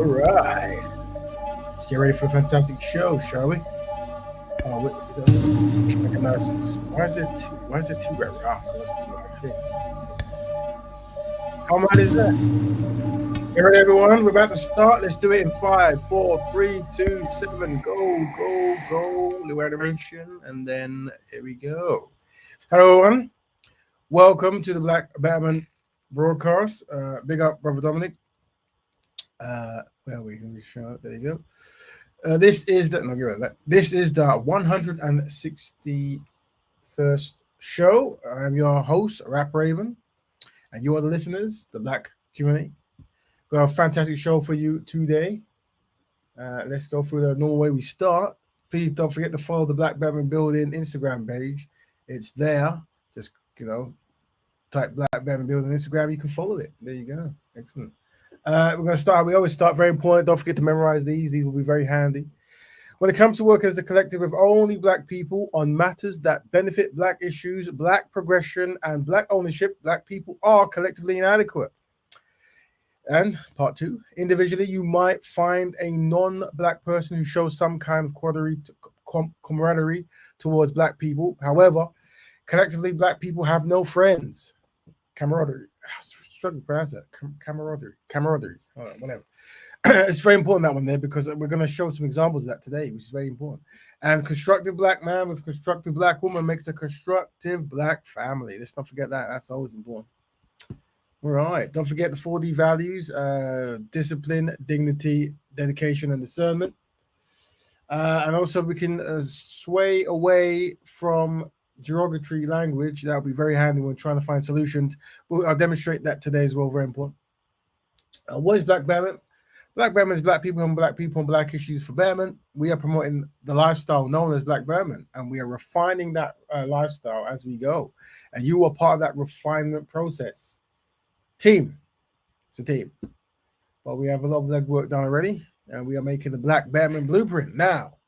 right. Let's get ready for a fantastic show, shall we? Oh, why is it two right? Ah, that's the right thing. How mad is that? You heard everyone? We're about to start. Let's do it in five, four, three, two, seven. Go, go, go. New animation, and then here we go. Hello, everyone. Welcome to the Black Batman broadcast. Big up, brother Dominic. Where are we going to show it? There you go. This is the no, you're right. This is the 161st show. I'm your host, Rap Raven, and you are the listeners, the Black community. Got a fantastic show for you today. Let's go through the normal way we start. Please don't forget to follow the Black Batman Building Instagram page. It's there. Just type Black Batman Building Instagram. You can follow it. There you go. Excellent. We're going to start. We always start very important. Don't forget to memorize these. These will be very handy. When it comes to working as a collective with only Black people on matters that benefit Black issues, Black progression, and Black ownership, Black people are collectively inadequate. And part two, individually, you might find a non-Black person who shows some kind of camaraderie towards Black people. However, collectively, Black people have no friends. Camaraderie. Struggling to pronounce that. Camaraderie. Whatever. It's very important, that one there, because we're going to show some examples of that today, which is very important. And constructive Black man with constructive Black woman makes a constructive Black family. Let's not forget that. That's always important. All right. Don't forget the 4D values: discipline, dignity, dedication, and discernment. And also, we can sway away from derogatory language. That'll be very handy when trying to find solutions. I'll demonstrate that today as well. Very important. What is Black Betterment? Black Betterment is Black people and Black issues for betterment. We are promoting the lifestyle known as Black Betterment, and we are refining that lifestyle as we go. And you are part of that refinement process. Team. It's a team. But we have a lot of legwork done already, and we are making the Black Betterment blueprint. Now,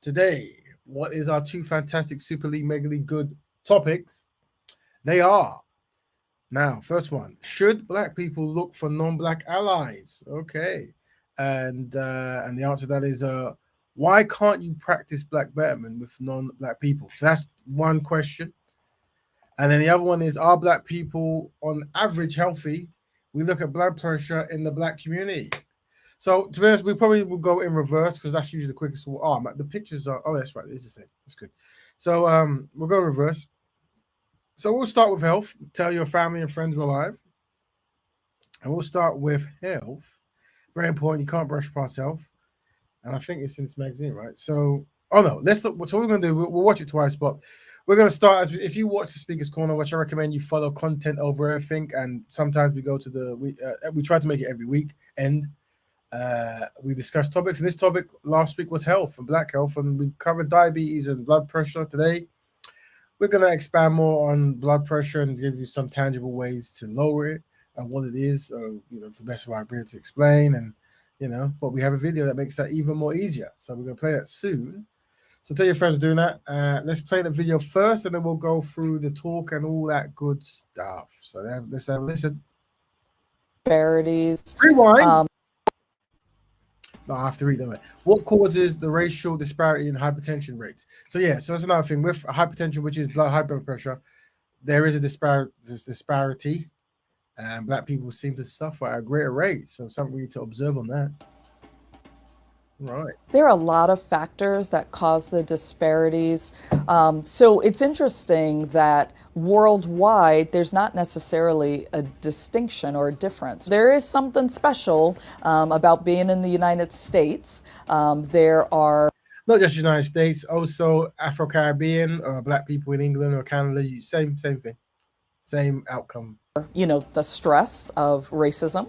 today, what is our two fantastic superly megally good topics? They are, now, first one, should Black people look for non-Black allies? Okay. And the answer to that is why can't you practice Black betterment with non-Black people? So that's one question. And then the other one is, are Black people on average healthy? We look at blood pressure in the Black community. So to be honest, we probably will go in reverse because that's usually the quickest. Oh, the pictures are. Oh, that's right. It's the same. That's good. So we'll go reverse. So we'll start with health. Tell your family and friends we're live. And we'll start with health. Very important. You can't brush past health. And I think it's in this magazine, right? So, let's look. So what we're going to do, we'll watch it twice, but we're going to start if you watch the Speaker's Corner, which I recommend you follow content over everything. And sometimes we go to we try to make it every week end. We discussed topics, and this topic last week was health and Black health, and we covered diabetes and blood pressure. Today, we're going to expand more on blood pressure and give you some tangible ways to lower it and what it is, to the best of our ability to explain. And, but we have a video that makes that even more easier. So we're going to play that soon. So tell your friends doing that. Let's play the video first, and then we'll go through the talk and all that good stuff. So let's have a listen. Disparities. Rewind. No, I have to read them. What causes the racial disparity in hypertension rates? So that's another thing. With hypertension, which is high blood pressure, there is a disparity, and Black people seem to suffer at a greater rate. So something we need to observe on that. Right. There are a lot of factors that cause the disparities. So it's interesting that worldwide, there's not necessarily a distinction or a difference. There is something special about being in the United States. There are not just the United States, also Afro-Caribbean or Black people in England or Canada. Same thing, same outcome. The stress of racism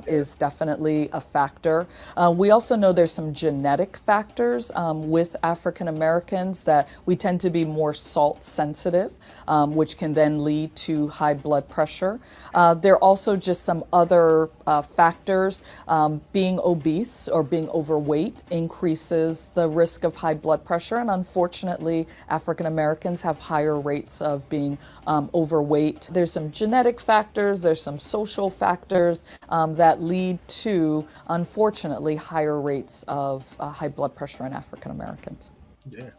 is definitely a factor. We also know there's some genetic factors with African Americans that we tend to be more salt sensitive, which can then lead to high blood pressure. There are also just some other factors. Being obese or being overweight increases the risk of high blood pressure, and unfortunately, African Americans have higher rates of being overweight. There's some genetic factors, there's some social factors, that lead to, unfortunately, higher rates of high blood pressure in African Americans. Yeah.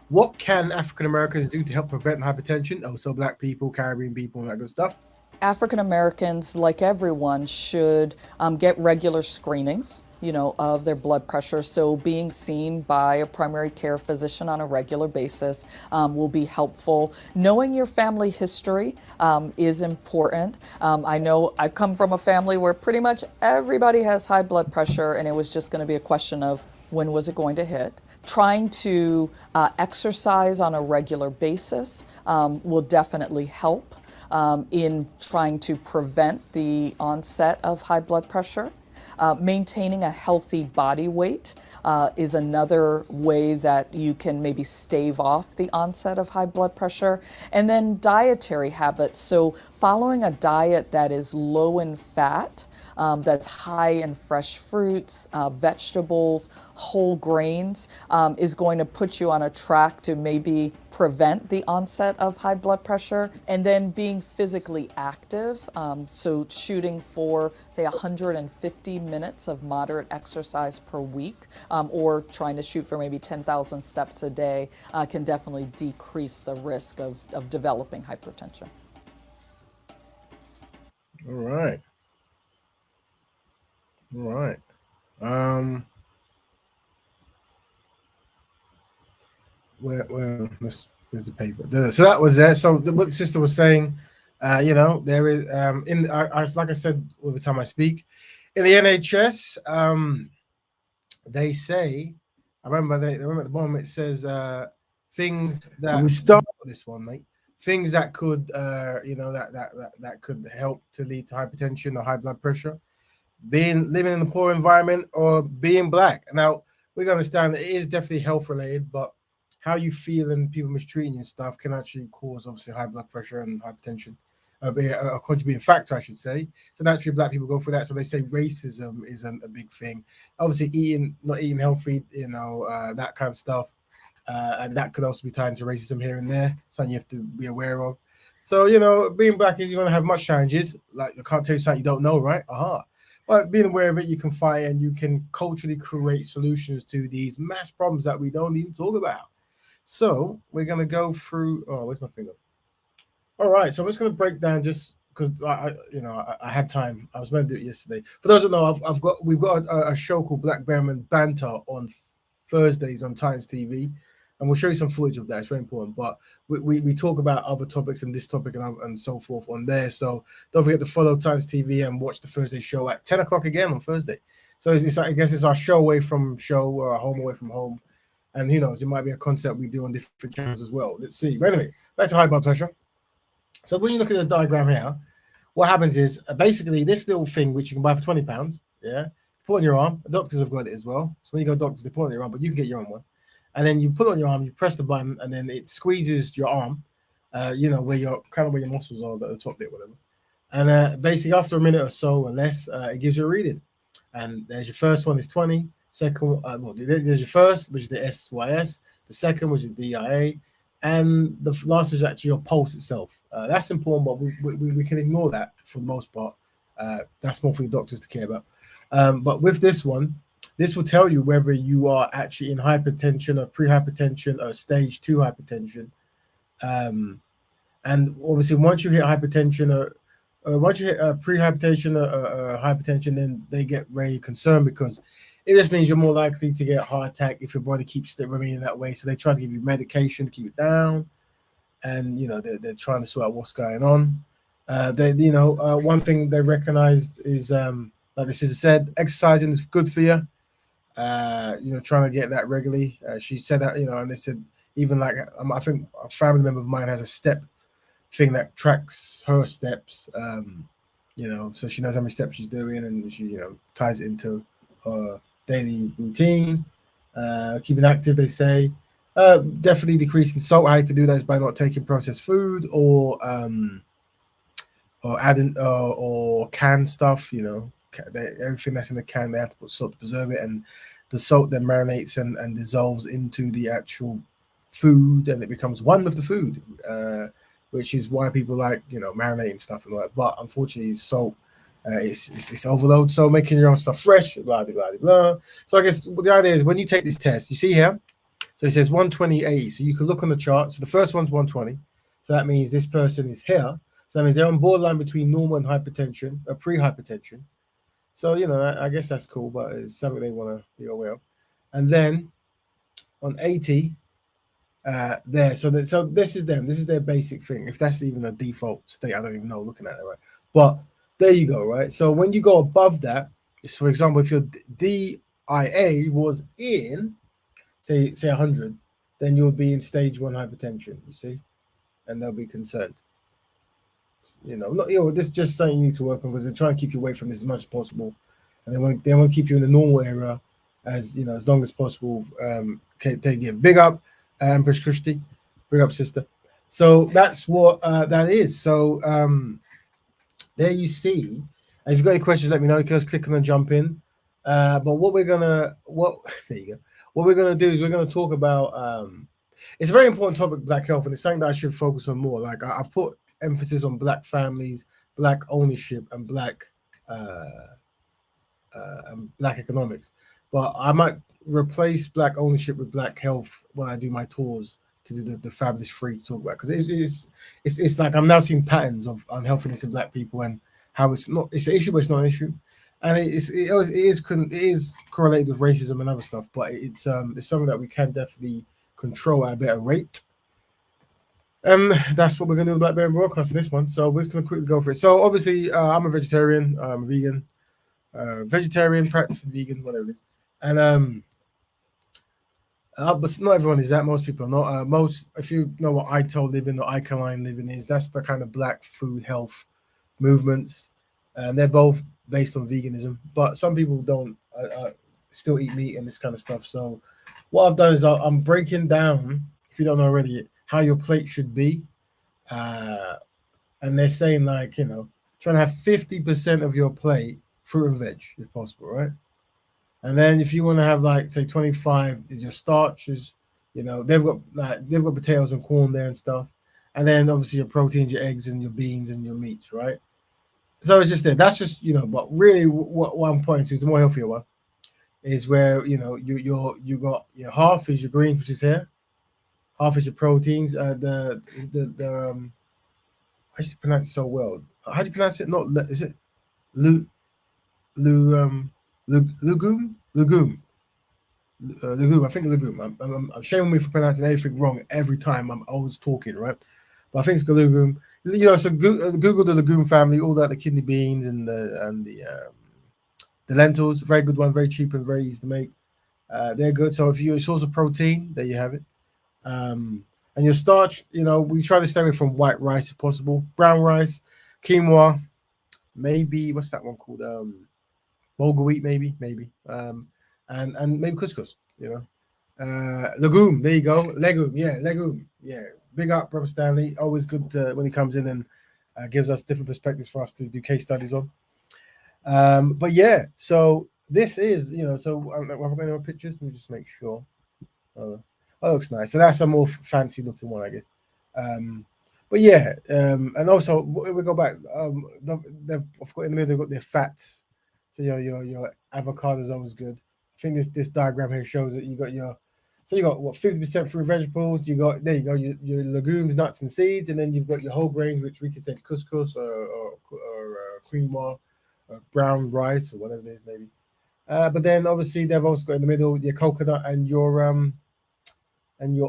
What can African Americans do to help prevent hypertension? Also, Black people, Caribbean people, and that good stuff. African Americans, like everyone, should get regular screenings, of their blood pressure. So being seen by a primary care physician on a regular basis will be helpful. Knowing your family history is important. I know I come from a family where pretty much everybody has high blood pressure, and it was just going to be a question of when was it going to hit. Trying to exercise on a regular basis will definitely help in trying to prevent the onset of high blood pressure. Maintaining a healthy body weight is another way that you can maybe stave off the onset of high blood pressure. And then dietary habits. So following a diet that is low in fat, that's high in fresh fruits, vegetables, whole grains, is going to put you on a track to maybe prevent the onset of high blood pressure. And then being physically active, so shooting for, say, 150 minutes of moderate exercise per week, or trying to shoot for maybe 10,000 steps a day, can definitely decrease the risk of developing hypertension. All right. All right. Um, where's the paper? So that was there. So what the sister was saying, there is like I said all the time I speak, in the NHS, they say, I remember at the bottom it says things that we start this one, mate. Things that could, that could help to lead to hypertension or high blood pressure. Living in a poor environment or being Black. Now we understand that it is definitely health related, but how you feel and people mistreating you and stuff can actually cause obviously high blood pressure and hypertension. Be a contributing factor, I should say. So naturally, Black people go for that. So they say racism isn't a big thing. Obviously, not eating healthy, that kind of stuff, and that could also be tied into racism here and there. Something you have to be aware of. So being Black is you're gonna have much challenges. Like I can't tell you something you don't know, right? But being aware of it, you can fight and you can culturally create solutions to these mass problems that we don't even talk about. So we're gonna go through. Oh, where's my finger? All right, so I'm just going to break down just because I had time. I was going to do it yesterday. For those that know, we've got a show called Black Betterment Banter on Thursdays on Titans TV, and we'll show you some footage of that. It's very important. But we talk about other topics and this topic and so forth on there. So don't forget to follow Titans TV and watch the Thursday show at 10 o'clock again on Thursday. So I guess it's our show away from show or our home away from home. And who knows, it might be a concept we do on different channels as well. Let's see. But anyway, back to high blood pressure. So when you look at the diagram here, what happens is basically this little thing, which you can buy for £20, yeah, put on your arm. Doctors have got it as well. So when you go to doctors, they put it on your arm, but you can get your own one. And then you put it on your arm, you press the button, and then it squeezes your arm, where your muscles are at the top bit, whatever. And basically after a minute or so or less, it gives you a reading. And there's your first one is 20. Second, there's your first, which is the SYS. The second, which is DIA. And the last is actually your pulse itself. That's important, but we can ignore that for the most part. That's more for the doctors to care about. But with this one, this will tell you whether you are actually in hypertension or pre-hypertension or stage 2 hypertension. And obviously, once you hit hypertension or once you hit pre-hypertension or hypertension, then they get very concerned because it just means you're more likely to get a heart attack if your body keeps remaining that way. So they try to give you medication to keep it down, and they're trying to sort out what's going on. One thing they recognized is like this is said, exercising is good for you. Trying to get that regularly. She said that and they said even like I think a family member of mine has a step thing that tracks her steps. So she knows how many steps she's doing, and she ties it into her daily routine. Keeping active, they say. Definitely decreasing salt. How you can do that is by not taking processed food or adding or canned stuff. Everything that's in the can, they have to put salt to preserve it, and the salt then marinates and dissolves into the actual food, and it becomes one with the food. Which is why people like marinating stuff and all that. But unfortunately, salt It's overload. So making your own stuff fresh, blah blah blah blah. So I guess the idea is when you take this test, you see here. So it says 120A. So you can look on the chart. So the first one's 120. So that means this person is here. So that means they're on borderline between normal and hypertension, or pre-hypertension. So I guess that's cool, but it's something they want to be aware of. And then on 80, there. So this is them. This is their basic thing. If that's even a default state, I don't even know. Looking at it, right? But there you go, right? So when you go above that, for example, if your DIA was in say 100, then you'll be in stage 1 hypertension. You see, and they'll be concerned. Not this is just something you need to work on because they're trying to keep you away from this as much as possible, and they want to keep you in the normal area as long as possible. Take it. Big up, Empress Christie. Big up, sister. So that's what that is. So there you see. And if you've got any questions, let me know. You can just click on and jump in. But there you go. What we're gonna do is we're gonna talk about. It's a very important topic, Black health, and it's something that I should focus on more. Like I've put emphasis on Black families, Black ownership, and Black economics. But I might replace Black ownership with Black health when I do my tours to do the Fabulous Free to talk about, because it's like I'm now seeing patterns of unhealthiness in Black people and how it's an issue, but it's not an issue, and it is correlated with racism and other stuff. But it's something that we can definitely control at a better rate. And that's what we're going to do with Black Bear Broadcast in this one. So we're just going to quickly go for it. So obviously, I'm a vegetarian. I'm a vegan. Vegetarian, practicing vegan, whatever it is. And but not everyone is that. Most people are not. If you know what ITO living or alkaline living is, that's the kind of Black food health movements. And they're both based on veganism. But some people don't still eat meat and this kind of stuff. So what I've done is I'm breaking down, if you don't know already, how your plate should be. And they're saying trying to have 50% of your plate fruit and veg if possible, right? And then if you want to have say 25 is your starches, they've got potatoes and corn there and stuff. And then obviously your proteins, your eggs and your beans and your meats, right? So it's just there. That's just, but really what I'm pointing to is the more healthier one is where, you got your half is your greens, which is here. Half is your proteins. The I used to pronounce it so well. How do you pronounce it? Not is it legume? Legume. I think legume. I'm shaming me for pronouncing anything wrong every time I'm always talking, right? But I think it's legume. So Google the legume family, all that, the kidney beans and the lentils. Very good one, very cheap and very easy to make. They're good. So if you're a source of protein, there you have it. And your starch, we try to stay away from white rice if possible. Brown rice, quinoa, maybe what's that one called? Bulgur wheat, maybe. And maybe couscous. Legume. There you go. Legume. Yeah. Big up, Brother Stanley. Always good when he comes in and gives us different perspectives for us to do case studies on. But yeah, so this is So have I got any more pictures? Let me just make sure. Oh, looks nice. So that's a more fancy looking one, I guess. But yeah, and also we go back. Of course, in the middle they've got their fats. So your avocado is always good. I think this diagram here shows that you got what 50% fruit vegetables. There you go your legumes, nuts and seeds, and then you've got your whole grains, which we could say is couscous or quinoa, or brown rice or whatever it is maybe. But then obviously they've also got in the middle your coconut and your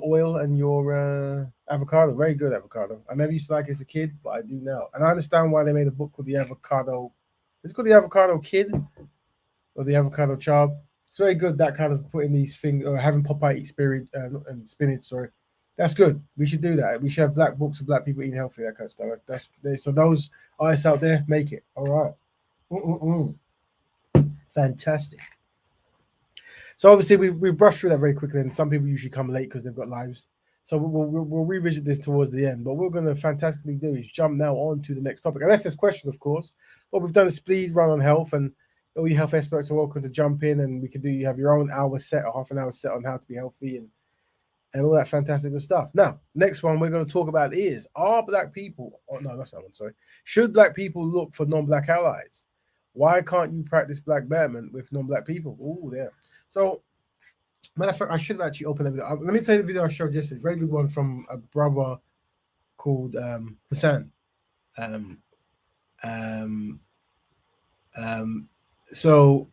oil and your avocado. Very good avocado. I never used to like it as a kid, but I do now. And I understand why they made a book called The Avocado. It's called The Avocado Kid or The Avocado Child. It's very good, that kind of putting these things, or having Popeye eat spinach, sorry. That's good. We should do that. We should have Black books of Black people eating healthy, that kind of stuff. So those artists out there, make it. All right. Fantastic. So obviously we've brushed through that very quickly, and some people usually come late because they've got lives. So we'll revisit this towards the end. But what we're going to fantastically do is jump now on to the next topic. Unless there's questions, of course. But we've done a speed run on health, and all you health experts are welcome to jump in, and you have your own hour set or half an hour set on how to be healthy and all that fantastic good stuff. Now, next one we're going to talk about is, are Black people, no, that's not one, sorry. Should Black people look for non-Black allies? Why can't you practice black betterment with non-black people? Oh, yeah. So, matter of fact, I should have actually opened the video. Let me play the video I showed yesterday. Very good one from a brother called Hassan. Um, um, um, so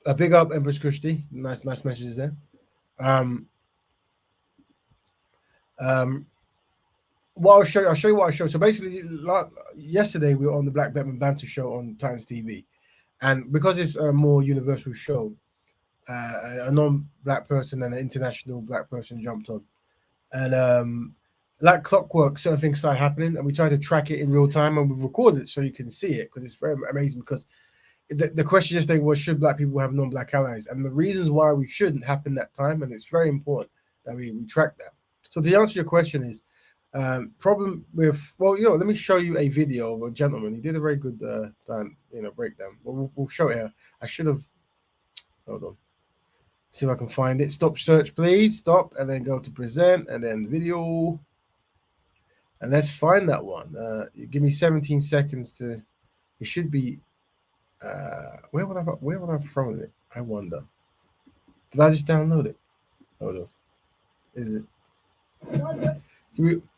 a big up Empress Kushti. Nice messages there. Um, um, what I'll show you what I showed. So basically, yesterday we were on the Black Betterment Banter show on Titans TV, and because it's a more universal show, a non-black person and an international black person jumped on, and like clockwork, certain things started happening, and we tried to track it in real time, and we recorded it so you can see it because it's very amazing. Because the question yesterday was, should black people have non-black allies, and the reasons why we shouldn't happen that time, and it's very important that we track that. So to answer your question is, problem with, well, let me show you a video of a gentleman. He did a very good breakdown. We'll show it here. I should have, hold on, see if I can find it. Stop search, please. Stop, and then go to present, and then video, and let's find that one. Give me 17 seconds to. It should be. Where would I have thrown it? I wonder. Did I just download it? Hold on. Is it?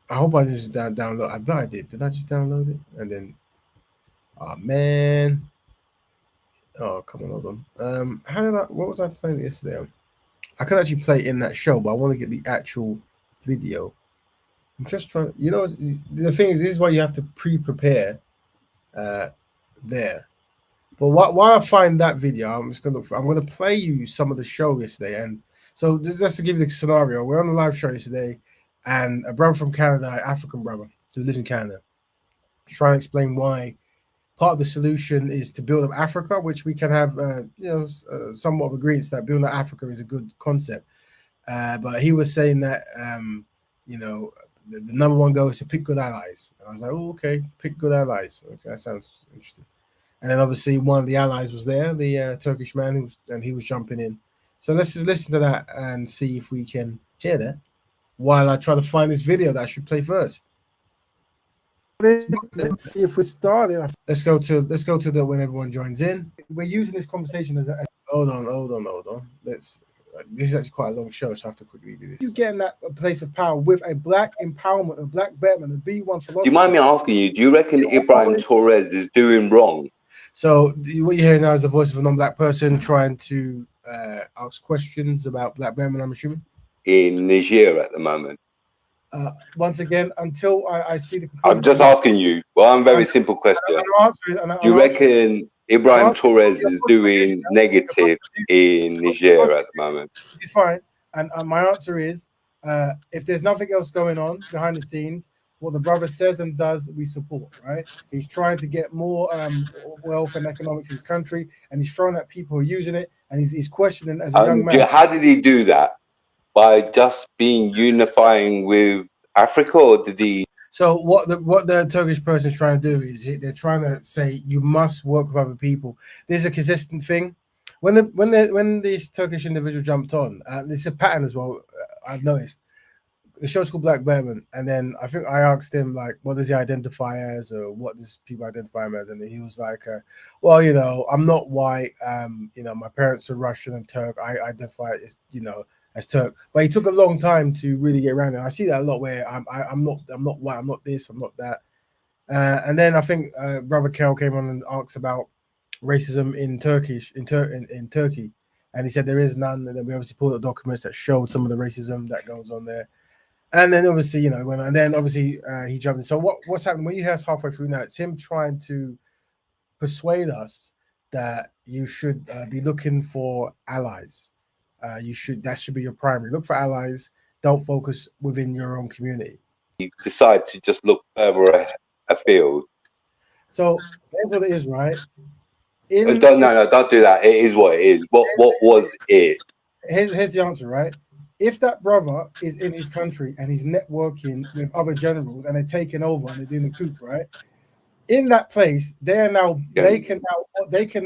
I hope I just download. I bet I did. Did I just download it? And then, oh man. Oh, come on, hold on. How did I? What was I playing yesterday? I could actually play it in that show, but I want to get the actual video. I'm just trying. The thing is, this is why you have to pre-prepare. There. But while I find that video, I'm gonna play you some of the show yesterday. And so just to give you the scenario, we're on the live show yesterday, and a brother from Canada, an African brother who lives in Canada, trying to explain why part of the solution is to build up Africa, which we can have somewhat of agreement that building up Africa is a good concept. But he was saying that the number one goal is to pick good allies. And I was like, oh, okay, pick good allies. Okay, that sounds interesting. And then obviously one of the allies was there, the Turkish man, he was jumping in. So let's just listen to that and see if we can hear that while I try to find this video that I should play first. Let's see if we're starting. Let's go to the when everyone joins in. We're using this conversation as a hold on. This is actually quite a long show, so I have to quickly do this. You get in that place of power with a black empowerment, a black betterment, a B1 philosophy. Do you mind me asking you, do you reckon Ibrahim Torres is doing wrong? So what you're hearing now is the voice of a non-black person trying to ask questions about black betterment, I'm assuming? In Niger at the moment. Once again, until I see the... I'm just asking you one very simple question. Do you reckon Ibrahim Torres is doing negative in Niger at the moment? It's fine. And my answer is, if there's nothing else going on behind the scenes, what the brother says and does, we support, right? He's trying to get more wealth and economics in his country, and he's throwing at people who are using it, and he's questioning as a young man. How did he do that? By just being unifying with Africa, or did he? So what the Turkish person is trying to do is they're trying to say you must work with other people. There's a consistent thing. When this Turkish individual jumped on, there's a pattern as well. I've noticed. The show's called Black Betterment, and then I think I asked him like, what does he identify as, or what does people identify him as, and he was like, well, I'm not white. My parents are Russian and Turk. I identify as Turk, but he took a long time to really get around it. I see that a lot where I'm not white. I'm not this. I'm not that. And then I think Brother Kel came on and asked about racism in Turkey, and he said there is none. And then we obviously pulled up documents that showed some of the racism that goes on there. And then obviously, he jumped in. So what's happening when you hear us halfway through now? It's him trying to persuade us that you should be looking for allies. That should be your primary. Look for allies. Don't focus within your own community. You decide to just look further afield. So that's what it is, right? Don't do that. It is what it is. What was it? Here's the answer, right? If that brother is in his country and he's networking with other generals and they're taking over and they're doing a coup, right? In that place, they can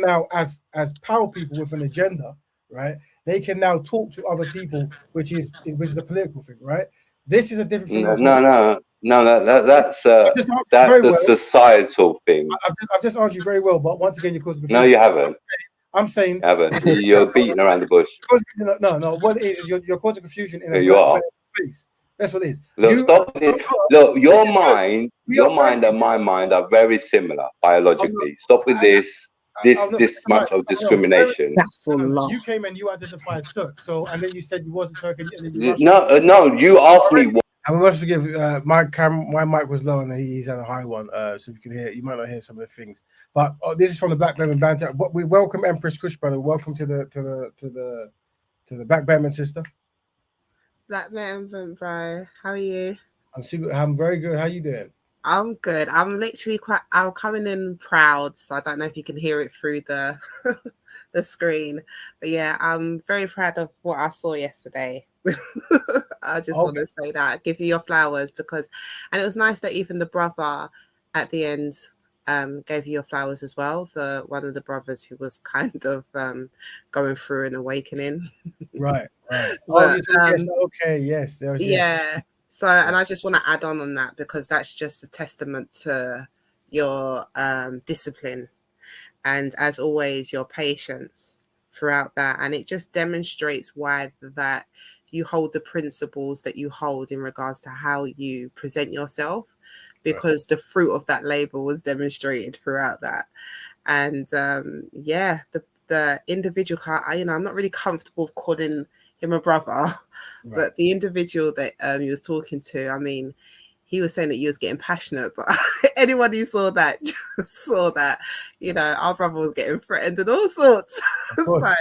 now as power people with an agenda, right? They can now talk to other people, which is a political thing, right? This is a different thing. No. No, that's the societal thing. I've just answered you very well, but once again, you're causing confusion. No, you haven't. I'm saying you haven't. You're beating around the bush. No. What it is you're causing confusion in a black space. That's what it is. Look, stop this. Look, your mind and my mind are very similar biologically. Stop with this much of discrimination. You came and you identified as Turk, so and then you said you wasn't Turk, and then you no. You asked me what. And we must forgive my mic was low and he's had a high one, so you can hear. You might not hear some of the things, but this is from the Black Betterment Banter. We welcome Empress Kush, brother. Welcome to the Black Betterment sister. Black Betterment, bro. How are you? I'm very good. How you doing? I'm good. I'm literally I'm coming in proud, so I don't know if you can hear it through the the screen, but yeah, I'm very proud of what I saw yesterday. I just want to say that, give you your flowers, and it was nice that even the brother at the end gave you your flowers as well. One of the brothers who was kind of going through an awakening. Right. But, yes. Yeah. So, and I just want to add on that, because that's just a testament to your discipline, and as always, your patience throughout that. And it just demonstrates why that you hold the principles that you hold in regards to how you present yourself, because the fruit of that labor was demonstrated throughout that. And the individual, I'm not really comfortable calling him a brother, but the individual that he was talking to, I mean, he was saying that he was getting passionate, but anyone who saw that saw that, our brother was getting threatened and all sorts. So,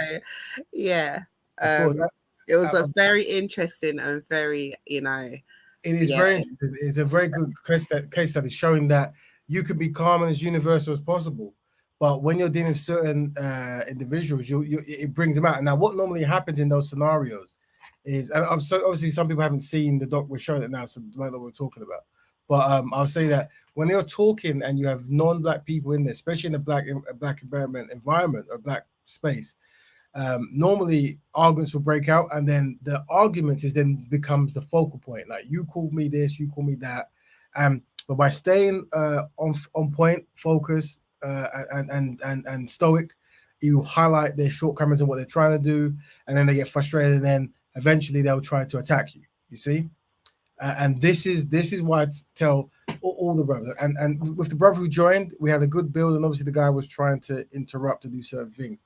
yeah. It was a very interesting and very, It is very interesting. It's a very good case study showing that you can be calm and as universal as possible. But when you're dealing with certain individuals, it brings them out. Now, what normally happens in those scenarios is, and so obviously some people haven't seen the doc. We're showing it now, so they know what we're talking about. But I'll say that when you're talking and you have non-black people in there, especially in a black environment or black space, normally arguments will break out, and then the argument then becomes the focal point. Like, you called me this, you called me that, but by staying on point, focus, and stoic, you highlight their shortcomings and what they're trying to do, and then they get frustrated, and then eventually they'll try to attack you. You see, and this is why I tell all the brothers, and with the brother who joined, we had a good build, and obviously the guy was trying to interrupt to do certain things.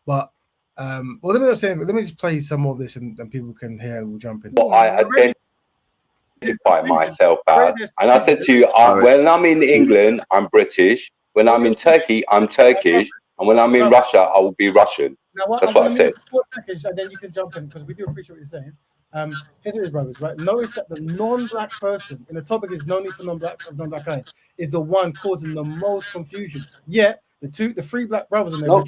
Well, let me just play some more of this, and people can hear, and we'll jump in. Well, I identify myself as, and I said to you, when I'm in England, I'm British. When I'm in Turkey, I'm Turkish, and when I'm in Russia, I will be Russian. That's what I said. 4 seconds, and then you can jump in, because we do appreciate what you're saying. Here it is, brothers. Right? Notice that the non-black person, and the topic is no need for non-black guys, is the one causing the most confusion. Yet the 3 black brothers in there.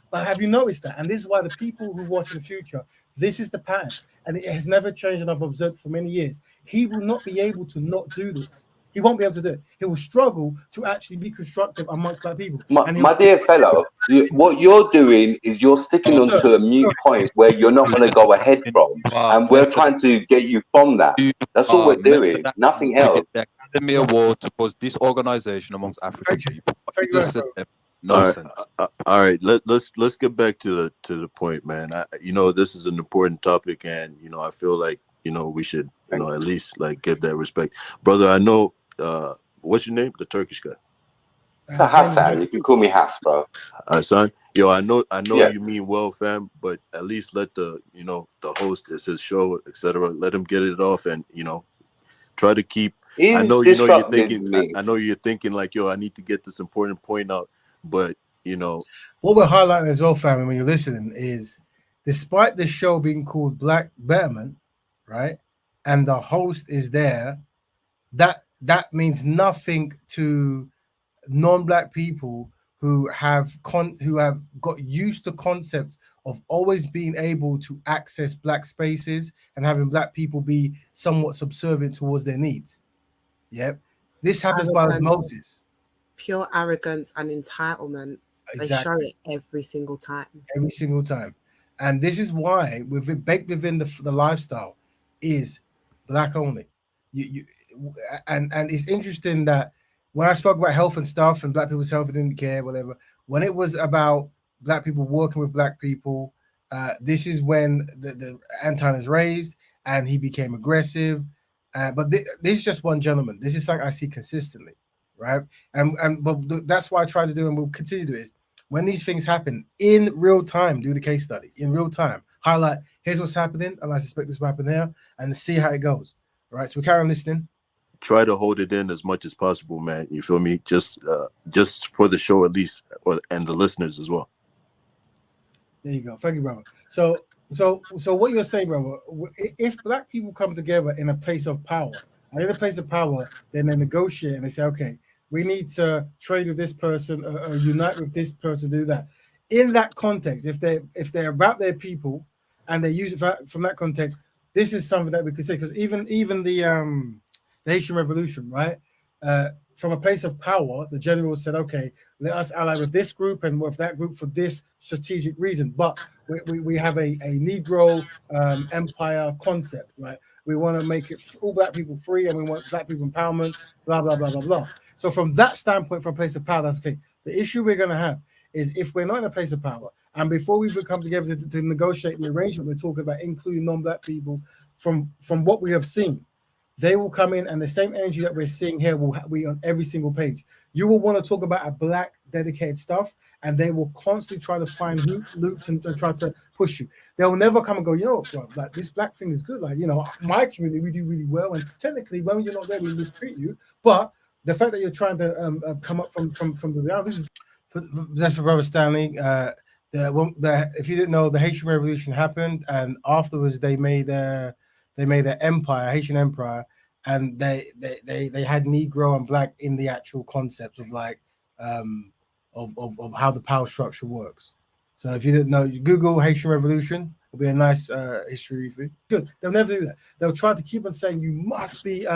But have you noticed that? And this is why the people who watch in the future, this is the pattern, and it has never changed, and I've observed for many years. He will not be able to not do this. He won't be able to do it. He will struggle to actually be constructive amongst black people. My dear fellow, what you're doing is you're sticking onto a mute point where you're not going to go ahead from, and we're trying to get you from that. That's all we're doing, nothing else. Academy Award to pose this organization amongst African people. Nonsense. All right, let's get back to the point, man. This is an important topic, and I feel like we should at least like give that respect, brother. I know. What's your name? The Turkish guy. Hassan. You can call me Hass, bro. Hassan. Yo, I know you mean well, fam, but at least let the host, it's his show, etc. Let him get it off, and try to keep. I know you're thinking. I know you're thinking like, yo, I need to get this important point out, but what we're highlighting as well, family, when you're listening, is despite the show being called Black Betterment, right, and the host is there, that means nothing to non-black people who have got used to concept of always being able to access black spaces and having black people be somewhat subservient towards their needs. Yep, this happens by osmosis. Pure arrogance and entitlement. Exactly. They show it every single time. Every single time, and this is why baked within the lifestyle is black only. And it's interesting that when I spoke about health and stuff and black people's health and didn't care, whatever, when it was about black people working with black people, this is when the Anton is raised and he became aggressive. But this is just one gentleman. This is something I see consistently, right? But that's why I try to do and we'll continue to do is when these things happen in real time, do the case study in real time, highlight here's what's happening, and I suspect this will happen here, and see how it goes. All right, so we carry on listening. Try to hold it in as much as possible, man. You feel me? Just for the show at least, and the listeners as well. There you go. Thank you, brother. So what you're saying, brother, if black people come together in a place of power, and in a place of power, then they negotiate and they say, okay, we need to trade with this person or unite with this person, do that. In that context, if they're about their people and they use it from that context, this is something that we could say, because even the Haitian Revolution, right? From a place of power, the general said, okay, let us ally with this group and with that group for this strategic reason. But we have a Negro empire concept, right? We want to make it all black people free and we want black people empowerment, blah, blah, blah, blah, blah. So from that standpoint, from a place of power, that's okay. The issue we're going to have is if we're not in a place of power, and before we come together to negotiate the arrangement, we're talking about including non-black people from what we have seen. They will come in, and the same energy that we're seeing here will be on every single page. You will want to talk about a black dedicated stuff, and they will constantly try to find loops and try to push you. They'll never come and go, bro, like this black thing is good. Like, my community, we do really well, and technically, when you're not there, we mistreat you. But the fact that you're trying to come up from the ground, this is that's for Brother Stanley. If you didn't know, the Haitian Revolution happened, and afterwards they made their empire, Haitian empire, and they had Negro and black in the actual concepts of like of how the power structure works. So if you didn't know, Google Haitian Revolution. It'll be a nice history for you. Good. They'll never do that. They'll try to keep on saying you must be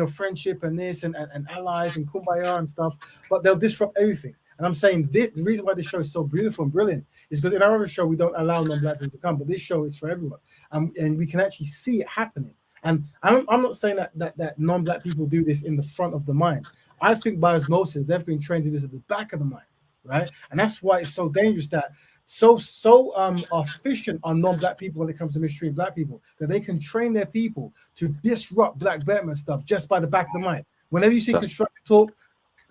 friendship and this and allies and kumbaya and stuff, but they'll disrupt everything. And I'm saying the reason why this show is so beautiful and brilliant is because in our other show we don't allow non-black people to come, but this show is for everyone, and we can actually see it happening. And I'm not saying that non-black people do this in the front of the mind. I think by osmosis they've been trained to do this at the back of the mind, right? And that's why it's so dangerous that so efficient are non-black people when it comes to mistreating black people that they can train their people to disrupt black betterment stuff just by the back of the mind. Whenever you see constructive talk,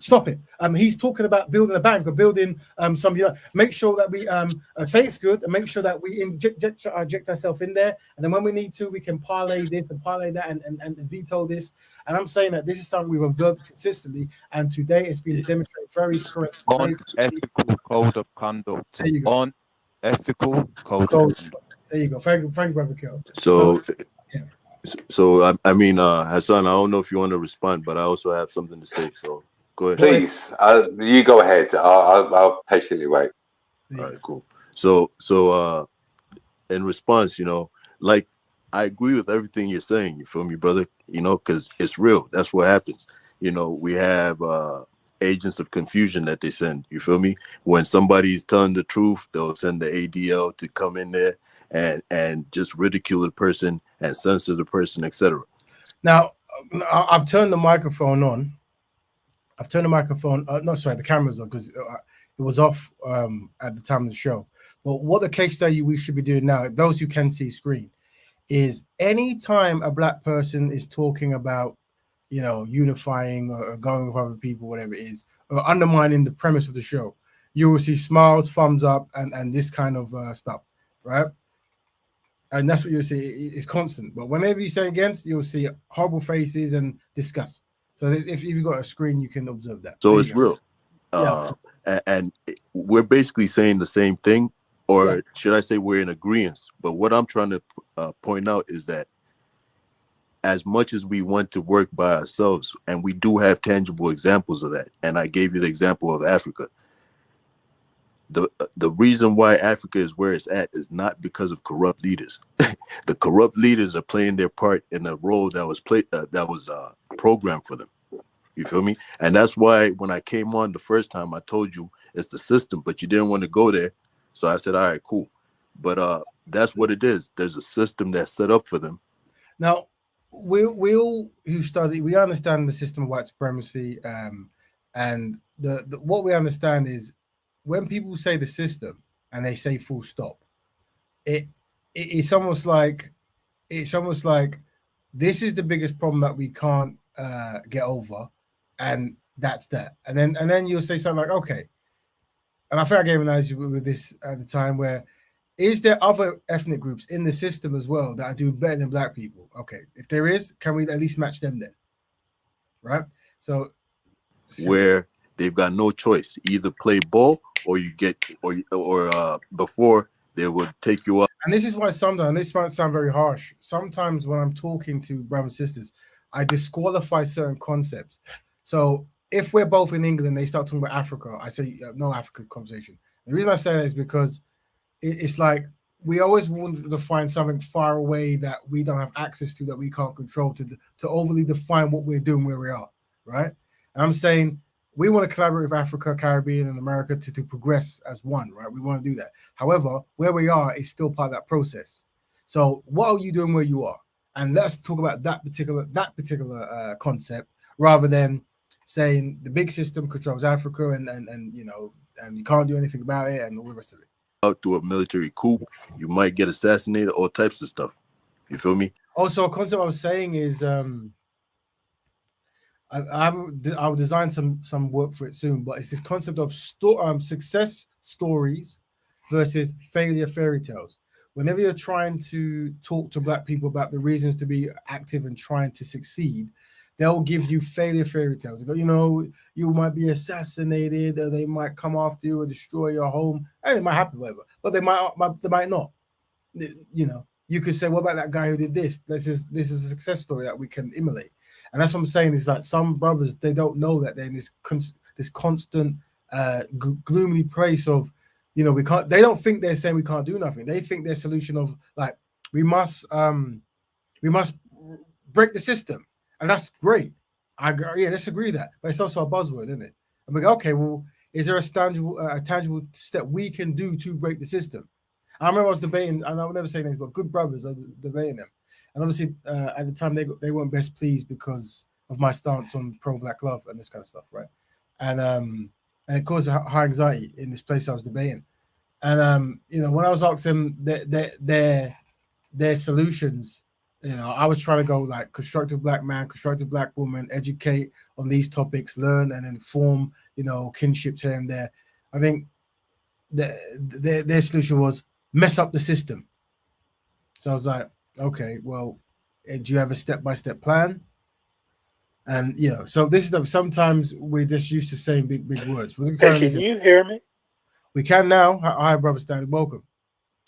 stop it. He's talking about building a bank or building some. Make sure that we say it's good and make sure that we inject ourselves in there. And then when we need to, we can parlay this and parlay that and veto this. And I'm saying that this is something we've observed consistently. And today it's been demonstrated very correct. Unethical code of conduct. Unethical code of conduct. There you go. Thank you, Brother Kill. So I mean, Hassan, I don't know if you want to respond, but I also have something to say. So go ahead. Please, you go ahead. I'll patiently wait. All right, cool. So in response, like I agree with everything you're saying. You feel me, brother? Because it's real. That's what happens. We have agents of confusion that they send. You feel me? When somebody's telling the truth, they'll send the ADL to come in there and just ridicule the person and censor the person, etc. Now, I've turned the microphone on. The camera's on because it was off at the time of the show. But what the case study we should be doing now, those who can see screen, is anytime a black person is talking about, unifying or going with other people, whatever it is, or undermining the premise of the show, you will see smiles, thumbs up, and this kind of stuff, right? And that's what you'll see. It's constant. But whenever you say against, you'll see horrible faces and disgust. So if you've got a screen, you can observe that. So it's real. And we're basically saying the same thing, or should I say we're in agreement. But what I'm trying to point out is that as much as we want to work by ourselves, and we do have tangible examples of that, and I gave you the example of Africa, the reason why Africa is where it's at is not because of corrupt leaders. The corrupt leaders are playing their part in a role that was programmed for them. You feel me? And that's why when I came on the first time, I told you it's the system, but you didn't want to go there. So I said, all right, cool. But that's what it is. There's a system that's set up for them. Now, we all who study, we understand the system of white supremacy, and the what we understand is when people say the system and they say full stop, it's almost like this is the biggest problem that we can't get over, and that's that. And then you'll say something like, okay, and I think I gave an analogy with this at the time where is there other ethnic groups in the system as well that are doing better than black people? Okay, if there is, can we at least match them then? Right? So where they've got no choice, either play ball or you get or before they would take you up. And this is why sometimes, and this might sound very harsh, sometimes when I'm talking to brothers and sisters, I disqualify certain concepts. So if we're both in England, they start talking about Africa, I say no African conversation. The reason I say that is because it's like we always want to find something far away that we don't have access to, that we can't control, to overly define what we're doing where we are, right? And I'm saying we want to collaborate with Africa, Caribbean, and America to progress as one, right? We want to do that. However, where we are is still part of that process. So what are you doing where you are? And let's talk about that particular concept rather than saying the big system controls Africa and you know, and you can't do anything about it and all the rest of it. Out to a military coup, you might get assassinated, all types of stuff. You feel me? Also, a concept I was saying is I'll design some work for it soon, but it's this concept of success stories versus failure fairy tales. Whenever you're trying to talk to black people about the reasons to be active and trying to succeed, they'll give you failure fairy tales. They go, you know, you might be assassinated, or they might come after you or destroy your home, and it might happen, whatever. But they might not. You know, you could say, what about that guy who did this? This is a success story that we can emulate. And that's what I'm saying is that some brothers, they don't know that they're in this constant gloomy place of, you know, we can't. They don't think they're saying we can't do nothing. They think their solution of like we must break the system, and that's great. Let's agree with that. But it's also a buzzword, isn't it? And we go, okay, well, is there a tangible step we can do to break the system? I remember I was debating, and I will never say names, but good brothers, I was debating them. And obviously, at the time, they weren't best pleased because of my stance on pro-black love and this kind of stuff, right? And it caused high anxiety in this place I was debating. And you know, when I was asking them their solutions, you know, I was trying to go like constructive black man, constructive black woman, educate on these topics, learn and inform, you know, kinships here and there. I think their solution was mess up the system. So I was like, okay, well, do you have a step-by-step plan? And you know, so this is sometimes we're just used to saying big words. Hey, can you hear me? We can now. Hi, brother Stanley. Welcome.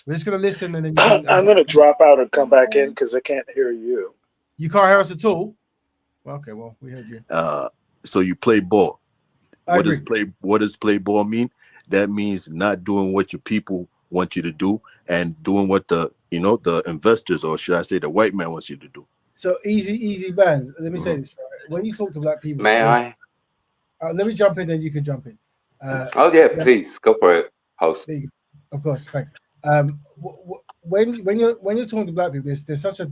We're just gonna listen, and then I'm gonna drop out and come back in because I can't hear you. You can't hear us at all. Okay, well, we heard you. So you play ball. What does play ball mean? That means not doing what your people want you to do and doing what the investors, or should I say the white man, wants you to do. So easy bands. Let me say this, right? When you talk to black people, may I? Let me jump in, then you can jump in. Oh yeah, please go for it, host. Of course, thanks. When you're talking to black people, there's such a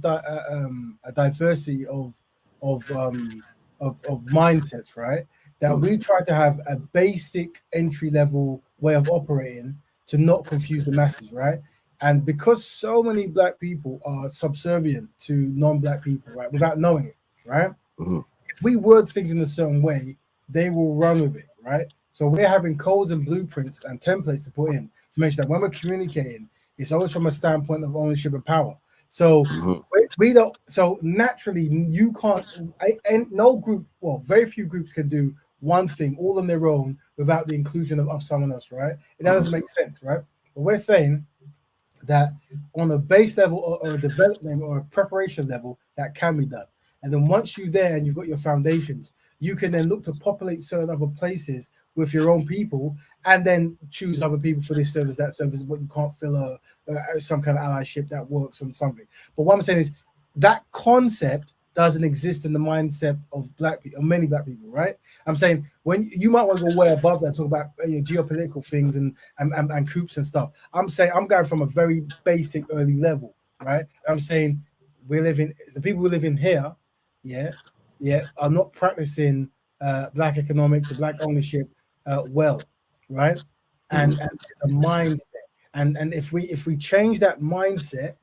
diversity of mindsets, right? That we try to have a basic entry level way of operating to not confuse the masses, right? And because so many black people are subservient to non-black people, right, without knowing it, right? Mm-hmm. If we word things in a certain way, they will run with it, right? So we're having codes and blueprints and templates to put in to make sure that when we're communicating, it's always from a standpoint of ownership and power. So we don't. So naturally, you can't. And no group, well, very few groups can do one thing all on their own without the inclusion of someone else, right? That doesn't make sense, right? But we're saying that on a base level or a development or a preparation level, that can be done. And then once you're there and you've got your foundations, you can then look to populate certain other places with your own people and then choose other people for this service, that service, what you can't fill some kind of allyship that works on something. But what I'm saying is that concept doesn't exist in the mindset of black people, of many black people, right? I'm saying when you might want to go way above that, talk about geopolitical things and coups and stuff. I'm saying I'm going from a very basic early level, right? I'm saying the people who live in here, are not practicing black economics or black ownership well, right? And it's a mindset, and if we change that mindset,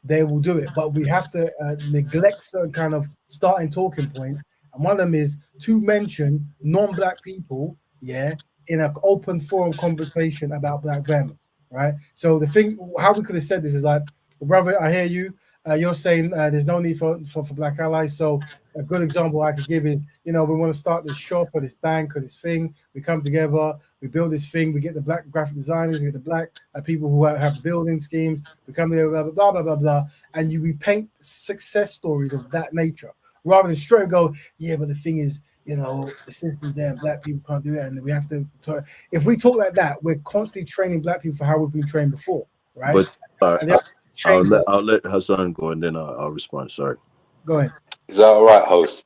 they will do it. But we have to neglect certain kind of starting talking points, and one of them is to mention non-black people, in an open forum conversation about black them, right? So the thing, how we could have said this is like, well, brother, I hear you. You're saying there's no need for black allies. So a good example I could give is, we want to start this shop or this bank or this thing. We come together, we build this thing, we get the black graphic designers, we get the black people who have building schemes. We come together, blah, blah, blah, blah, blah. And we paint success stories of that nature rather than straight go, yeah, but the thing is, the system's there and black people can't do it. And we have to talk. If we talk like that, we're constantly training black people for how we've been trained before, right? But I'll let Hassan go and then I'll respond. Sorry. Go ahead. Is that all right, host?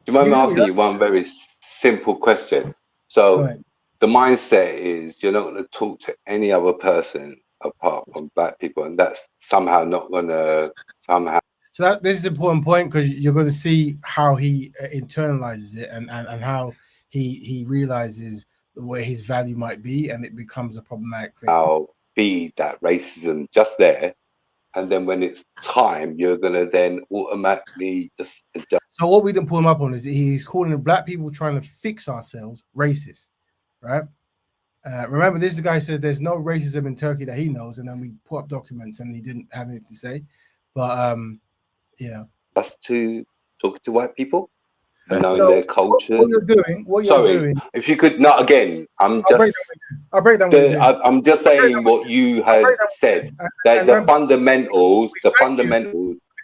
Do you mind me asking you one very simple question? So the mindset is you're not going to talk to any other person apart from black people, and that's somehow not going to somehow. So this is an important point because you're going to see how he internalizes it and how he realizes where his value might be, and it becomes a problematic thing. I'll feed that racism just there, and then when it's time, you're going to then automatically just adjust. So what we didn't pull him up on is he's calling black people trying to fix ourselves racist, right? Remember, this is the guy who said there's no racism in Turkey that he knows, and then we put up documents and he didn't have anything to say. But us to talk to white people and knowing their culture. What you're doing. If you could not again, I'll break down. I'm just saying what you had said. That the fundamentals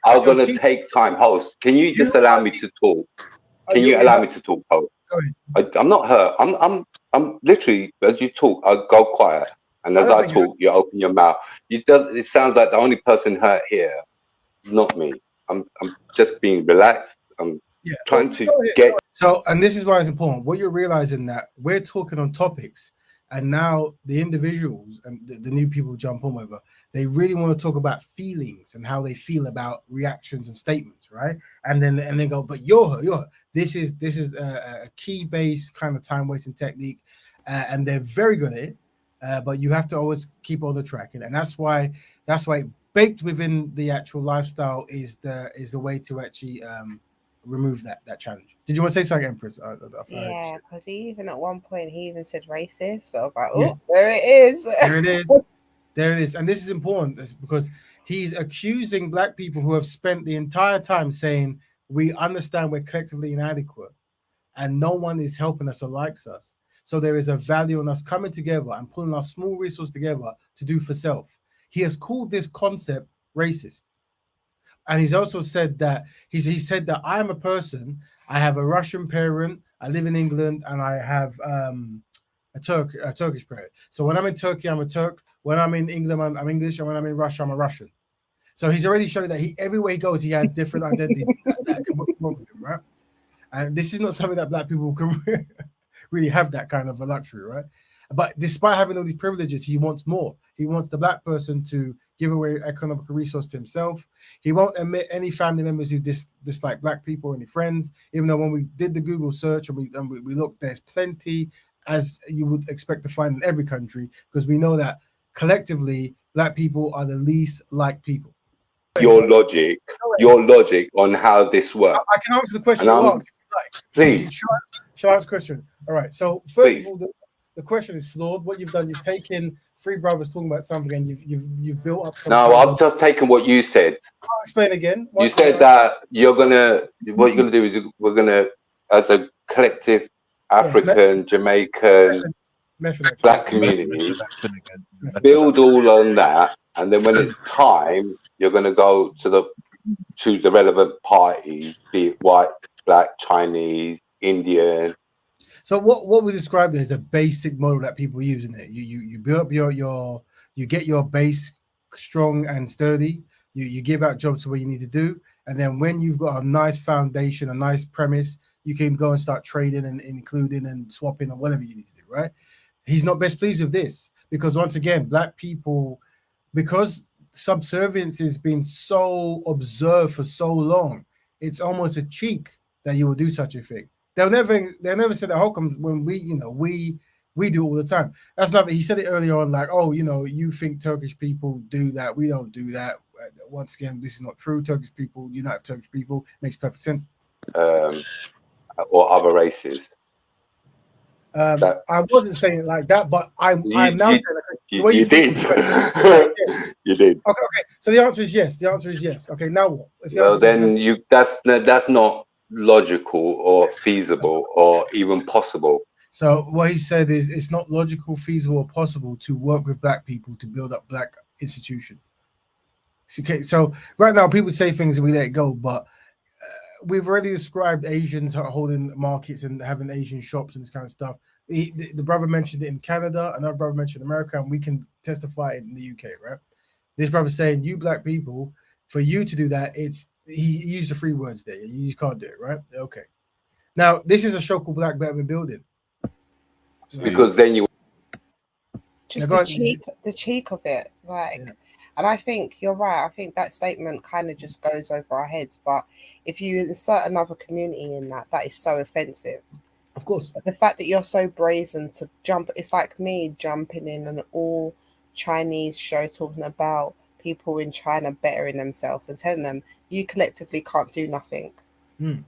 are going to take time. Host, can you just allow me to talk? Can you allow me to talk, host? I'm not hurt. I'm literally, as you talk, I go quiet, and as I talk, you open your mouth. It sounds like the only person hurt here, not me. I'm just being relaxed. I'm trying to get. So, and this is why it's important. What you're realizing that we're talking on topics, and now the individuals and the new people jump on whatever, they really want to talk about feelings and how they feel about reactions and statements, right? And then they go, but you're this is a key based kind of time wasting technique, and they're very good at it. But you have to always keep on the track, and that's why baked within the actual lifestyle is the way to actually remove that challenge. Did you want to say something, Empress? Yeah, because he even at one point he even said racist. So I was like, oh, there it is. There it is. And this is important because he's accusing black people who have spent the entire time saying we understand we're collectively inadequate and no one is helping us or likes us. So there is a value in us coming together and pulling our small resources together to do for self. He has called this concept racist. And he's also said that he said that I'm a person, I have a Russian parent, I live in England, and I have a Turkish parent. So when I'm in Turkey, I'm a Turk. When I'm in England, I'm English, and when I'm in Russia, I'm a Russian. So he's already shown that everywhere he goes, he has different identities that can work with him, right? And this is not something that black people can really have that kind of a luxury, right? But despite having all these privileges, he wants more. He wants the black person to give away economic resource to himself. He won't admit any family members who dislike black people or any friends, even though when we did the Google search and we looked, there's plenty, as you would expect to find in every country, because we know that collectively, black people are the least liked people. Your logic on how this works. I can answer the question you asked, if you like. Please. Shall I ask a question? All right. So first of all, the question is flawed. What you've done, you've taken three brothers talking about something, and you've built up. No, I've just taken what you said. I'll explain again. You said that what you're gonna do is we're gonna, as a collective African, Jamaican, black community, build all on that, and then when it's time, you're gonna go to the relevant parties, be it white, black, Chinese, Indian. So what we described there is a basic model that people use, isn't it? You build up you get your base strong and sturdy. You give out jobs to what you need to do, and then when you've got a nice foundation, a nice premise, you can go and start trading and including and swapping or whatever you need to do, right? He's not best pleased with this because once again, black people, because subservience has been so observed for so long, it's almost a cheek that you will do such a thing. They'll never say that. How come when we do it all the time? That's not. He said it earlier on, like, oh, you think Turkish people do that? We don't do that. Once again, this is not true. Turkish people unite with Turkish people. Makes perfect sense. Or other races. I wasn't saying it like that, but I'm now saying that. You did. You did. Okay. So the answer is yes. The answer is yes. Okay. Now what? Well, then that's not logical or feasible or even possible. So what he said is it's not logical, feasible, or possible to work with black people to build up black institutions. Okay. So right now people say things and we let it go, but we've already described Asians holding markets and having Asian shops and this kind of stuff. The brother mentioned it in Canada, another brother mentioned America, and we can testify it in the UK, right? This brother saying, you black people, for you to do that, he used the 3 words there. You just can't do it, right? Okay. Now, this is a show called Black Betterment Building. Because then you... Just the cheek of it, like... Yeah. And I think you're right. I think that statement kind of just goes over our heads. But if you insert another community in that is so offensive. Of course. But the fact that you're so brazen to jump, it's like me jumping in an all Chinese show talking about people in China bettering themselves and telling them you collectively can't do nothing. You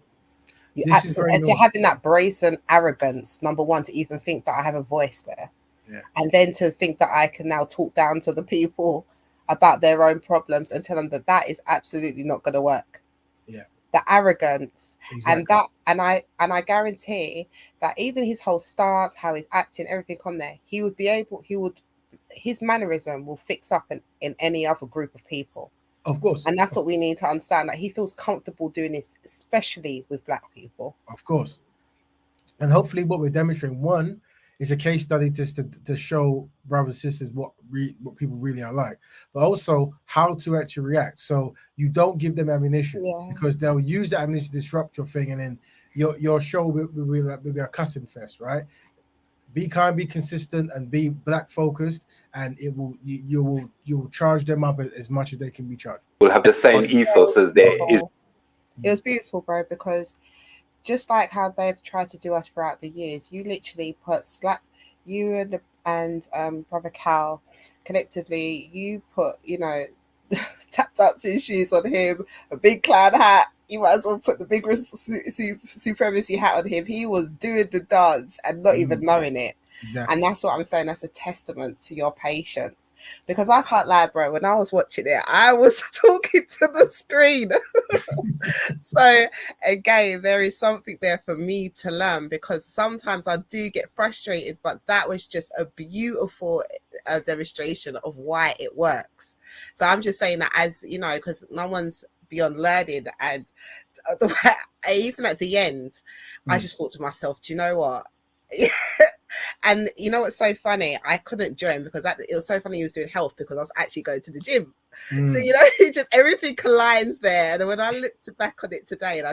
absolutely, and to having that brazen arrogance, number one, to even think that I have a voice there. Yeah. And then to think that I can now talk down to the people about their own problems and tell them that is absolutely not going to work. Yeah, the arrogance. Exactly. And I guarantee that even his whole stance, how he's acting, everything on there, his mannerism will fix up in any other group of people. Of course. And that's what we need to understand, that he feels comfortable doing this, especially with black people. Of course. And hopefully what we're demonstrating, one, is a case study just to show brothers and sisters what people really are like, but also how to actually react. So you don't give them ammunition, because they'll use that ammunition to disrupt your thing, and then your show will be a cussing fest, right? Be kind, be consistent, and be black focused, and you will charge them up as much as they can be charged. We'll have the same ethos as there is. It was beautiful, bro, because just like how they've tried to do us throughout the years, you literally you and Brother Cal collectively, you put, tap dancing shoes on him, a big clown hat. You might as well put the big supremacy hat on him. He was doing the dance and not even knowing it. Exactly. And that's what I'm saying. That's a testament to your patience. Because I can't lie, bro. When I was watching it, I was talking to the screen. So again, there is something there for me to learn, because sometimes I do get frustrated, but that was just a beautiful demonstration of why it works. So I'm just saying that, as you know, because no one's beyond learning, and even at the end, I just thought to myself, do you know what? And you know what's so funny? I couldn't join because it was so funny he was doing health, because I was actually going to the gym. So just everything collides there. And when I looked back on it today, and I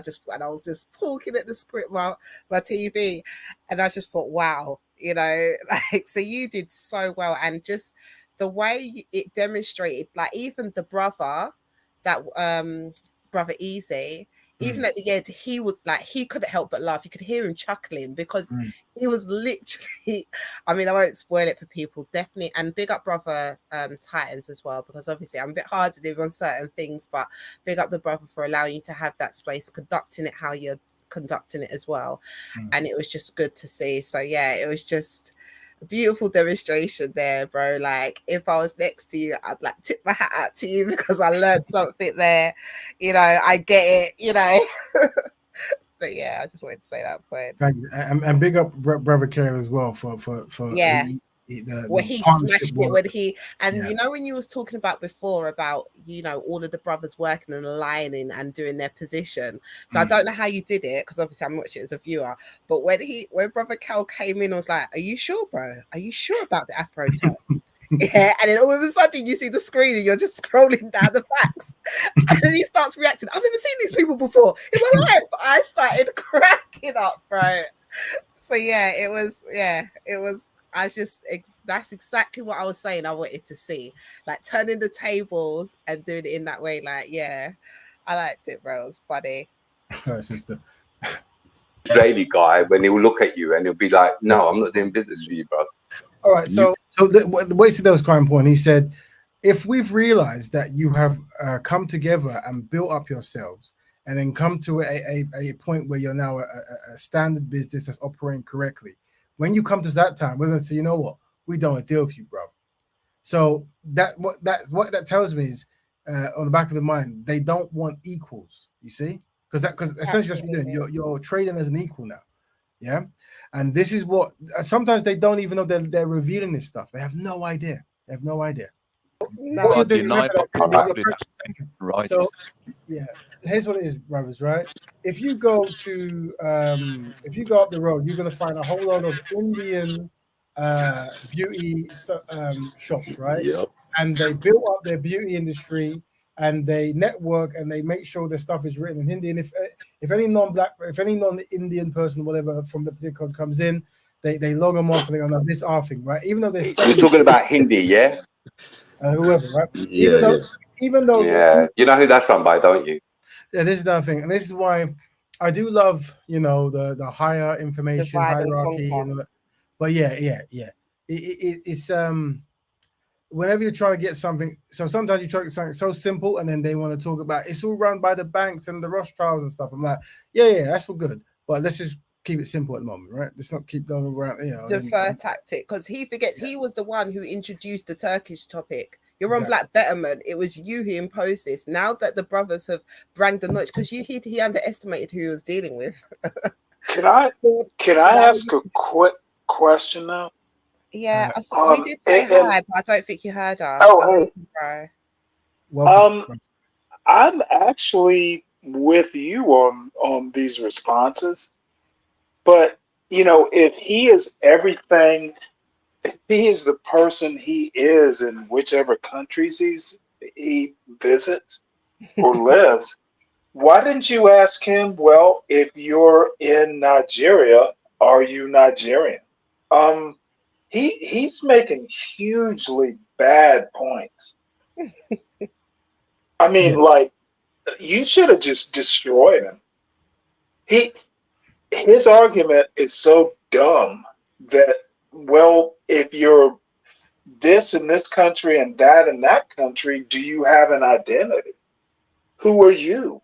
was just talking at the script my TV, and I just thought, wow, so you did so well, and just the way it demonstrated, like even the brother, that Brother Easy. Even at the end, he was like, he couldn't help but laugh. You could hear him chuckling, because he was literally, I mean, I won't spoil it for people, definitely. And big up Brother Titans as well, because obviously I'm a bit hard to do on certain things, but big up the brother for allowing you to have that space, conducting it how you're conducting it as well. And it was just good to see. So yeah, it was just a beautiful demonstration there, bro. Like, if I was next to you, I'd like tip my hat out to you, because I learned something there. I get it, But yeah, I just wanted to say that point. Thank you. And big up Brother Care as well for yeah. He smashed it when he, and when you was talking about before about all of the brothers working and aligning and doing their position. So I don't know how you did it, because obviously I'm watching it as a viewer, but when Brother Cal came in, I was like, are you sure, bro? Are you sure about the Afro turn? Yeah, and then all of a sudden you see the screen and you're just scrolling down the facts, and then he starts reacting. I've never seen these people before in my life. I started cracking up, bro. So yeah, it was. that's exactly what I was saying. I wanted to see, like turning the tables and doing it in that way. Like, yeah, I liked it, bro. It was funny. Israeli guy, when he'll look at you and he'll be like, "No, I'm not doing business for you, bro." All right, so the way he said that was quite important. He said, if we've realized that you have come together and built up yourselves, and then come to a point where you're now a standard business that's operating correctly, when you come to that time, we're going to say, you know what, we don't want to deal with you, bro. So what that tells me is, on the back of the mind, they don't want equals. You see, because essentially that's what you're doing. You're trading as an equal now. Yeah. And this is what sometimes they don't even know they're revealing this stuff. They have no idea. They have no idea. No. Right. So yeah, here's what it is, brothers, right? If you go up the road, you're gonna find a whole lot of Indian beauty shops, right? Yep. And they built up their beauty industry, and they network, and they make sure their stuff is written in Hindi. And if any non-Indian person, whatever, from the particular country comes in, they log them off and they go, no, this our thing, right? Even though they're We're talking about Hindi, yeah? Whoever, right? Yeah. Even though yeah, you know who that's run by, don't you? Yeah, this is the thing, and this is why I do love, the higher information hierarchy, but it's whenever you're trying to get something, so sometimes you try to get something so simple, and then they want to talk about it's all run by the banks and the Rothschilds and stuff. I'm like, yeah, that's all good, but let's just keep it simple at the moment, right? Let's not keep going around, Defer tactic, because he forgets he was the one who introduced the Turkish topic. You're on Black Betterment. It was you who imposed this. Now that the brothers have branged the knowledge, because he underestimated who he was dealing with. Can I ask a quick question now? Yeah, we did say hi, but I don't think you heard us. Oh, hey. I'm actually with you on these responses, but if he is everything, if he is the person he is in whichever countries he visits or lives, why didn't you ask him, well, if you're in Nigeria, are you Nigerian? He's making hugely bad points. I mean, like, you should have just destroyed him. His argument is so dumb that, well, if you're this in this country and that in that country, do you have an identity? Who are you?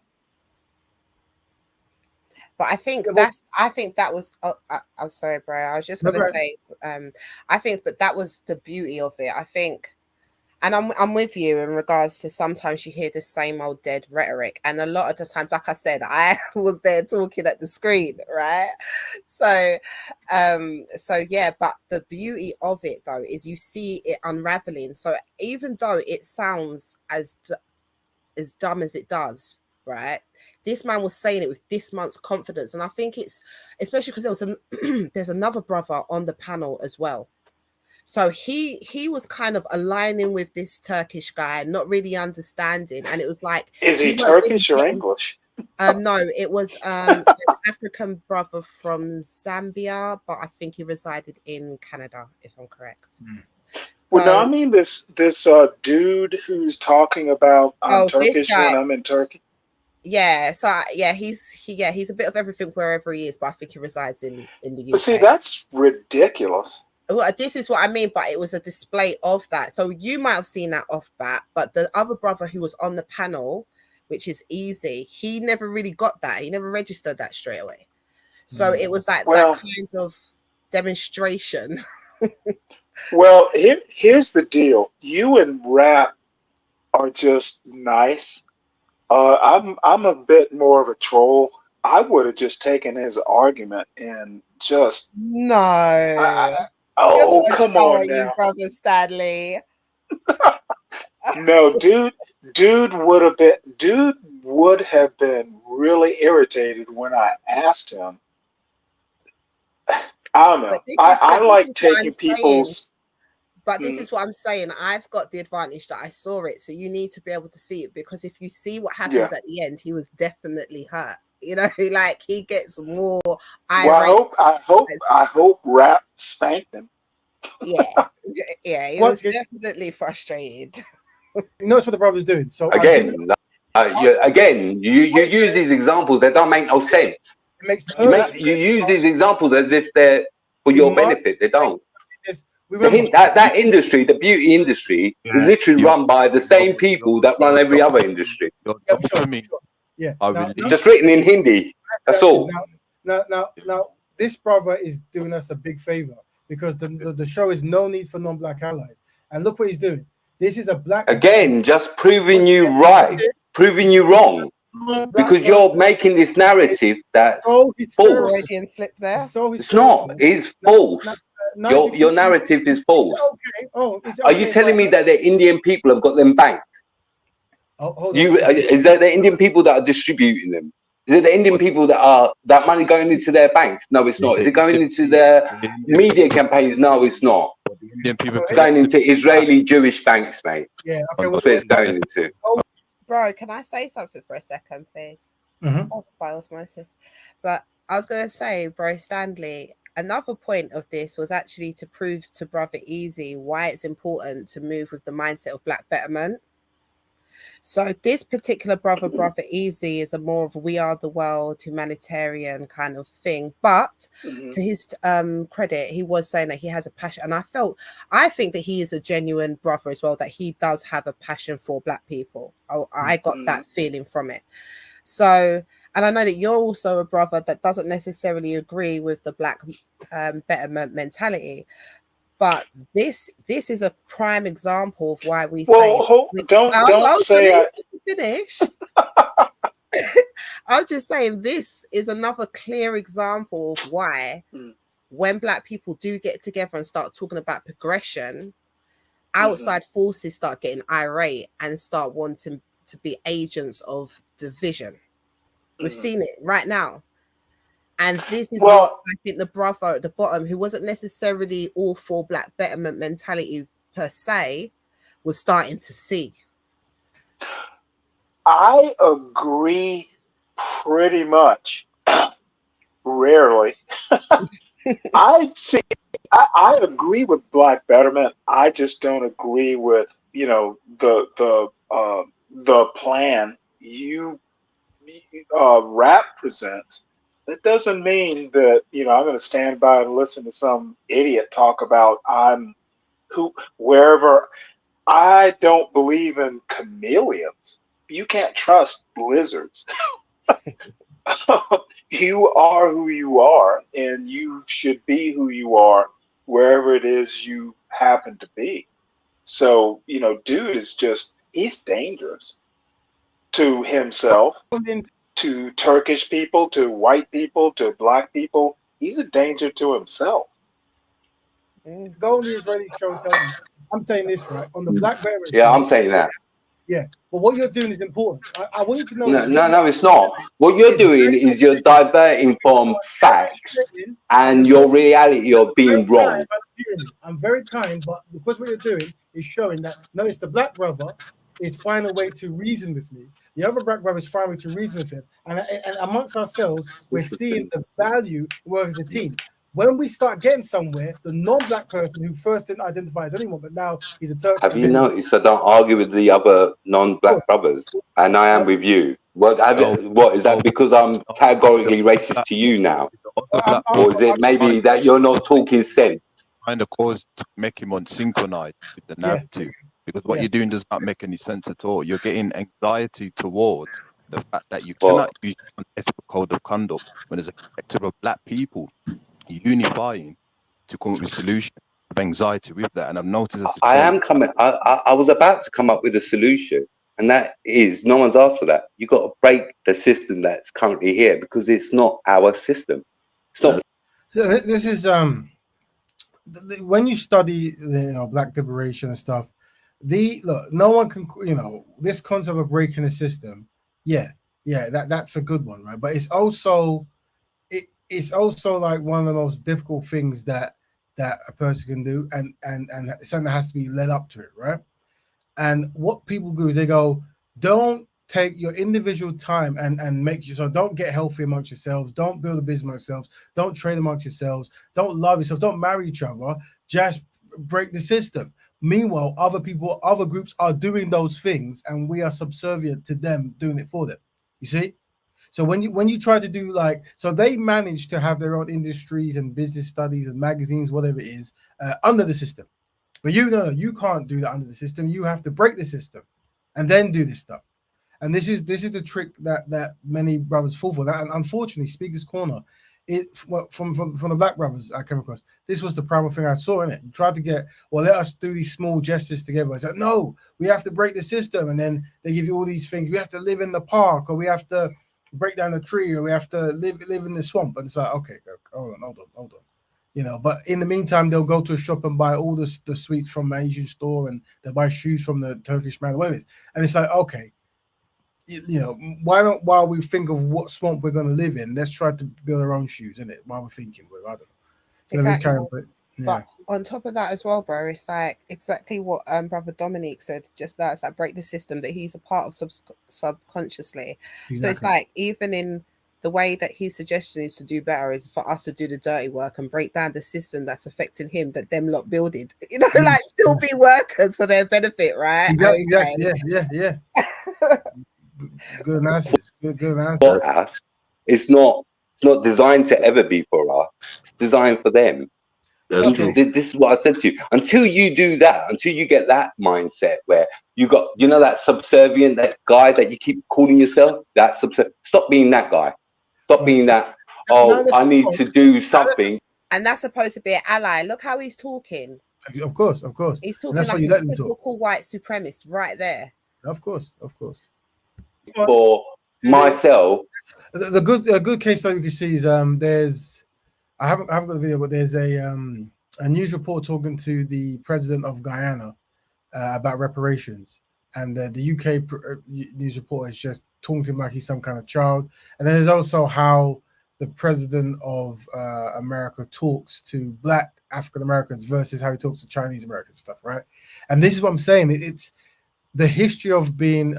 But I think that was. Oh, I'm sorry, bro. I was just going to say. I think that was the beauty of it. I think, and I'm with you in regards to sometimes you hear the same old dead rhetoric, and a lot of the times, like I said, I was there talking at the screen, right? So yeah. But the beauty of it though is you see it unraveling. So even though it sounds as dumb as it does, right? This man was saying it with this much confidence, and I think it's especially because there's another brother on the panel as well. So he was kind of aligning with this Turkish guy, not really understanding, and it was like, is he Turkish or English? No, it was an African brother from Zambia, but I think he resided in Canada, if I'm correct. Well, no, I mean this dude who's talking about I'm Turkish when I'm in Turkey. Yeah, so he's a bit of everything wherever he is, but I think he resides in the UK. But see, that's ridiculous. Well, this is what I mean, but it was a display of that. So you might have seen that off bat, but the other brother who was on the panel, which is Easy, he never really got that. He never registered that straight away. So it was like that kind of demonstration. Well, here's the deal. You and Rap are just nice. I'm a bit more of a troll. I would have just taken his argument and just no. Come on now, brother Stanley. No, dude would have been really irritated when I asked him. I don't know. I like taking people's. But this is what I'm saying. I've got the advantage that I saw it, so you need to be able to see it, because if you see what happens at the end, he was definitely hurt. Like he gets more. Well, I hope Rap spanked him. Yeah, he was definitely frustrated. You notice what the brother's doing. So again, you use these examples that don't make no sense. It makes perfect you use these examples as if they're for your benefit. They don't. That industry, the beauty industry, is literally run by the same people that run every other industry. Yeah. Just written in Hindi. That's all. Now, this brother is doing us a big favor because the show is no need for non-black allies. And look what he's doing. This is a black. Again, just proving you right, proving you wrong. Because you're making this narrative that's false. It's not. It's false. Your narrative is false. Are you telling me that the Indian people have got them banked? Is that the Indian people that are distributing them? Is it the Indian people that money going into their banks? No, it's not. Is it going into their media campaigns? No, it's not. It's going into Israeli Jewish banks, mate. Yeah, okay. That's what it's going into. Bro, can I say something for a second, please? By osmosis. But I was going to say, bro, Stanley, another point of this was actually to prove to Brother Easy why it's important to move with the mindset of Black Betterment. So this particular brother Easy is a more of we are the world humanitarian kind of thing. But to his credit, he was saying that he has a passion. And I think that he is a genuine brother as well, that he does have a passion for Black people. I got that feeling from it. So, and I know that you're also a brother that doesn't necessarily agree with the Black Betterment mentality. But this is a prime example of why we say don't say finish. I'm just saying this is another clear example of why when Black people do get together and start talking about progression, outside forces start getting irate and start wanting to be agents of division. We've seen it right now. And this is what I think the brother at the bottom, who wasn't necessarily all for Black Betterment mentality per se, was starting to see. I agree pretty much. Rarely. I agree with Black Betterment. I just don't agree with, the plan you rap presents. That doesn't mean that, I'm going to stand by and listen to some idiot talk about wherever. I don't believe in chameleons. You can't trust lizards. You are who you are, and you should be who you are wherever it is you happen to be. So, dude is he's dangerous to himself, to Turkish people, to white people, to Black people. He's a danger to himself. Go on the Israeli show and tell them. I'm saying this, right? On the Black Betterment show. Yeah, I'm saying that. Yeah, but what you're doing is important. I want you to know. No, it's not. What you're doing is you're diverting from facts and your reality of being wrong. I'm very kind, but because what you're doing is showing that, notice the Black brother is finding a way to reason with me. The other Black brother is finding a way to reason with him. And amongst ourselves, we're seeing the value in working as a team. When we start getting somewhere, the non-Black person who first didn't identify as anyone, but now he's a Turk. Have you noticed I don't argue with the other non-Black brothers, and I am with you? What is that because I'm categorically racist to you now, or is it maybe that you're not talking sense? Kind of cause to make him unsynchronized with the narrative, because what you're doing does not make any sense at all. You're getting anxiety towards the fact that you cannot use an ethical code of conduct when there's a collective of Black people unifying to come up with a solution of anxiety with that. And I've noticed I was about to come up with a solution, and that is no one's asked for that. You got to break the system that's currently here because it's not our system. It's not. So this is when you study Black liberation and stuff, no one can this concept of breaking the system, that's a good one, right? But it's also like one of the most difficult things that a person can do, and something that has to be led up to it, right? And what people do is they go, don't take your individual time and make yourself, don't get healthy amongst yourselves, don't build a business amongst yourselves, don't trade amongst yourselves, don't love yourselves, don't marry each other, just break the system. Meanwhile, other people, other groups are doing those things, and we are subservient to them doing it for them. You see? So when you try to do so they manage to have their own industries and business studies and magazines, whatever it is, under the system. But you can't do that under the system. You have to break the system, and then do this stuff. And this is the trick that many brothers fall for. That, and unfortunately, Speaker's Corner, from the Black brothers I came across, this was the primal thing I saw in it. You tried to get, let us do these small gestures together. I said, no, we have to break the system, and then they give you all these things. We have to live in the park, or we have to break down the tree, or we have to live in the swamp. And it's like, okay, hold on. But in the meantime, they'll go to a shop and buy all the sweets from the Asian store, and they'll buy shoes from the Turkish man, whatever it is. And it's like, okay, why not, while we think of what swamp we're going to live in, let's try to build our own shoes, innit? While we're thinking, I don't know. So exactly. But on top of that as well, bro, it's like exactly what Brother Dominique said just that. It's like break the system that he's a part of subconsciously. Exactly. So it's like even in the way that his suggestion is to do better is for us to do the dirty work and break down the system that's affecting him, that them lot builded. Like still be workers for their benefit, right? Exactly. Okay. Yeah. Good analysis. Good analysis. It's not designed to ever be for us. It's designed for them. That's true. This is what I said to you. Until you do that, until you get that mindset where you got, that subservient, that guy that you keep calling yourself, that stop being that guy. Stop being that. Oh, I need to do something. And that's supposed to be an ally. Look how he's talking. Of course. He's talking like a typical white supremacist right there. Of course. For myself, the good case study we can see is there's I haven't got the video, but there's a news report talking to the president of Guyana about reparations, and the UK news report is just talking to him like he's some kind of child. And then there's also how the president of America talks to Black African Americans versus how he talks to Chinese American stuff, right? And this is what I'm saying. It's the history of being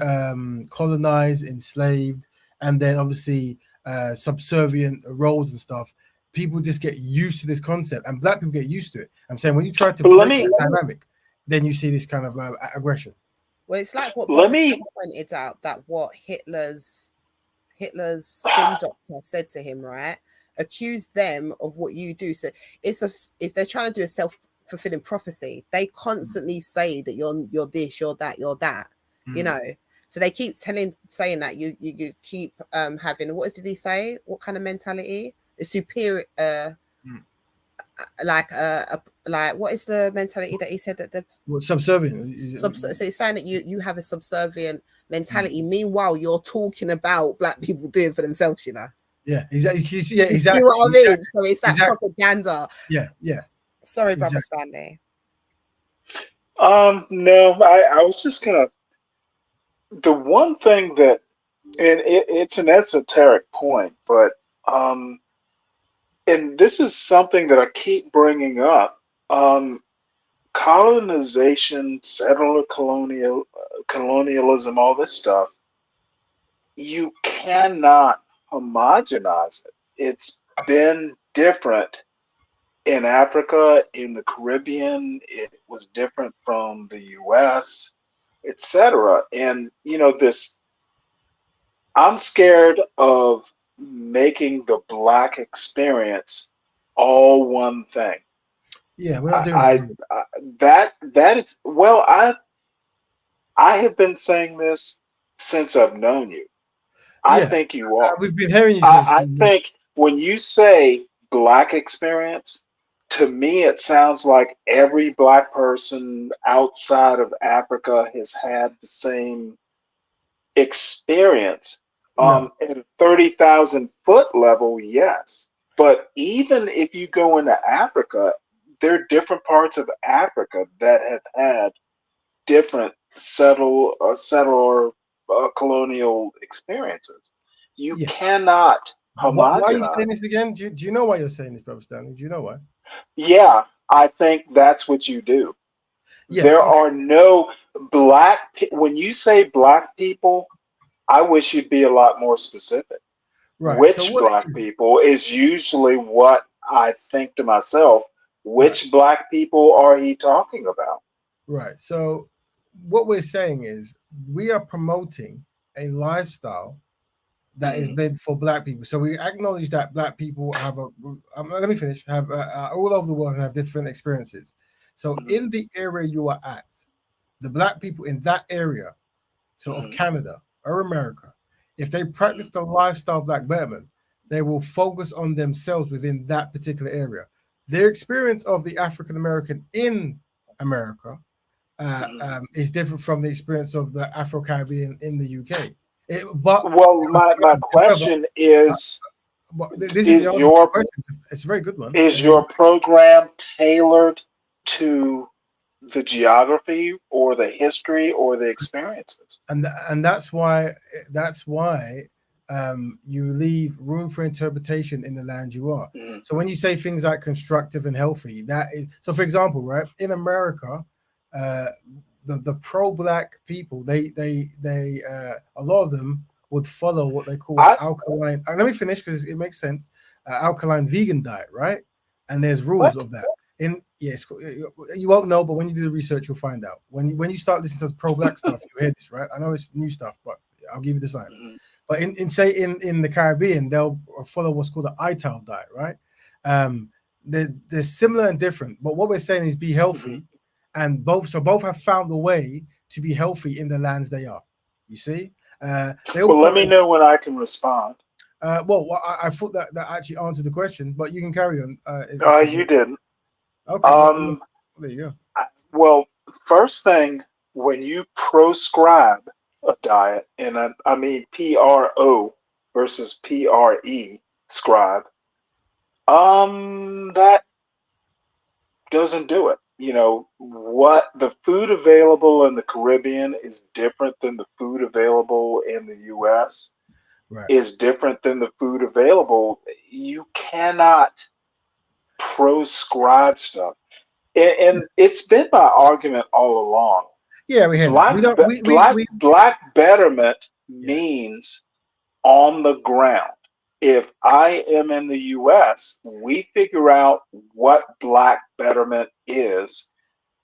colonized, enslaved, and then obviously subservient roles and stuff. People just get used to this concept, and Black people get used to it. I'm saying when you try to break that dynamic, then you see this kind of aggression. Well, it's like what pointed out, that what Hitler's spin doctor said to him, right? Accuse them of what you do. So it's they're trying to do a self-fulfilling prophecy. They constantly say that you're this, you're that, you're that. So they keep saying that you keep having, what did he say? What kind of mentality? A superior, like what is the mentality that he said that the subservient? So he's saying that you have a subservient mentality. Meanwhile, you're talking about Black people doing for themselves, Yeah, exactly. Yeah, exactly. You see what I mean? Exactly. So it's that propaganda. Yeah. Sorry, Brother Stanley. No, I was just gonna. The one thing that, and it's an esoteric point, but and this is something that I keep bringing up. Colonization, settler colonialism, all this stuff, you cannot homogenize it. It's been different in Africa, in the Caribbean. It was different from the US, etc. And I'm scared of making the Black experience all one thing. Yeah, we're not doing that is, well, I have been saying this since I've known you. I think you are. We've been hearing you. I think when you say Black experience, to me it sounds like every Black person outside of Africa has had the same experience. At a 30,000 foot level, yes. But even if you go into Africa, there are different parts of Africa that have had different settler colonial experiences. You cannot homogenize. Why are you saying this again? Do you know why you're saying this, Brother Stanley? Do you know why? Yeah, I think that's what you do. Yeah, there are no when you say Black people, I wish you'd be a lot more specific. Right. Which Black people is usually what I think to myself, which black people are he talking about? Right. So what we're saying is we are promoting a lifestyle that is meant for black people. So we acknowledge that black people have let me finish, have all over the world have different experiences. So in the area you are at, the black people in that area, so of Canada or America, if they practice the lifestyle of Black Betterment, they will focus on themselves within that particular area. Their experience of the African American in America is different from the experience of the Afro Caribbean in the UK. My question is, this is the answer to the question. It's a very good one. Is your program tailored to the geography or the history or the experiences? And that's why you leave room for interpretation in the land you are. So when you say things like constructive and healthy, that is so. For example, right in America, the pro-black people, they a lot of them would follow what they call alkaline. Let me finish because it makes sense. Alkaline vegan diet, right? And there's rules of that. Yes, you won't know, but when you do the research, you'll find out. When you start listening to the pro-black stuff, you'll hear this, right? I know it's new stuff, but I'll give you the science. But in the Caribbean, they'll follow what's called the ITAL diet, right? They're similar and different, but what we're saying is be healthy, and both have found a way to be healthy in the lands they are. You see? Let me know when I can respond. I thought that actually answered the question, but you can carry on. You didn't. Okay. There you go. Well, first thing, when you proscribe a diet, and I mean PRO versus PRE, scribe, that doesn't do it. You know, what the food available in the Caribbean is different than the food available in the US, is different than the food available. You cannot proscribe stuff. And it's been my argument all along. Yeah, we hear Black Betterment means on the ground. If I am in the US, we figure out what Black Betterment is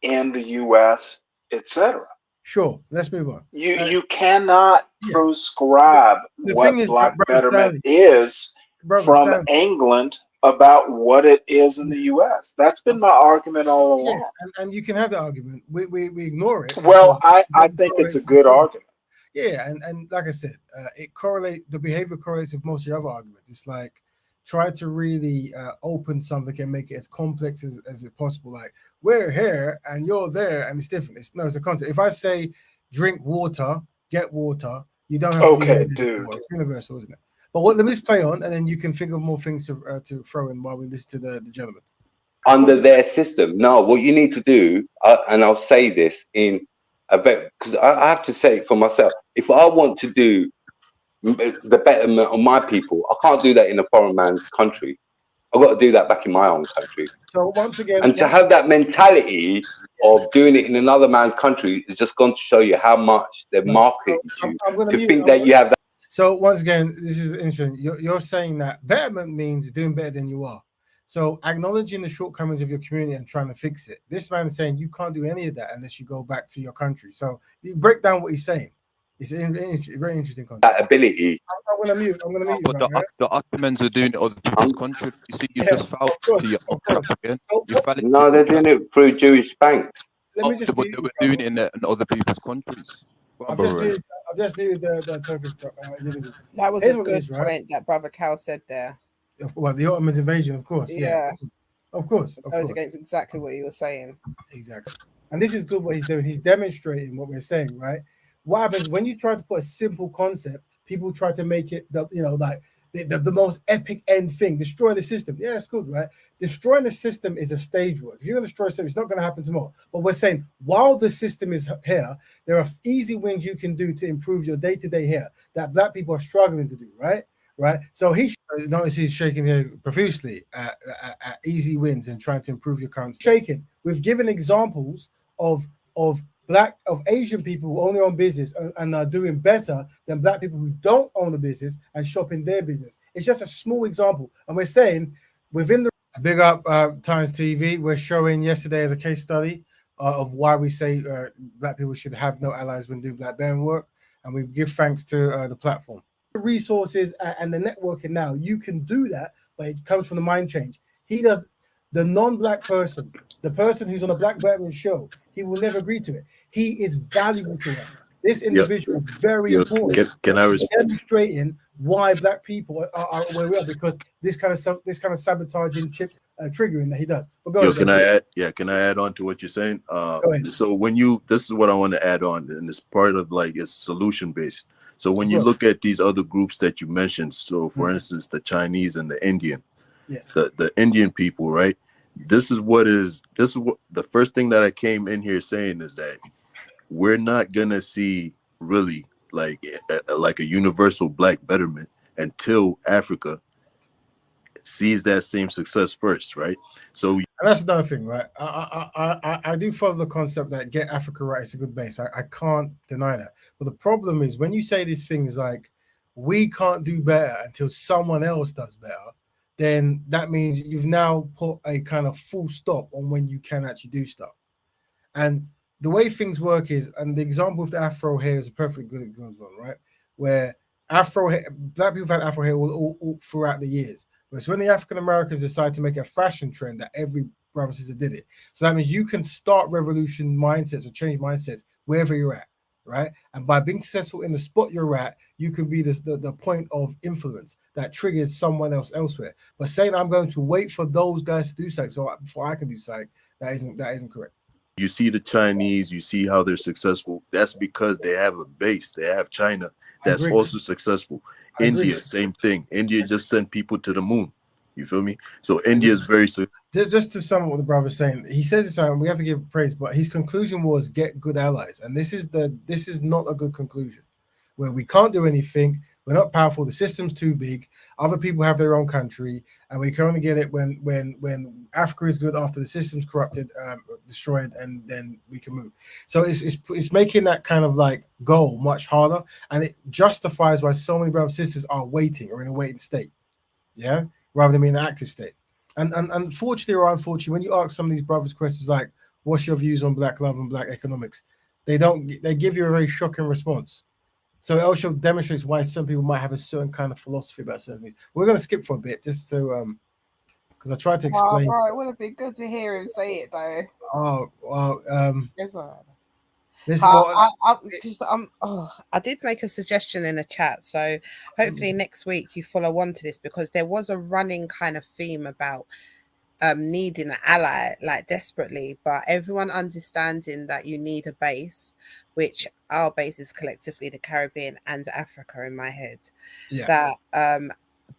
in the US, etc. Sure, let's move on. You cannot prescribe what Black Betterment is from England about what it is in the US. That's been my argument all along. Yeah, and you can have that argument. We ignore it. Well, I think it's a good argument. Yeah, and like I said, the behavior correlates with most of the other arguments. It's like try to really open something and make it as complex as it possible. Like we're here and you're there and it's different. It's a concept. If I say drink water, get water, you don't have to be dude. It's universal, isn't it? But let me just play on, and then you can think of more things to throw in while we listen to the gentleman. Under their system, no. What you need to do, and I'll say this in a bit, because I have to say it for myself. If I want to do the betterment of my people, I can't do that in a foreign man's country. I've got to do that back in my own country. So once again, and to have that mentality of doing it in another man's country is just going to show you how much they're marketing you to think that you have that. So once again, this is interesting. You're saying that betterment means doing better than you are. So acknowledging the shortcomings of your community and trying to fix it. This man is saying you can't do any of that unless you go back to your country. So you break down what he's saying. It's a very interesting concept. That ability. I'm going to mute you. But the Ottomans were doing it other people's country. You see, you just fell to your again. No, they're doing it through Jewish banks. But they were doing it in other people's countries. I've just muted the Turkish. That was a good point that Brother Cal said there. Well, the Ottoman invasion, of course. Yeah. Of course. It goes against exactly what you were saying. Exactly. And this is good what he's doing. He's demonstrating what we're saying, right? What happens when you try to put a simple concept, people try to make it the most epic end thing, destroy the system. Yeah, it's good, right? Destroying the system is a stage work. If you're going to destroy something, it's not going to happen tomorrow. But we're saying while the system is here, there are easy wins you can do to improve your day-to-day here that Black people are struggling to do, right? So notice he's shaking here profusely at easy wins and trying to improve your current state. Shaking. We've given examples of Asian people who only own business and are doing better than Black people who don't own a business and shop in their business. It's just a small example. And we're saying within the Big up Times TV. We're showing yesterday as a case study of why we say black people should have no allies when doing black band work, and we give thanks to the platform. The resources and the networking now, you can do that, but it comes from the mind change. He does. The non-black person, the person who's on a Black Betterment show, he will never agree to it. He is valuable to us. This individual is very important. Can I demonstrating why black people are where we are, because this kind of sabotaging triggering that he does. But go ahead, can I add? Yeah, can I add on to what you're saying? So when this is what I want to add on, and it's part of like it's solution based. So when you look at these other groups that you mentioned, so for instance, the Chinese and the Indian, the Indian people, right? This is what the first thing that I came in here saying is that we're not gonna see really like a universal black betterment until Africa sees that same success first, right? So and that's another thing, right? I do follow the concept that get Africa right is a good base. I can't deny that. But the problem is when you say these things like we can't do better until someone else does better, then that means you've now put a kind of full stop on when you can actually do stuff. And the way things work is, and the example of the Afro hair is a perfect good example, right? Where Afro hair, black people have had Afro hair all throughout the years. But it's when the African Americans decided to make a fashion trend that every brother and sister did it. So that means you can start revolution mindsets or change mindsets wherever you're at, right? And by being successful in the spot you're at, you can be the point of influence that triggers someone else elsewhere. But saying I'm going to wait for those guys to do something so before I can do something, that isn't correct. You see the Chinese, you see how they're successful. That's because they have a base. They have China that's also successful. India, same thing. India just sent people to the moon. You feel me? So India is very just to sum up what the brother's saying. He says this, and we have to give praise, but his conclusion was get good allies, and this is not a good conclusion. Where we can't do anything, we're not powerful, the system's too big, other people have their own country, and we can only get it when Africa is good after the system's corrupted, destroyed, and then we can move. So it's making that kind of like goal much harder, and it justifies why so many brothers and sisters are waiting or in a waiting state, yeah, rather than being in an active state. And unfortunately or unfortunately, when you ask some of these brothers questions like, "What's your views on black love and black economics?" they give you a very shocking response. So it also demonstrates why some people might have a certain kind of philosophy about certain things. We're going to skip for a bit just to because I tried to explain. Bro, it would have been good to hear him say it though. Oh well, it's all right. I did make a suggestion in the chat, so hopefully next week you follow on to this, because there was a running kind of theme about needing an ally like desperately, but everyone understanding that you need a base, which our base is collectively the Caribbean and Africa in my head. That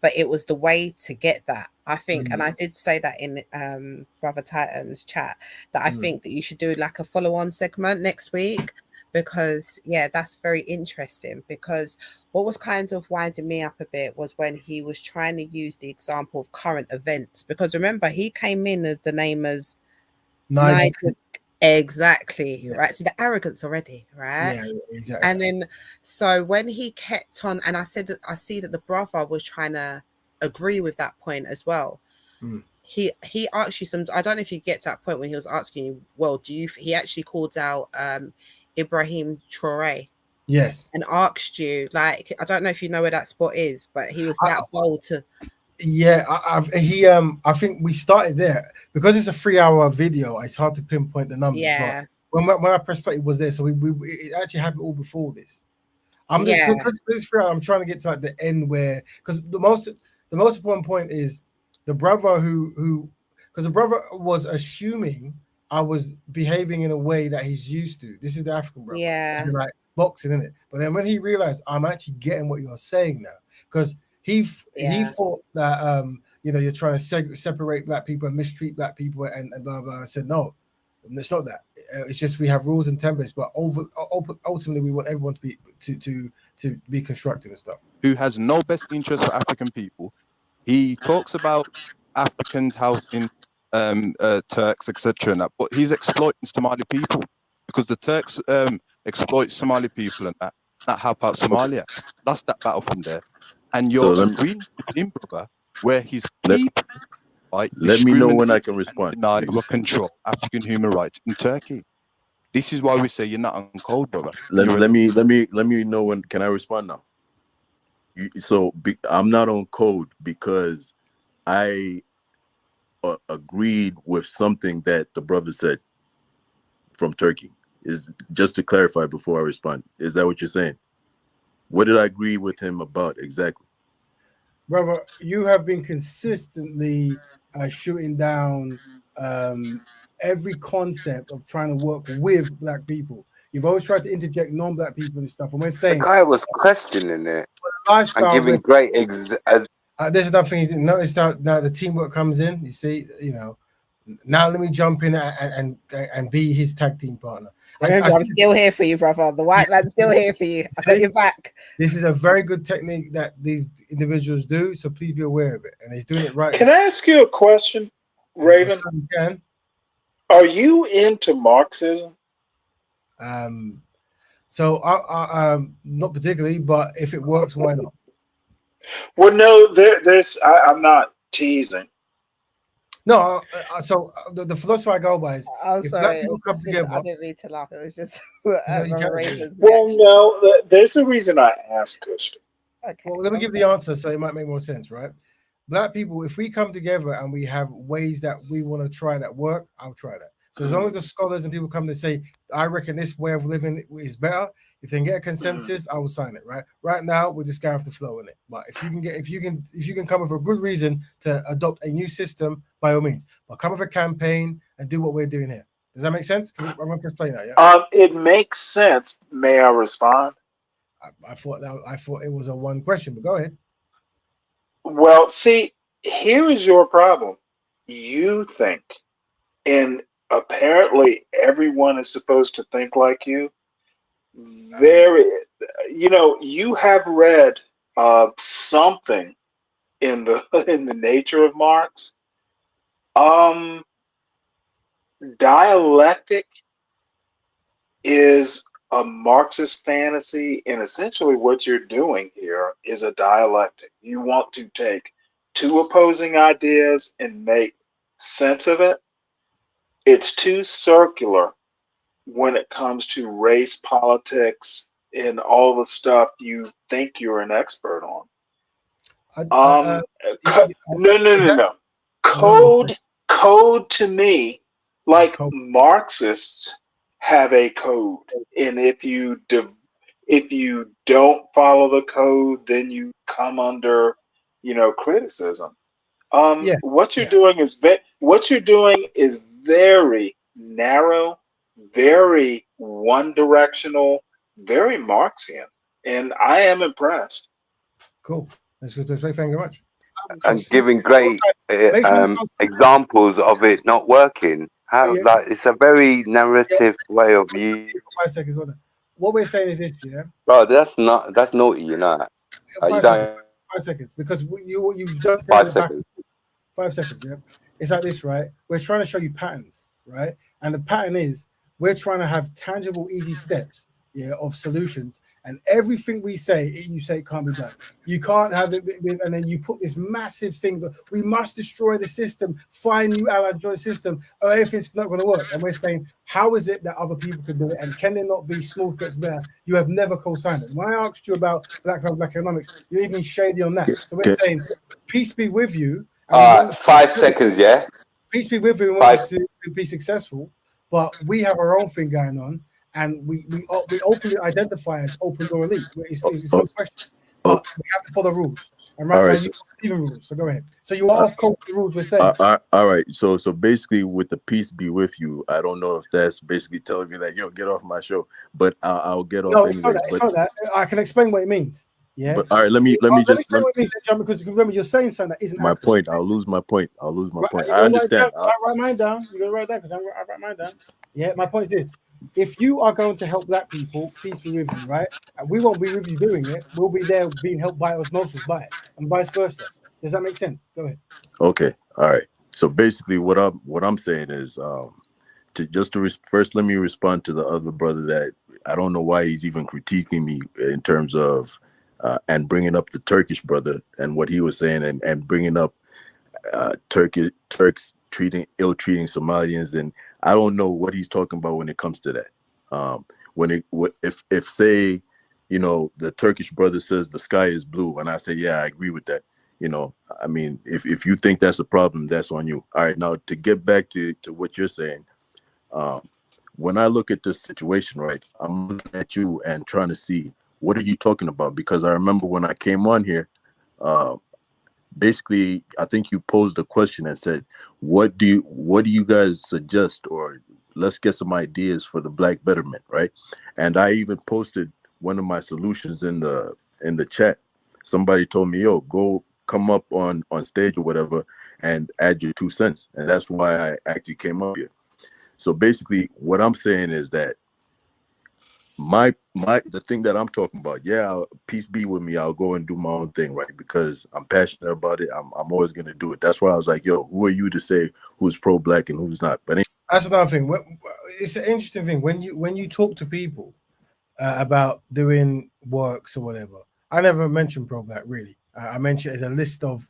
but it was the way to get that, I think. And I did say that in Brother Titan's chat, that I think that you should do like a follow-on segment next week, because that's very interesting. Because what was kind of winding me up a bit was when he was trying to use the example of current events, because remember he came in as the name as Nigel. Exactly. Right. So the arrogance already, right? Yeah, exactly. And then so when he kept on, and I said that I see that the brother was trying to agree with that point as well. He asked you some, I don't know if you get to that point when he was asking you, well, he actually called out Ibrahim Traore. Yes. And asked you, like, I don't know if you know where that spot is, but he was that bold to. Yeah, I think we started there because it's a 3-hour video. It's hard to pinpoint the numbers. Yeah. But when I pressed play, it was there, so it actually happened all before this. I'm trying to get to like the end where, because the most important point is the brother who because the brother was assuming I was behaving in a way that he's used to. This is the African brother. Yeah. Like boxing, isn't it? But then when he realized I'm actually getting what you're saying now, because he thought that you're trying to separate black people and mistreat black people and blah blah. I said no, it's not that. It's just we have rules and templates, but ultimately we want everyone to be constructive and stuff. Who has no best interest for African people? He talks about Africans housing Turks, etc. and that, but he's exploiting Somali people because the Turks exploit Somali people and that help out Somalia. That's that battle from there. And you're agreeing with him, brother, where his people right? Let me know when I can respond. Denial of control, African human rights in Turkey. This is why we say you're not on code, brother. Let me know when. Can I respond now? I'm not on code because I agreed with something that the brother said from Turkey. Is just to clarify before I respond. Is that what you're saying? What did I agree with him about exactly? Brother, you have been consistently shooting down every concept of trying to work with black people. You've always tried to interject non-black people and stuff. And we're saying the guy was questioning it and giving great there's another thing you notice that now the teamwork comes in. You see, now let me jump in and be his tag team partner. I'm still here for you, brother. The white man's still here for you. I got your back. This is a very good technique that these individuals do, so please be aware of it. And he's doing it right. Can I ask you a question, Raven? Can. Are you into Marxism? So not particularly, but if it works, why not? Well, no, I'm not teasing. No, so the philosophy I go by is if black people come together. I didn't mean to laugh. It was just no, there's a reason I asked, Christian. Okay, well, let me give the answer so it might make more sense, right? Black people, if we come together and we have ways that we want to try that work, I'll try that. So as long as the scholars and people come to say, I reckon this way of living is better, if they can get a consensus, I will sign it, right? Right now, we're just going off the flow in it. But if you can come with a good reason to adopt a new system, by all means. But come with a campaign and do what we're doing here. Does that make sense? I'm going to explain that, yeah? It makes sense. May I respond? I thought it was a one question, but go ahead. Well, see, here is your problem. You think, and apparently everyone is supposed to think like you. You have read something in the nature of Marx. Dialectic is a Marxist fantasy, and essentially what you're doing here is a dialectic. You want to take two opposing ideas and make sense of it. It's too circular when it comes to race politics and all the stuff you think you're an expert on. No. Code to me, like Marxists have a code, and if you don't follow the code, then you come under, criticism. What you're doing is very narrow, very one-directional, very Marxian, and I am impressed. Cool. That's good. Thank you very much. And giving great examples of it not working. It's a very narrative way of you. 5 seconds. What we're saying is this, yeah. Bro, that's naughty, you know. 5 seconds, because you've done 5 seconds. 5 seconds, yeah. It's like this, right? We're trying to show you patterns, right? And the pattern is we're trying to have tangible, easy steps, of solutions. And everything we say, you say it can't be done. You can't have it, and then you put this massive thing that we must destroy the system, find new allies, join the system, or everything's not going to work. And we're saying, how is it that other people can do it? And can there not be small steps there? You have never co-signed it. When I asked you about black economics, you're even shady on that. So we're saying, peace be with you. 5 seconds, yeah? Peace be with you. We want to be successful, but we have our own thing going on. And we openly identify as open door elite. It's no question. But we have to follow rules. And right now, you even rules. So go ahead. So you are off code the rules we're saying. All right. So basically, with the peace be with you, I don't know if that's basically telling me that, get off my show. But I'll get off. No, it's not that. I can explain what it means. Yeah. But all right, let me just explain what it means, John, because remember you're saying something that isn't my accurate. point. I'll lose my point. I understand. I write mine down. You're gonna write that because I write mine down. Yeah. My point is this. If you are going to help black people, peace be with you, right? And we won't be with you doing it. We'll be there being helped by osmosis by it, and vice versa. Does that make sense? Go ahead. Okay. All right. So basically, what I'm saying is, first let me respond to the other brother that I don't know why he's even critiquing me in terms of and bringing up the Turkish brother and what he was saying and bringing up Turks ill-treating Somalians, and I don't know what he's talking about when it comes to that. If say, you know, the Turkish brother says the sky is blue, and I say, yeah, I agree with that. You know, I mean, if you think that's a problem, that's on you. All right, now to get back to what you're saying, when I look at this situation, right, I'm looking at you and trying to see what are you talking about, because I remember when I came on here, basically, I think you posed a question and said, what do you guys suggest, or let's get some ideas for the Black Betterment, right? And I even posted one of my solutions in the chat. Somebody told me, yo, go come up on stage or whatever and add your 2 cents. And that's why I actually came up here. So basically what I'm saying is that the thing that I'm talking about, yeah, peace be with me, I'll go and do my own thing, right? Because I'm passionate about it. I'm always gonna do it. That's why I was like, yo, who are you to say who's pro-Black and who's not? But that's another thing. It's an interesting thing when you talk to people about doing works or whatever. I never mentioned pro-Black really. I mentioned it as a list of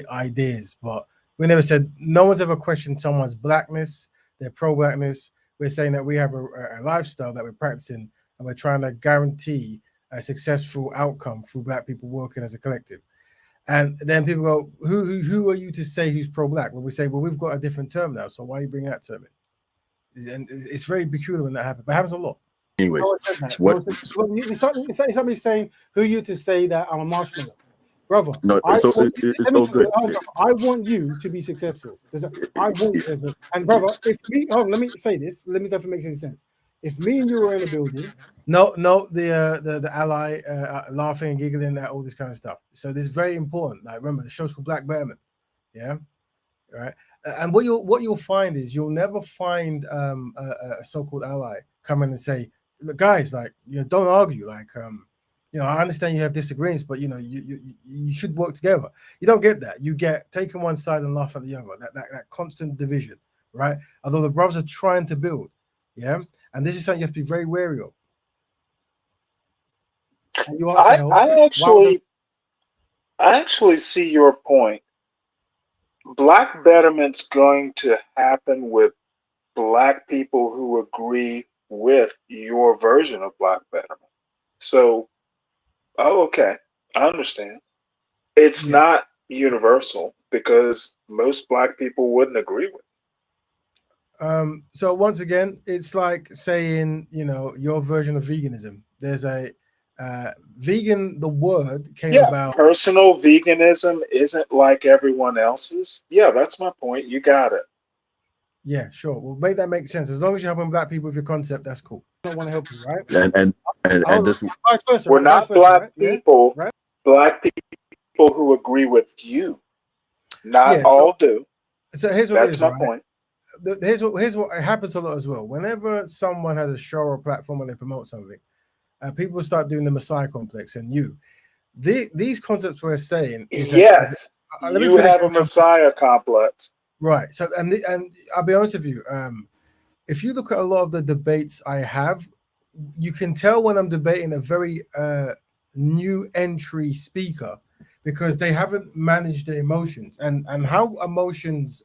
ideas, but we never said, no one's ever questioned someone's Blackness, their pro-Blackness. We're saying that we have a lifestyle that we're practicing, and we're trying to guarantee a successful outcome through Black people working as a collective. And then people go, who are you to say who's pro-Black? Well, we say, well, we've got a different term now, so why are you bringing that term in? And it's very peculiar when that happens, but it happens a lot. Anyways, it's somebody saying, who are you to say that I'm a marshmallow? Brother, no, it's all good. I want you to be successful. I want you. And brother, if me, let me say this. Let me know if it makes any sense. If me and you were in a building, the ally laughing and giggling at all this kind of stuff. So this is very important. Like, remember, the show's called Black Betterment. Yeah, right. And what you'll find is you'll never find a so-called ally come in and say, look, guys, like, you know, don't argue. Like, you know, I understand you have disagreements, but you know, you should work together. You don't get that. You get taking one side and laugh at the other. That constant division, right? Although the brothers are trying to build, yeah. And this is something you have to be very wary of. And you I actually see your point. Black Betterment's going to happen with Black people who agree with your version of Black Betterment. So, okay, I understand. It's not universal because most Black people wouldn't agree with it. So once again, it's like saying, you know, your version of veganism. There's a vegan, the word came about. Personal veganism isn't like everyone else's. Yeah, that's my point. You got it. Yeah, sure. Well, make that make sense. As long as you're helping Black people with your concept, that's cool. I don't want to help you, right? And this, we're not Black people. Right? Black people who agree with you. Not all do. So here's what that's my point. Here's what happens a lot as well. Whenever someone has a show or a platform where they promote something, people start doing the Messiah complex. And these concepts we're saying is yes, you have a Messiah complex, right? So and I'll be honest with you, if you look at a lot of the debates I have, you can tell when I'm debating a very new entry speaker, because they haven't managed their emotions and how emotions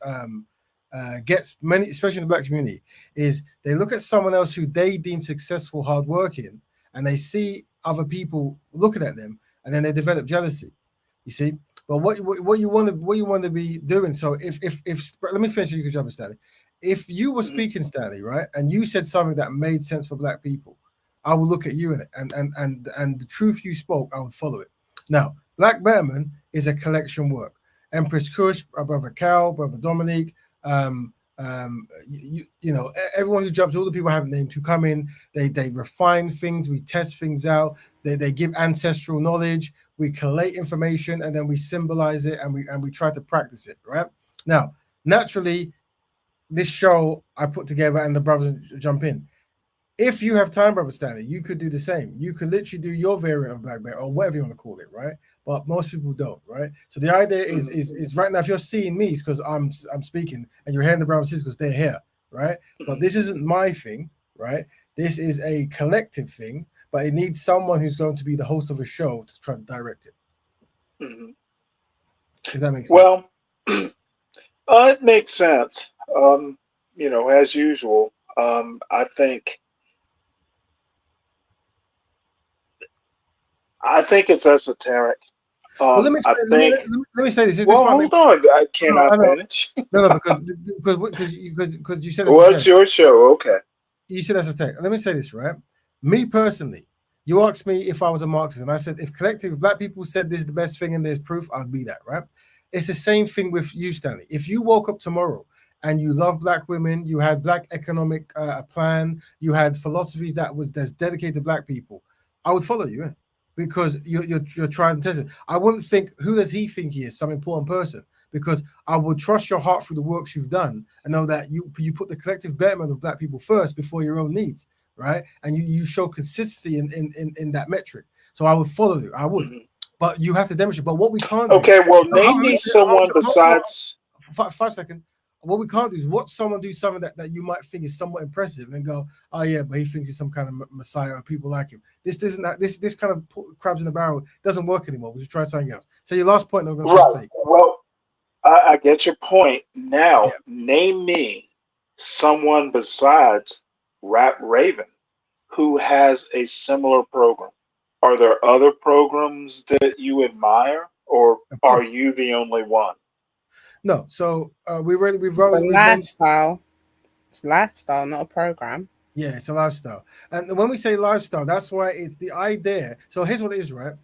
gets many, especially in the Black community, is they look at someone else who they deem successful, hardworking, and they see other people looking at them, and then they develop jealousy. You see, but what you want to be doing. So if let me finish, you can jump in, Stanley. If you were speaking, Stanley, right, and you said something that made sense for Black people, I will look at you in it, and the truth you spoke, I would follow it. Now, Black Betterment is a collection work. Empress Kush, Brother Cal, Brother Dominique, you know, everyone who jumps, all the people I haven't named, who come in, they refine things, we test things out, they give ancestral knowledge, we collate information, and then we symbolize it, and we try to practice it, right? Now, naturally, this show I put together and the brothers jump in. If you have time, Brother Stanley, you could do the same. You could literally do your variant of Black Belt or whatever you want to call it, right? But most people don't, right? So the idea is right now, if you're seeing me, it's because I'm speaking, and you're hearing the brothers because they're here, right? But this isn't my thing, right? This is a collective thing, but it needs someone who's going to be the host of a show to try to direct it. If that makes sense. Well, It makes sense. As usual, I think it's esoteric. Well, let me I say, think. let me say this. Well, hold on. Can I know. finish? No, because you said Well, it's esoteric. your show. Okay. You said esoteric. Let me say this, right? Me personally, you asked me if I was a Marxist, and I said if collective black people said this is the best thing and there's proof, I'd be that, right? It's the same thing with you, Stanley. If you woke up tomorrow and you love black women, you had black economic plan, you had philosophies that's dedicated to black people, I would follow you, because you're trying to test it. I wouldn't think, who does he think he is, some important person? Because I would trust your heart through the works you've done and know that you put the collective betterment of black people first before your own needs, right? And you show consistency in that metric. So I would follow you. I would. Mm-hmm. But you have to demonstrate. But what we can't do. Okay, well, name me someone besides. 5 seconds. What we can't do is watch someone do something that you might think is somewhat impressive, and then go, "Oh yeah, but he thinks he's some kind of messiah, or people like him." This kind of crabs in the barrel doesn't work anymore. We should try something else. So your last point, I'm going to Right. Well, I get your point. Now, name me someone besides Rap Raven who has a similar program. Are there other programs that you admire, or are you the only one? No. So we've lifestyle. It's lifestyle, not a program. Yeah, it's a lifestyle. And when we say lifestyle, that's why it's the idea. So here's what it is, right?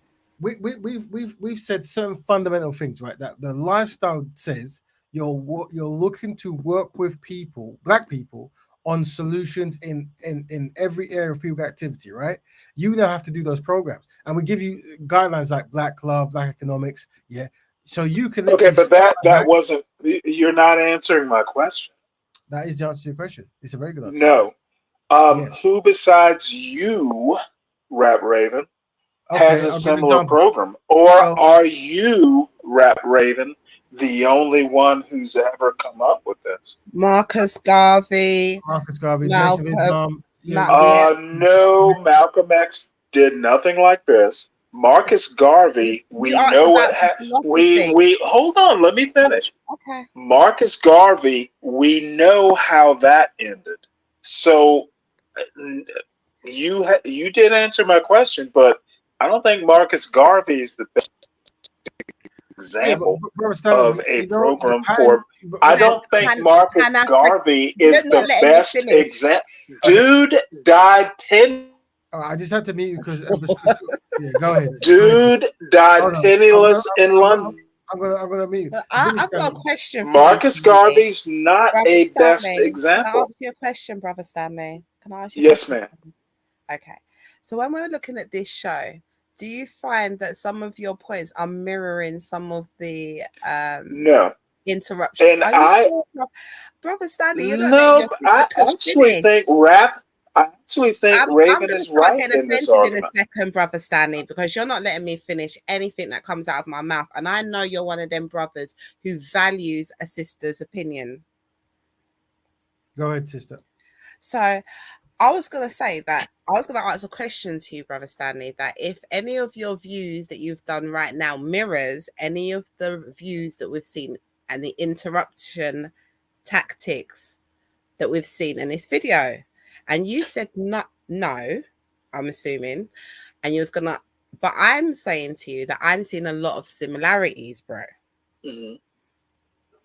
We've said certain fundamental things, right? That the lifestyle says you're looking to work with people, black people, on solutions in every area of people activity, right? You now have to do those programs, and we give you guidelines like Black Love, Black Economics, yeah. So you can Okay, but that wasn't. You're not answering my question. That is the answer to your question. It's a very good answer. No. Yes. Who besides you, Rap Raven, has a similar program? Or are you, Rap Raven, the only one who's ever come up with this? Marcus Garvey. Malcolm. No, Malcolm X did nothing like this. Marcus Garvey, we know what we hold on, let me finish. Okay. Marcus Garvey, we know how that ended. So you did answer my question, but I don't think Marcus Garvey is the best example of a program for. I don't think Marcus Garvey is the best example. Dude died penniless. I just had to mute you because yeah, go ahead. Dude died penniless in London. I'm gonna mute. I've got a question for Marcus Garvey's not a best example. Can I ask you a question, Brother Stanley? Can I ask you? Yes, ma'am. Okay. So when we're looking at this show, do you find that some of your points are mirroring some of the no interruptions? And Brother Stanley, I actually think Raven is right in this argument. In a second, Brother Stanley, because you're not letting me finish anything that comes out of my mouth, and I know you're one of them brothers who values a sister's opinion. Go ahead, sister. So I was going to say that I was going to ask a question to you, Brother Stanley, that if any of your views that you've done right now mirrors any of the views that we've seen and the interruption tactics that we've seen in this video. And you said no, I'm assuming, and you was going to, but I'm saying to you that I'm seeing a lot of similarities, bro. Mm-hmm.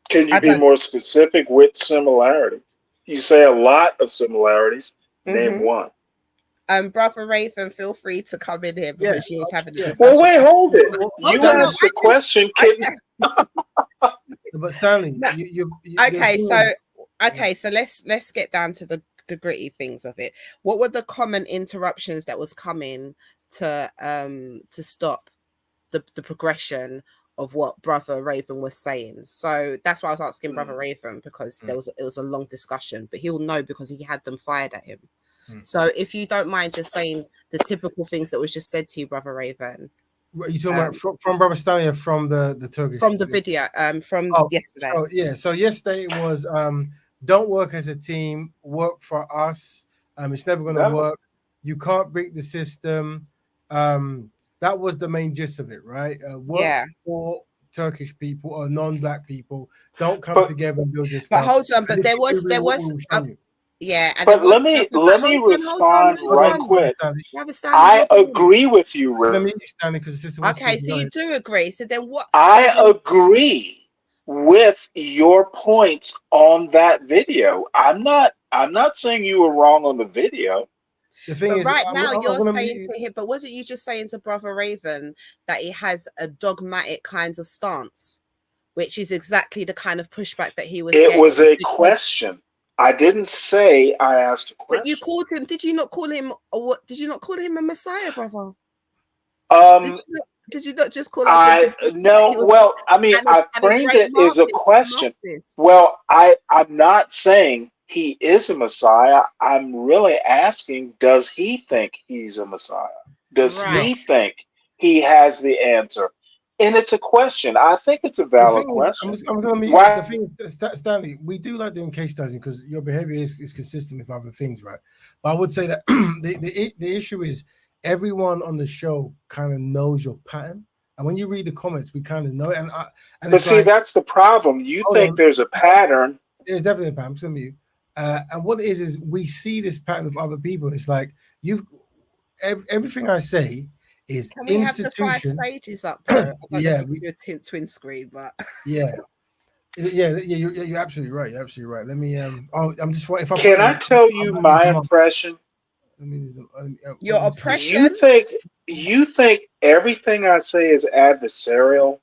Can you be more specific with similarities? You say a lot of similarities. Name one. Brother Raven, feel free to come in here because she was having a discussion. Well, wait, hold it. You asked the question. But Stanley, so let's get down to the gritty things of it. What were the common interruptions that was coming to stop the progression of what Brother Raven was saying? So that's why I was asking Brother Raven, because it was a long discussion, but he'll know because he had them fired at him. So if you don't mind just saying the typical things that was just said to you, Brother Raven. What are you talking about from Brother Stanley or from the Turkish? From the video, yesterday. So yesterday it was don't work as a team, work for us. It's never going to work. You can't beat the system. That was the main gist of it, right? Work for Turkish people or non-black people don't come together and build this but stuff. hold on, but there was yeah, and but let me respond right quick. I agree with you, Rick. Okay, so you do agree. So then what? I agree with your points on that video. I'm not saying you were wrong on the video. The thing is, right now you're saying to him, but wasn't you just saying to Brother Raven that he has a dogmatic kind of stance, which is exactly the kind of pushback that he was getting? It was a question. I didn't say I asked a question. But you called him. Did you not call him? Or what? Did you not call him a Messiah, brother? Did you not just call him? No. Well, I mean, I framed it as a question. Well, I'm not saying he is a Messiah. I'm really asking, does he think he's a Messiah? Does he think he has the answer? And it's a question. I think it's a valid question. The thing is, Stanley, we do like doing case studies because your behavior is consistent with other things, right? But I would say that the issue is everyone on the show kind of knows your pattern. And when you read the comments, we kind of know it. But see, that's the problem. You think there's a pattern. There's definitely a pattern. Some of you. And what it is we see this pattern with other people. It's like everything I say is Can we have the 5 stages up there? Yeah, we do a twin screen, but yeah. You're absolutely right. You're absolutely right. Let me. I'm just. If I can I tell you my impression? Your oppression. You think everything I say is adversarial?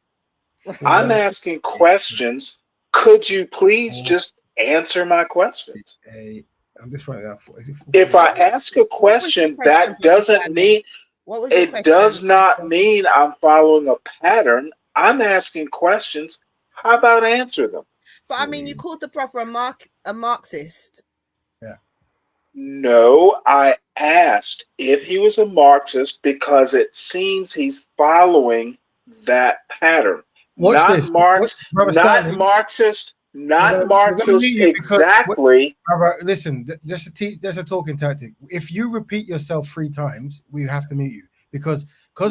I'm asking questions. Could you please just answer my questions? I'm just writing that. If I ask a question, that doesn't mean it does not mean I'm following a pattern. I'm asking questions. How about answer them? But I mean, you called the brother a Marxist. Yeah. No, I asked if he was a Marxist because it seems he's following that pattern. Watch this. Not Marxist. Not Marxist exactly. Listen, there's a talking tactic. If you repeat yourself 3 times, we have to mute you because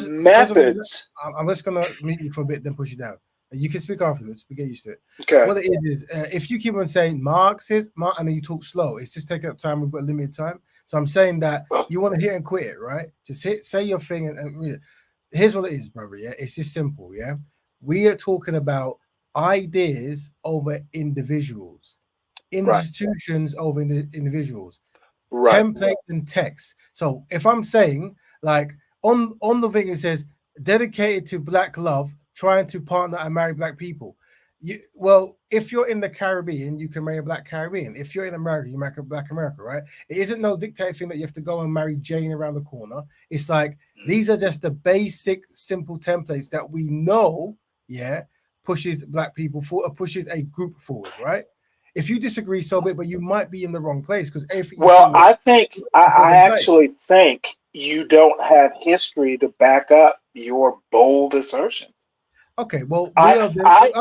methods. I'm just gonna mute you for a bit, then push you down. You can speak afterwards. We get used to it. Okay. What it is if you keep on saying Marxist, and then you talk slow, it's just taking up time. We've got limited time, so I'm saying that you want to hit and quit it, right? Just say your thing and read it. Here's what it is, brother. Yeah, it's just simple. Yeah, we are talking about ideas over individuals, institutions over individuals, templates and text. So if I'm saying like on the thing it says dedicated to black love, trying to partner and marry black people. If you're in the Caribbean, you can marry a black Caribbean. If you're in America, you marry a black America, right? It isn't no dictator thing that you have to go and marry Jane around the corner. It's like these are just the basic, simple templates that we know, pushes black people forward, pushes a group forward, right? If you disagree so bit, but you might be in the wrong place because everything. Well, I actually think you don't have history to back up your bold assertion. Okay, well,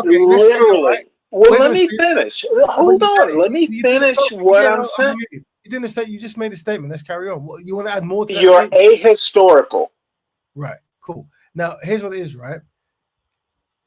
literally. Well, let me finish. Hold on. Let me finish what I'm saying. You didn't understand. You just made a statement. Let's carry on. You want to add more to that? You're ahistorical. Right. Cool. Now, here's what it is, right?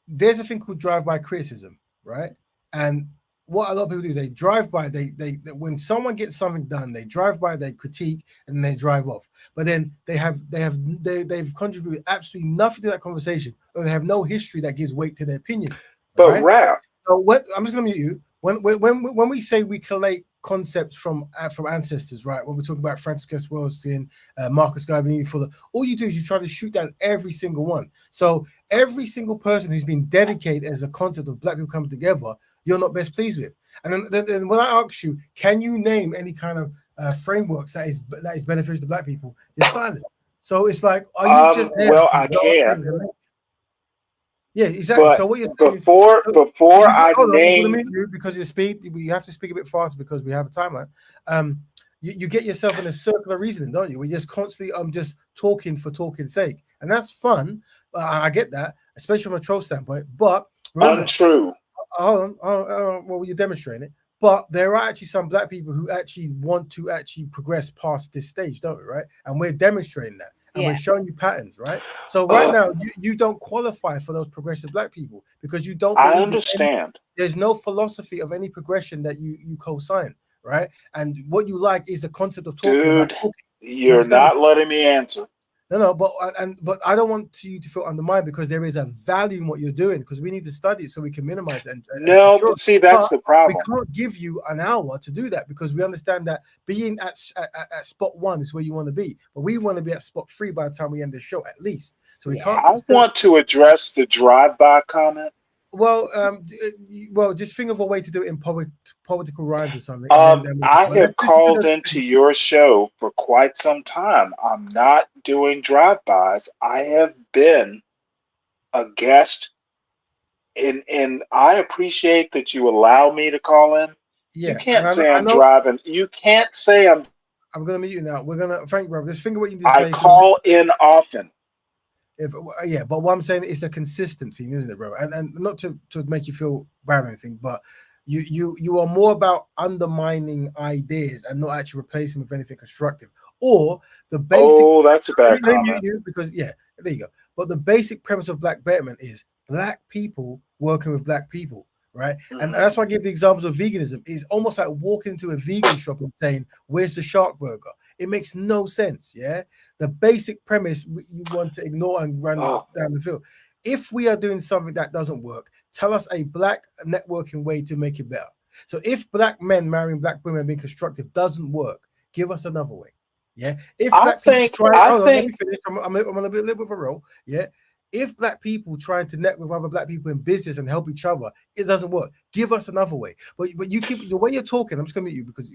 There's a thing called drive-by criticism, right? And what a lot of people do, they drive by. They when someone gets something done, they drive by, they critique, and then they drive off. But then they've contributed absolutely nothing to that conversation, or they have no history that gives weight to their opinion. But right? So what I'm just going to mute you. When we say we collate concepts from ancestors, right? When we're talking about Francis Wellston, Marcus Garvey, Fuller, all you do is you try to shoot down every single one. So every single person who's been dedicated as a concept of black people coming together, you're not best pleased with. And then when I ask you, can you name any kind of frameworks that is beneficial to black people? You're silent. So it's like, are you just there? Well, I can. Yeah, exactly. But so what you're saying before I name, because you speak, we have to speak a bit faster because we have a timeline. You get yourself in a circular reasoning, don't you? We're just constantly just talking for talking's sake, and that's fun. I get that, especially from a troll standpoint. But remember, untrue. Well, you're demonstrating it. But there are actually some black people who actually want to actually progress past this stage, don't we? Right? And we're demonstrating that. and we're showing you patterns, right? So right now, you don't qualify for those progressive black people because you don't believe I understand. there's no philosophy of any progression that you co-sign, right? And what you like is the concept of talking about talking. You're not letting me answer. No, but I don't want you to feel undermined because there is a value in what you're doing because we need to study it so we can minimize it. But see, that's the problem. We can't give you an hour to do that because we understand that being at spot 1 is where you want to be, but we want to be at spot 3 by the time we end the show at least. So we can't. I want to address the drive-by comment. Well, just think of a way to do it in political rhymes or something. I have called into your show for quite some time. I'm not doing drive-bys. I have been a guest, and I appreciate that you allow me to call in. Yeah, you can't say I'm driving. You can't say I'm going to meet you now. We're going to, Frank, bro, just think of what you need to say. I call in often. But what I'm saying is a consistent thing, isn't it, bro? And not to make you feel bad or anything, but you are more about undermining ideas and not actually replacing them with anything constructive. Or the basic. Oh, that's a bad comment. Because there you go. But the basic premise of Black Betterment is Black people working with Black people, right? Mm-hmm. And that's why I give the examples of veganism. It's almost like walking into a vegan shop and saying, "Where's the shark burger?" It makes no sense, yeah? The basic premise you want to ignore and run down the field. If we are doing something that doesn't work, tell us a Black networking way to make it better. So if Black men marrying Black women being constructive doesn't work, give us another way, yeah? If Black people try, let me finish. I'm going to be a little bit of a roll, yeah? If Black people trying to network with other Black people in business and help each other, it doesn't work. Give us another way. But you keep the way you're talking. I'm just going to mute you because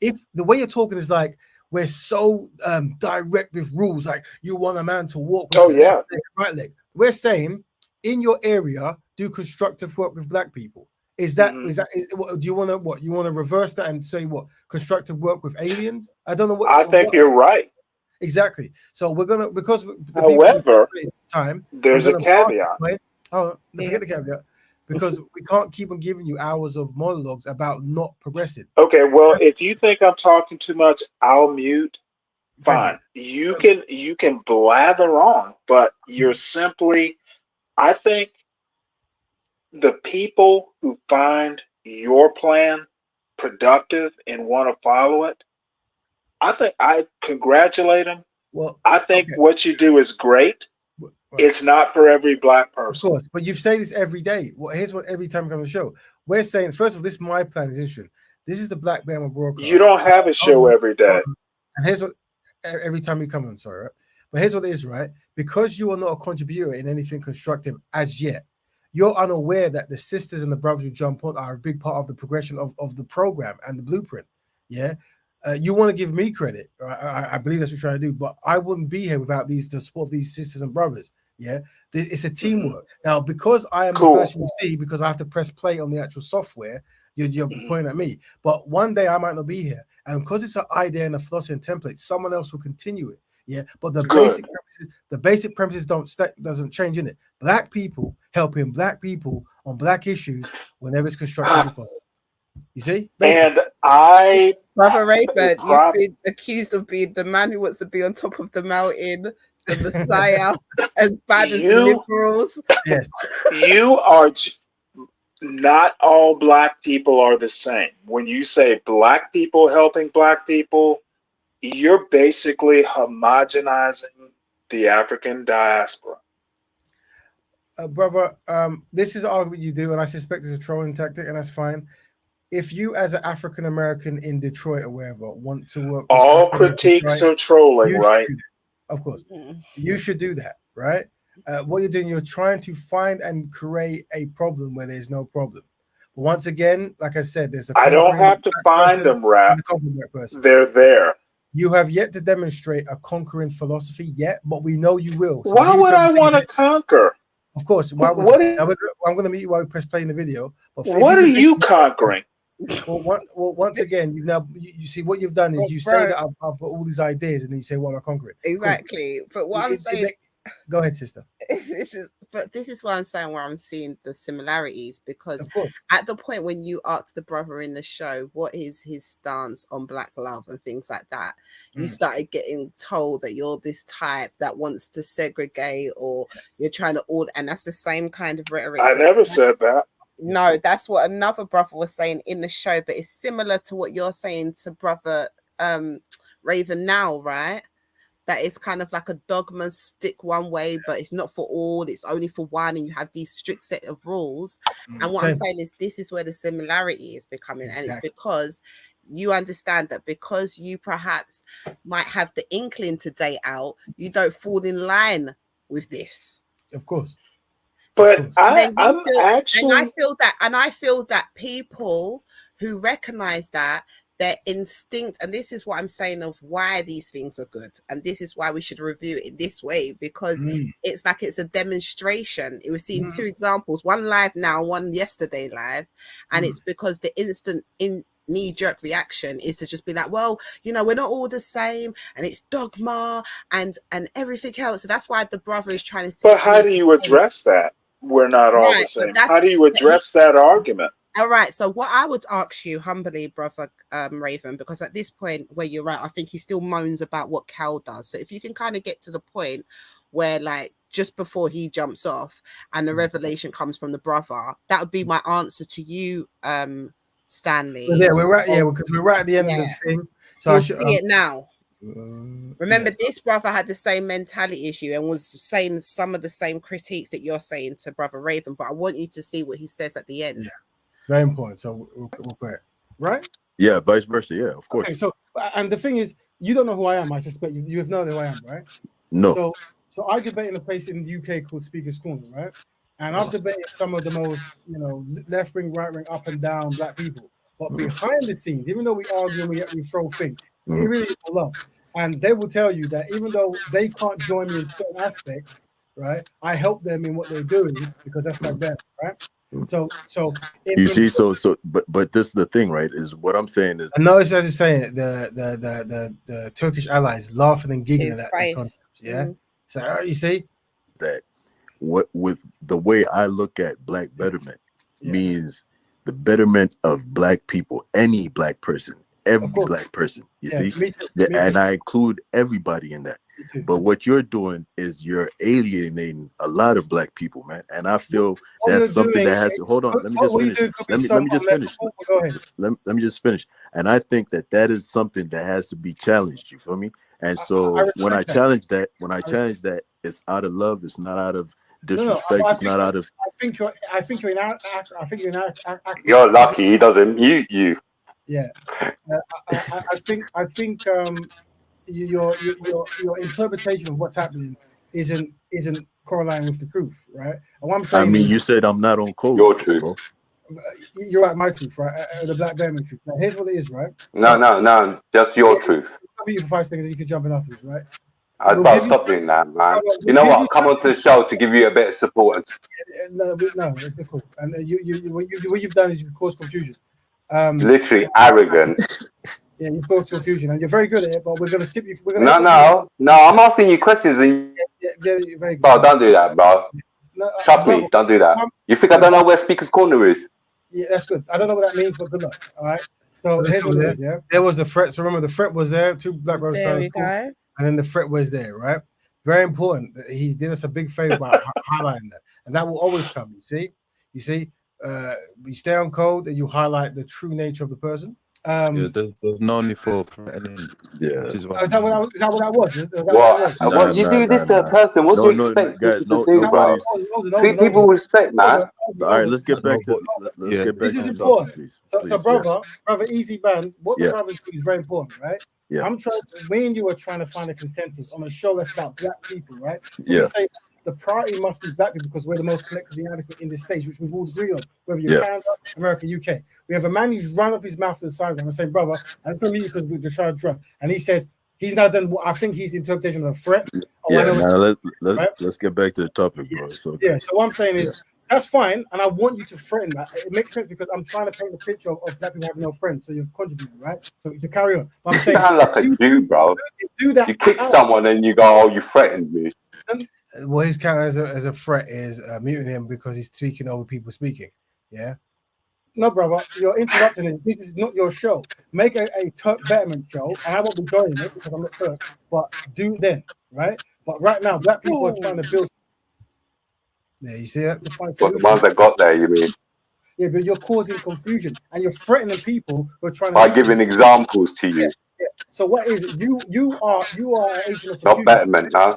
if the way you're talking is like we're so direct with rules, like you want a man to walk with right leg. We're saying in your area, do constructive work with Black people. Is that do you want to what? You want to reverse that and say what? Constructive work with aliens? I don't know what. I think you're right. Exactly. So we're gonna because however there's a caveat. Forget the caveat because we can't keep on giving you hours of monologues about not progressing. Okay, well, if you think I'm talking too much, I'll mute. Fine. You can blather on, but you're simply. I think the people who find your plan productive and want to follow it, I think I congratulate them. Well, I think what you do is great. Right. It's not for every Black person. Of course, but you say this every day. Well, here's what every time we come on the show. We're saying, first of all, this my plan is interesting. This is the Black Betterment broadcast. You don't have a show every day. And here's what every time you come on, sorry, right? But here's what it is, right? Because you are not a contributor in anything constructive as yet, you're unaware that the sisters and the brothers who jump on are a big part of the progression of the program and the blueprint. Yeah. You want to give me credit. I believe that's what you're trying to do, but I wouldn't be here without the support of these sisters and brothers. Yeah. It's a teamwork. Now, because I am the person you see, because I have to press play on the actual software, you're pointing at me. But one day I might not be here. And because it's an idea and a philosophy and template, someone else will continue it. Yeah, but the basic premises doesn't change in it. Black people helping Black people on Black issues whenever it's constructive possible. You see? And I, Brother Raven, you've been accused of being the man who wants to be on top of the mountain, the Messiah, as bad as the liberals. Yes, you are. Not all Black people are the same. When you say Black people helping Black people, you're basically homogenizing the African diaspora. Brother, this is an argument you do, and I suspect it's a trolling tactic, and that's fine. If you, as an African American in Detroit or wherever, want to work, all critiques are trolling, right? Of course, you should do that, right? What you're doing, you're trying to find and create a problem where there's no problem. But once again, like I said, there's I don't have to find them, Rap. They're there. You have yet to demonstrate a conquering philosophy yet, but we know you will. So why would I want to conquer? Of course. I'm going to meet you while we press play in the video. But what are you conquering? Well, once again, you see what you've done is you say that I've got all these ideas, and then you say, "What am I conquering?" Exactly. But what I'm saying. Go ahead, sister. this is why I'm saying where I'm seeing the similarities, because at the point when you asked the brother in the show what is his stance on black love and things like that, you started getting told that you're this type that wants to segregate, or you're trying to order, and that's the same kind of rhetoric. I never said that. No, that's what another brother was saying in the show, but it's similar to what you're saying to brother Raven now, right? That it's kind of like a dogma, stick one way, but it's not for all, it's only for one, and you have these strict set of rules. And what I'm saying is this is where the similarity is becoming, and it's because you understand that because you perhaps might have the inkling to date out, you don't fall in line with this. Of course. But I feel that people who recognize that, their instinct, and this is what I'm saying of why these things are good, and this is why we should review it this way, because it's like it's a demonstration. We've seen two examples, one live now, one yesterday live, and it's because the instant knee-jerk reaction is to just be like, well, you know, we're not all the same, and it's dogma and everything else. So that's why the brother is trying to see. But how do you address that? We're not all the same. How do you address that argument? All right. So what I would ask you humbly, brother Raven, because at this point where you're right, I think he still moans about what Cal does. So if you can kind of get to the point where, like, just before he jumps off and the revelation comes from the brother, that would be my answer to you, Stanley. Yeah, we're right. Yeah, because we're right at the end of the thing. So you'll see it now. Remember, this brother had the same mentality issue and was saying some of the same critiques that you're saying to brother Raven, but I want you to see what he says at the end. Yeah, very important. So we'll put it right. Yeah, vice versa. Yeah, of course. Okay, so and the thing is, you don't know who I am. I suspect you have no idea who I am, right? No. So I debate in a place in the UK called Speaker's Corner, right? And I've debated some of the most, you know, left wing, right wing, up and down black people. But behind the scenes, even though we argue and we throw things, it really is a lot. And they will tell you that even though they can't join me in certain aspects, right, I help them in what they're doing because that's like that, right? So but this is the thing, right? Is what I'm saying is, I know it's as you're saying, the Turkish allies laughing and giggling at that concept, yeah. So you see that what with the way I look at black betterment means the betterment of black people, any black person, every black person, you see, and I include everybody in that. But what you're doing is you're alienating a lot of black people, man. And I feel that's something that has to hold on. Let me just finish. Let me just finish. Let me just finish. And I think that is something that has to be challenged. You feel me? And so when I challenge that, it's out of love. It's not out of disrespect. It's not out of. I think you're You're lucky he doesn't mute you. Yeah, I think your interpretation of what's happening isn't correlating with the truth, right? And what I'm saying, I mean, you said I'm not on code. Your truth. You're right, my truth, right? The black Betterment truth. Now, here's what it is, right? No, just your truth. I'll be you for 5 seconds, and you can jump in afterwards, right? I'd stop doing that, man. You know what? Come onto the show to give you a bit of support. No, it's not cool. And what you've done is you've caused confusion. Literally arrogant. Yeah, you've caused confusion, and you're very good at it. But we're going to skip you. No. I'm asking you questions, and you're very good. Bro, don't do that, bro. No, Trust me, don't do that. You think I don't know where Speaker's Corner is? Yeah, that's good. I don't know what that means, but good luck. All right. So here's what it is, yeah. There was a threat. So remember, the threat was there. 2 black brothers. There we go. And then the threat was there, right? Very important. He did us a big favor by highlighting that, and that will always come. You see, you stay on code and you highlight the true nature of the person. There's no need for threatening. Yeah. Is that what that was? What you do this to a person? What do you expect guys, people to do, bro? Treat people with respect, man. All right, let's get back to this is important. Please. So brother, easy bands. What the brothers do is very important, right? Yeah. Me and you are trying to find a consensus on a show that's about black people, right? So yeah. We say the priority must be black people because we're the most collectively adequate in this stage, which we've all agreed on, whether you're Canada, America, UK. We have a man who's run up his mouth to the side and saying, brother, I'm going to meet you because we're trying to drug. And he says he's not done what I think his interpretation of a threat. Let's get back to the topic, bro. So what I'm saying is that's fine, and I want you to threaten that. It makes sense because I'm trying to paint the picture of black people having no friends, so you're contributing, right? So you carry on. But I'm saying, you sound like a Jew, bro. Do that. You kick someone and you go, "Oh, you threatened me." What he's counted as a threat is muting him because he's speaking over people speaking. Yeah. No, brother, you're interrupting him. This is not your show. Make a Turk Betterment show, and I won't be joining it because I'm not Turk. But do then, right? But right now, black people are trying to build. Yeah, you see that? To find What, the solutions. ones that got there, you mean? Yeah, but you're causing confusion and you're threatening people who are trying to. By giving examples to you. Yeah. So what is it? You are an agent of confusion. Not Betterment, no.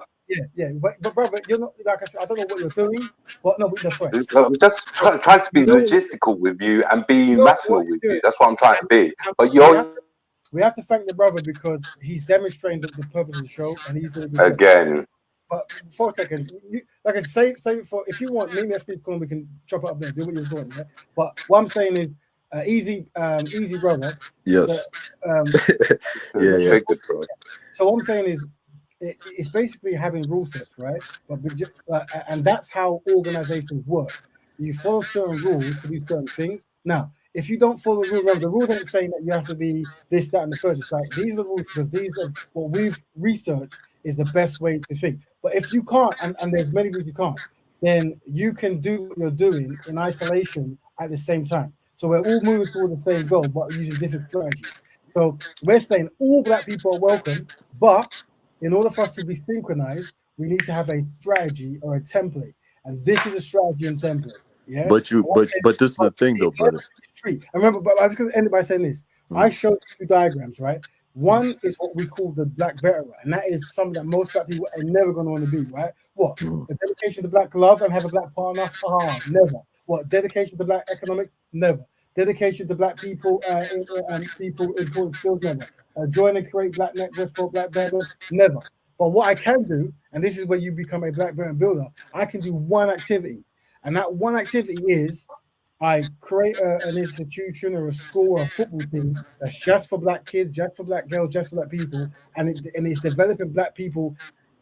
Yeah. But brother, you're not, like I said, I don't know what you're doing, but no, with the threat. I'm just trying to be logistical with you and be rational with you. That's what I'm trying to be. But we have to thank the brother because he's demonstrating the purpose of the show and he's doing a good again. Job. But 4 seconds, like I say, save it for if you want. Maybe let's speak on. We can chop it up there. Do what you're doing. Yeah? But what I'm saying is, easy brother. Yes. Yeah. So what I'm saying is, it's basically having rule sets, right? But and that's how organizations work. You follow certain rules to do certain things. Now, if you don't follow the rule, remember the rules ain't saying that you have to be this, that, and the third. It's like these are the rules because these are what we've researched is the best way to think. But if you can't, and there's many reasons you can't, then you can do what you're doing in isolation at the same time. So we're all moving toward the same goal, but using different strategies. So we're saying all black people are welcome, but in order for us to be synchronized, we need to have a strategy or a template. And this is a strategy and template. Yeah. But this is the thing though, brother. I remember, but I was going to end it by saying this. I showed 2 diagrams, right? One is what we call the black betterer, and that is something that most black people are never going to want to be, right? What? The dedication to black love and have a black partner? Never. What? Dedication to black economics? Never. Dedication to black people and people important skills? Never. Join and create black networks for black betters? Never. But what I can do, and this is where you become a black better builder, I can do one activity, and that one activity is I create an institution or a school or a football team that's just for black kids, just for black girls, just for black people, and it's developing black people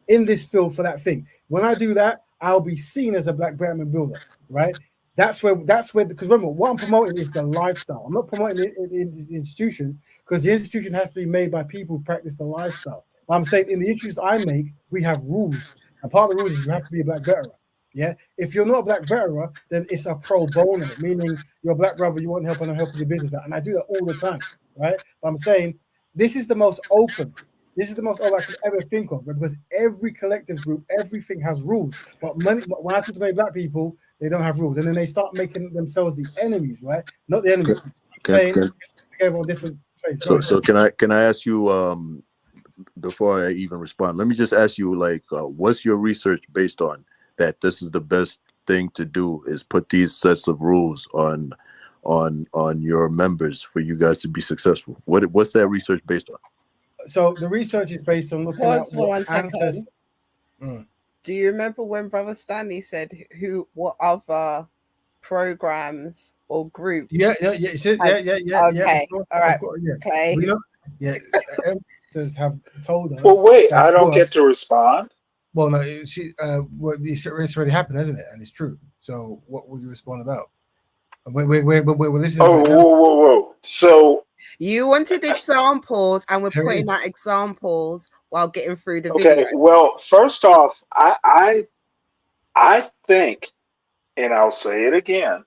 in this field for that thing. When I do that, I'll be seen as a black Betterment builder, right? That's where because remember, what I'm promoting is the lifestyle. I'm not promoting the institution because the institution has to be made by people who practice the lifestyle. But I'm saying in the institutions I make, we have rules, and part of the rules is you have to be a black betterer. Yeah, if you're not a black betterer, then it's a pro bono, meaning you're a black brother, you want help and I'm helping your business out. And I do that all the time, right? But I'm saying this is the most open. This is the most open I could ever think of, because every collective group, everything has rules. But when I talk to many black people, they don't have rules. And then they start making themselves the enemies, right? Not the enemies. Together on different places. So can I ask you, before I even respond, let me just ask you, like, what's your research based on? That this is the best thing to do is put these sets of rules on your members for you guys to be successful. What's that research based on? So the research is based on looking at what answers. Do you remember when Brother Stanley said what other programs or groups? Yeah. Okay, all right. Okay. We know, have told us. Well, wait, I don't get to respond. Well, no, it's already happened, hasn't it? And it's true. So, what would you respond about? We're listening. Oh, to whoa! So you wanted examples, and we're putting out examples while getting through the video. Okay. Well, first off, I think, and I'll say it again,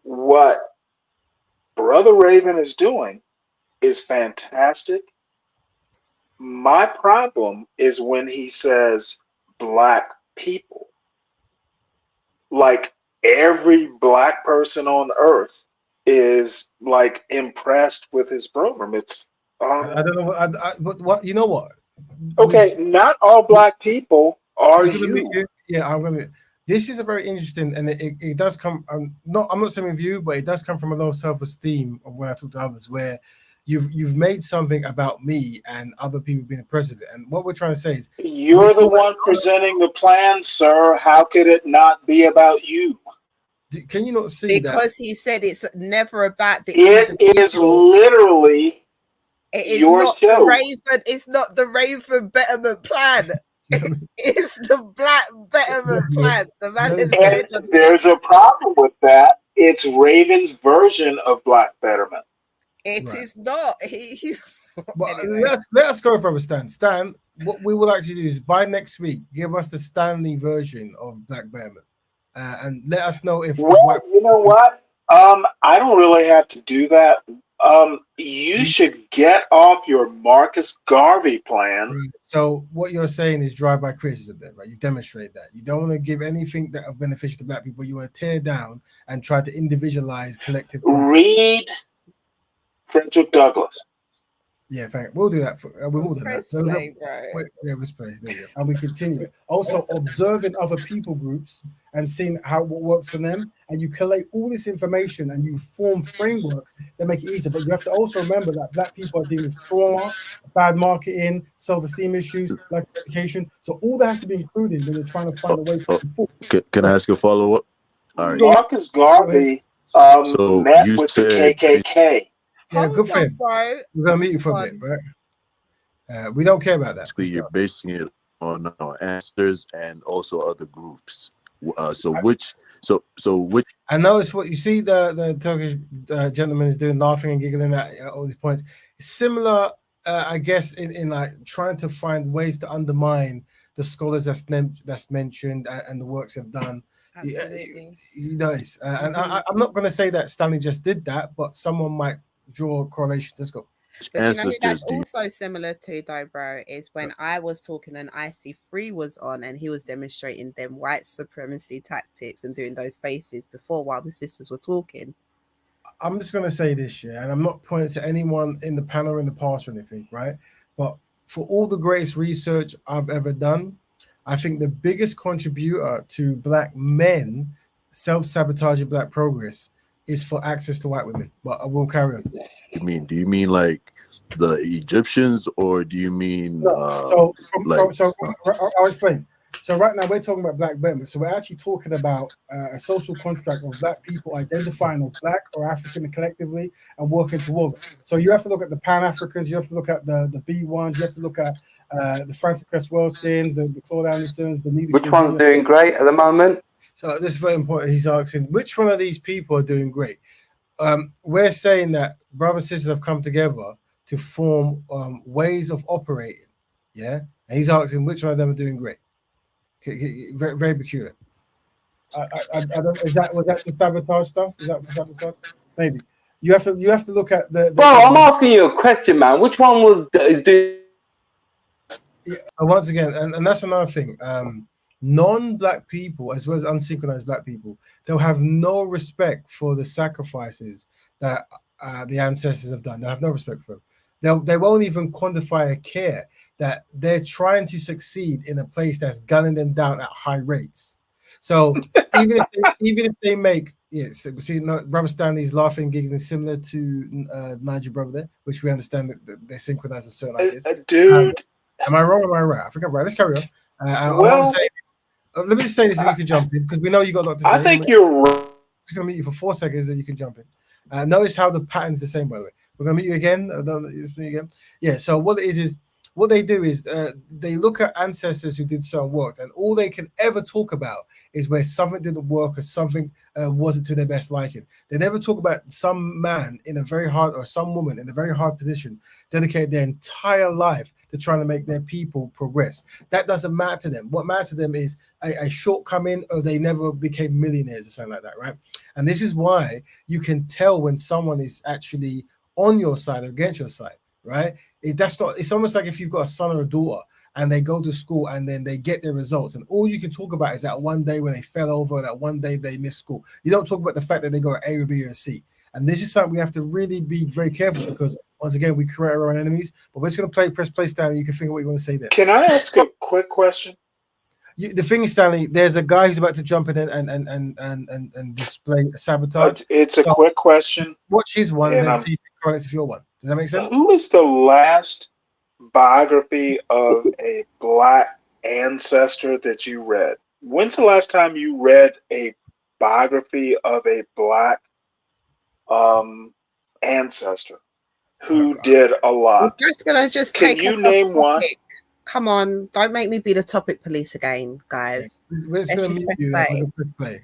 what Brother Raven is doing is fantastic. My problem is when he says black people. Like every black person on earth is like impressed with his program. It's I don't know but what you know what? Okay, not all black people are you. I'm gonna. This is a very interesting, and it does come. I'm not saying with you, but it does come from a lot of self-esteem of when I talk to others, where you've made something about me and other people being impressed with it. And what we're trying to say is you're the one presenting the plan, sir. How could it not be about you? Can you not see that? Because he said it's never about the It is literally your show. It's not the Raven Betterment plan. It's the black Betterment plan. The man is there's a problem with that. It's Raven's version of black Betterment. It is not. But Anyway. let us go, brother Stan. Stan, what we will actually do is by next week, give us the Stanley version of Black Betterment, and let us know if Well, white. you know what? I don't really have to do that. You should get off your Marcus Garvey plan. Right. So what you're saying is drive-by criticism, then, right? You demonstrate that you don't want to give anything that are beneficial to black people. You want to tear down and try to individualize collective. Read Frederick Douglass. Yeah, thank. We'll do that. We will do that. Press play, bro. Yeah, let's play. There you go. And we continue it. Also, observing other people groups and seeing what works for them, and you collate all this information and you form frameworks that make it easier. But you have to also remember that black people are dealing with trauma, bad marketing, self-esteem issues, lack of education. So all that has to be included when you're trying to find a way forward. Can I ask a follow-up? All right. Marcus Garvey met with the KKK. Yeah, good for him. Bro. We're gonna meet you for a bit, right? We don't care about that. You're basing it on our answers and also other groups. So which? I know it's what you see. The Turkish gentleman is doing, laughing and giggling at all these points. It's similar, I guess, in like trying to find ways to undermine the scholars that's mentioned and the works they've done. Absolutely. He does, and I'm not going to say that Stanley just did that, but someone might draw correlations. Let's go. But you know who that's also similar to, though, bro, is when I was talking and IC3 was on and he was demonstrating them white supremacy tactics and doing those faces before while the sisters were talking. I'm just going to say this, yeah, and I'm not pointing to anyone in the panel in the past or anything, right? But for all the greatest research I've ever done, I think the biggest contributor to black men self-sabotaging black progress is for access to white women. But I will carry on. Do you mean like the Egyptians, or do you mean I'll explain. So right now we're talking about black betterment. So we're actually talking about a social construct of black people identifying as black or African collectively and working towards it. So you have to look at the Pan-Africans, you have to look at the B1s, you have to look at the Francis Cresswellstons, the Claude Andersons, the Neely. Which one's doing great at the moment? So this is very important. He's asking, which one of these people are doing great? We're saying that brothers and sisters have come together to form ways of operating. Yeah. And he's asking which one of them are doing great. Very, very peculiar. I don't, was that the sabotage stuff? Is that the sabotage? Maybe. You have to look at the Bro, I'm asking you a question, man. Which one is doing? Yeah, once again, and that's another thing. Non-black people, as well as unsynchronized black people, they'll have no respect for the sacrifices that the ancestors have done. They'll have no respect for them. They won't even quantify a care that they're trying to succeed in a place that's gunning them down at high rates. So even if they make, yes, see, Brother Stanley's laughing, giggling, similar to Nigel brother there, which we understand that they're synchronized in certain ideas. Dude, am I wrong? Or am I right? I think I'm right. Let's carry on. Let me just say this, and you can jump in because we know you got a lot to say. I think you're right. I'm just gonna meet you for 4 seconds, then you can jump in. Notice how the pattern's the same, by the way. We're gonna meet you again. Yeah. So what it is what they do is they look at ancestors who did certain work, and all they can ever talk about is where something didn't work or something wasn't to their best liking. They never talk about some man in a very hard, or some woman in a very hard position, dedicated their entire life to trying to make their people progress. That doesn't matter to them. What matters to them is a shortcoming, or they never became millionaires or something like that, right? And this is why you can tell when someone is actually on your side or against your side, right? It's almost like if you've got a son or a daughter and they go to school and then they get their results, and all you can talk about is that one day when they fell over, that one day they missed school. You don't talk about the fact that they got an A or B or a C. And this is something we have to really be very careful, because once again, we create our own enemies. But we're just going to press play, Stanley. You can think of what you want to say there. Can I ask a quick question? The thing is, Stanley, there's a guy who's about to jump in and display sabotage. It's a quick question. Watch his one and then see if it correlates with your one. Does that make sense? Who is the last biography of a black ancestor that you read? When's the last time you read a biography of a black ancestor who did a lot? We're just gonna Can you name one? Come on, don't make me be the topic police again, guys. We're just going to mute you.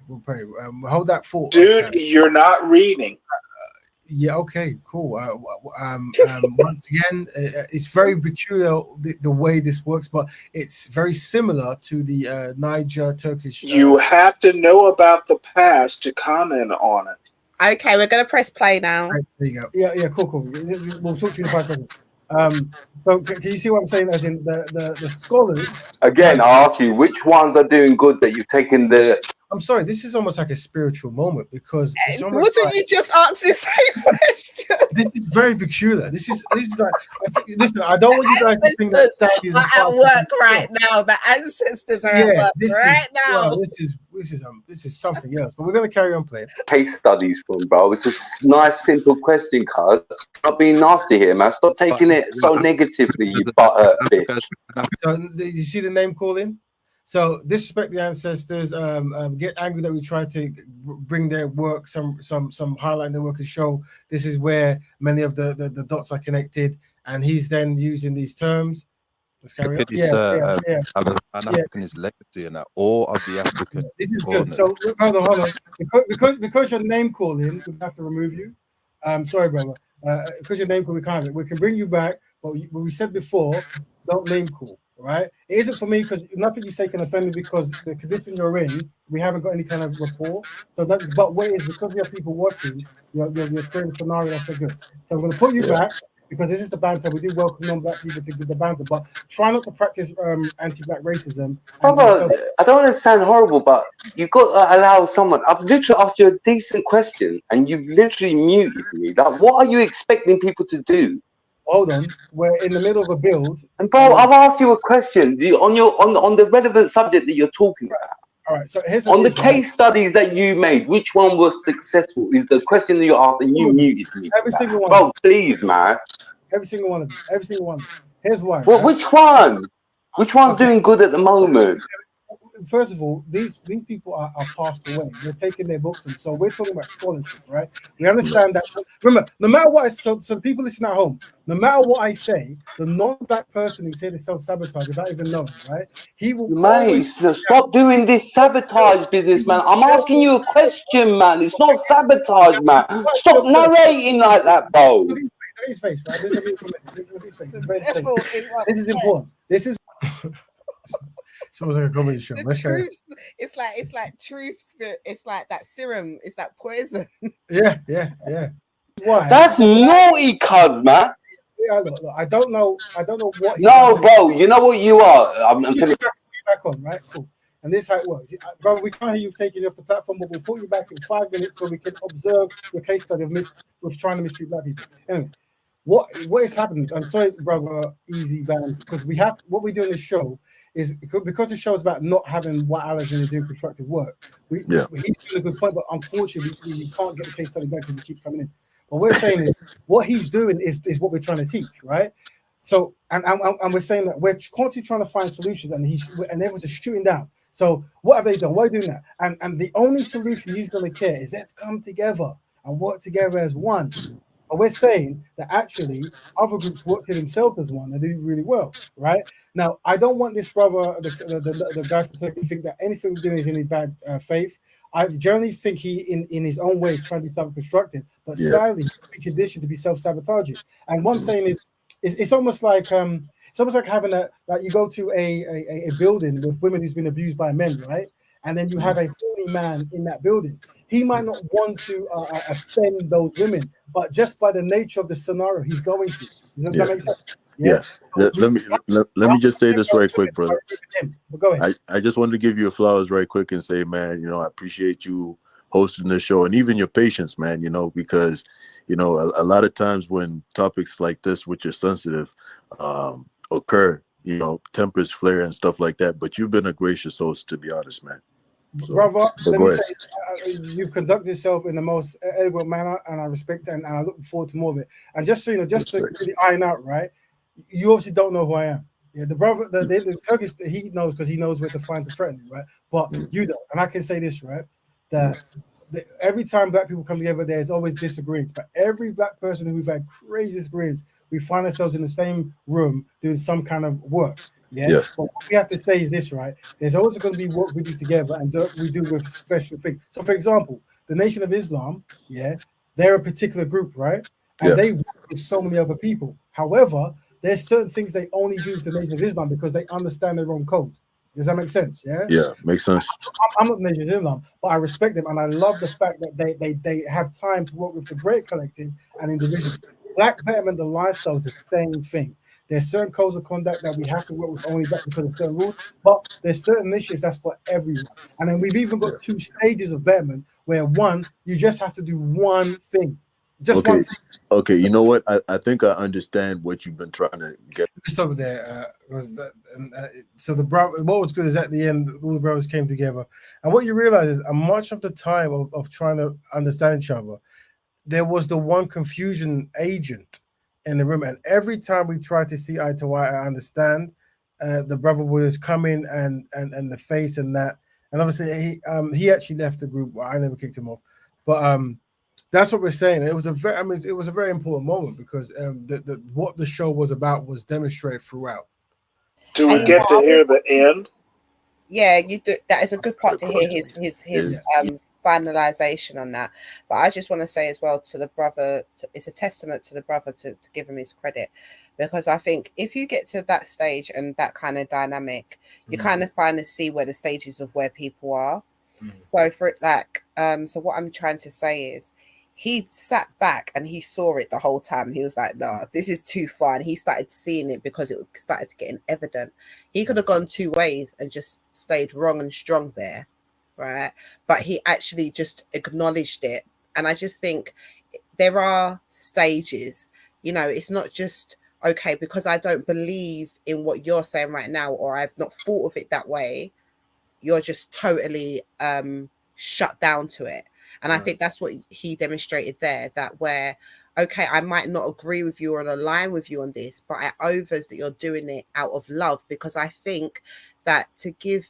We'll play. Hold that thought. Dude, you're not reading. Yeah. Okay. Cool. Once again, it's very peculiar the way this works, but it's very similar to the Niger Turkish. You have to know about the past to comment on it. Okay, we're gonna press play now. Right, there you go. Yeah. Yeah. Cool. Cool. We'll talk to you in 5 seconds. So can you see what I'm saying? As in the scholars. Again, I ask you, which ones are doing good that you've taken the. I'm sorry, this is almost like a spiritual moment because it's almost wasn't like, you just asked the same question? this is very peculiar. This is like, listen, I don't want you guys to think that Saudi is at work right now. The ancestors are at work right now. Well, this is something else. But we're gonna carry on playing. Case studies from, bro. It's a nice, simple question, cuz. Not being nasty here, man. Stop taking it so negatively, you butthurt bitch. So did you see the name calling? So disrespect the ancestors, get angry that we try to bring their work, some highlight their work and show this is where many of the dots are connected, and he's then using these terms. Let's carry on. Pan-Africanist legacy and that, all of the African. This is good. So hold on. Because your name calling, we have to remove you. Sorry, brother. Because your name call, we can't. We can bring you back, but we said before, don't name call. Right? It isn't for me because nothing you say can offend me because the condition you're in, we haven't got any kind of rapport. So that, but what it is because we have people watching, you're creating a scenario that's so good. So I'm going to put you back because this is the banter. We do welcome non-black people to the banter, but try not to practice anti-black racism. Brother, I don't want to sound horrible, but you've got to allow someone. I've literally asked you a decent question, and you've literally muted me. Like, what are you expecting people to do? Hold on, we're in the middle of a build. And bro, I've asked you a question on the relevant subject that you're talking about. All right, so here's on the case studies that you made, which one was successful? Is the question that you asked, and you muted me. Every single one. Bro, please, man. Every single one of them. Every single one. Here's why. Well, which one? Which one's doing good at the moment? First of all, these people are passed away. They're taking their books, and so we're talking about scholarship, right? We understand that. Remember, no matter what, so people listening at home, no matter what I say, the non-black person who said it's self-sabotage without even knowing, right? He will. Mate, stop doing this sabotage business, man. I'm asking you a question, man. It's not sabotage, man. Stop narrating like that, bro. Look at his face, right? This is important. This is. It's almost like a comedy show. It's like truth spirit. It's like that serum. It's that poison. Yeah. Why? That's naughty, cuz, man. Yeah, look, I don't know what. No, bro. You know what you are. I'm telling you. Back on, right? Cool. And this is how it works. Bro, we can't hear you taking you off the platform, but we'll put you back in 5 minutes so we can observe your case study of trying to mistreat black people. Anyway, what is happening? I'm sorry, brother, easy bands, because what we do in this show is because the show is about not having white allies in doing constructive work. He's doing a good point, but unfortunately, you can't get the case study back because he keeps coming in. What we're saying is what he's doing is what we're trying to teach, right? So, and we're saying that we're constantly trying to find solutions, and everyone's just shooting down. So, what have they done? Why are they doing that? And the only solution he's going to care is let's come together and work together as one. But we're saying that actually other groups worked in themselves as one and did really well, right? Now, I don't want this brother, the guy to think that anything we're doing is in his bad faith. I generally think he, in his own way, is trying to do something constructive, but sadly, he's conditioned to be self-sabotaging. And one saying is, it's almost like having you go to a building with women who's been abused by men, right? And then you have a horny man in that building. He might not want to offend those women, but just by the nature of the scenario he's going through. Does that make sense? Yes. Let me just say this right quick, brother. Go ahead. I just wanted to give you your flowers right quick and say, man, I appreciate you hosting the show and even your patience, man, because, a lot of times when topics like this, which are sensitive, occur, tempers flare and stuff like that. But you've been a gracious host, to be honest, man. So, brother, let me say, you've conducted yourself in the most elegant manner, and I respect it, and I look forward to more of it. And just so you know, just to really iron out, right? You obviously don't know who I am. Yeah, the brother, the Turkish, he knows because he knows where to find the threatening, right? But you don't. And I can say this, right? That every time black people come together, there's always disagreements. But every black person who we've had crazy disagreements, we find ourselves in the same room doing some kind of work. Yeah. But what we have to say is this, right? There's also going to be work we do together and we do with special things. So, for example, the Nation of Islam, they're a particular group, right? And they work with so many other people. However, there's certain things they only do with the Nation of Islam because they understand their own code. Does that make sense? Yeah. Yeah, makes sense. I'm not the Nation of Islam, but I respect them, and I love the fact that they have time to work with the great collective and individuals. Black Betterment, the lifestyle is the same thing. There's certain codes of conduct that we have to work with only that because of certain rules, but there's certain initiatives that's for everyone. And then we've even got 2 stages of Betterment where one, you just have to do one thing. Just one thing. Okay, you know what? I think I understand what you've been trying to get. Just over there was that, so the brother. What was good is at the end, all the brothers came together, and what you realize is, much of the time of trying to understand each other, there was the one confusion agent in the room, and every time we tried to see eye to eye, I understand, the brother would come in and the face and that, and obviously he actually left the group. I never kicked him off, but that's what we're saying. It was a very important moment because what the show was about was demonstrated throughout. Do we get to hear the end? Yeah, you do. That is a good part to hear his finalization on that. But I just want to say as well to the brother, it's a testament to the brother to give him his credit, because I think if you get to that stage and that kind of dynamic, you kind of finally see where the stages of where people are. So for it, like, so what I'm trying to say is, he sat back and he saw it the whole time. He was like, no, this is too far. And he started seeing it because it started getting evident. He could have gone 2 ways and just stayed wrong and strong there, right? But he actually just acknowledged it. And I just think there are stages, you know, it's not just, okay, because I don't believe in what you're saying right now, or I've not thought of it that way, you're just totally shut down to it. And I think that's what he demonstrated there, that where, okay, I might not agree with you or align with you on this, but I overs that you're doing it out of love, because I think that to give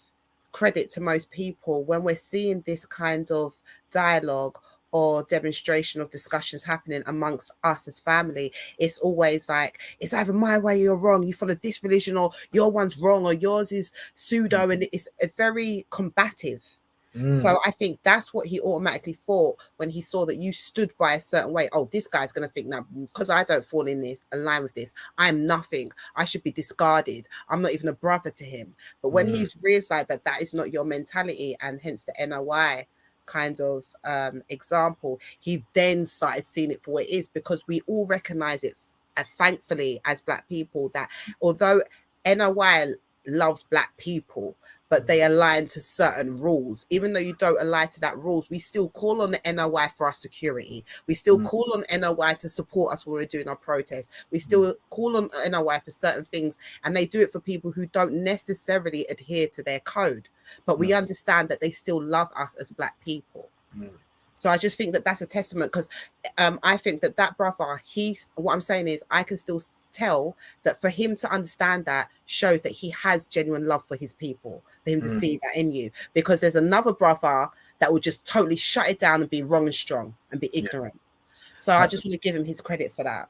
credit to most people, when we're seeing this kind of dialogue or demonstration of discussions happening amongst us as family, it's always like, it's either my way or you're wrong, you follow this religion, or your one's wrong, or yours is pseudo, and it's a very combative. So I think that's what he automatically thought when he saw that you stood by a certain way. Oh, this guy's going to think now, because I don't fall in line with this, I'm nothing. I should be discarded. I'm not even a brother to him. But when he's realized that that is not your mentality, and hence the NOI kind of example, he then started seeing it for what it is, because we all recognize it, thankfully, as Black people, that although NOI loves Black people, but they align to certain rules. Even though you don't align to that rules, we still call on the NOI for our security. We still call on NOI to support us when we're doing our protests. We still call on NOI for certain things, and they do it for people who don't necessarily adhere to their code. But we understand that they still love us as Black people. So I just think that that's a testament, because I think that brother, what I'm saying is, I can still tell that for him to understand that shows that he has genuine love for his people, for him to see that in you. Because there's another brother that would just totally shut it down and be wrong and strong and be ignorant. So I just want to give him his credit for that.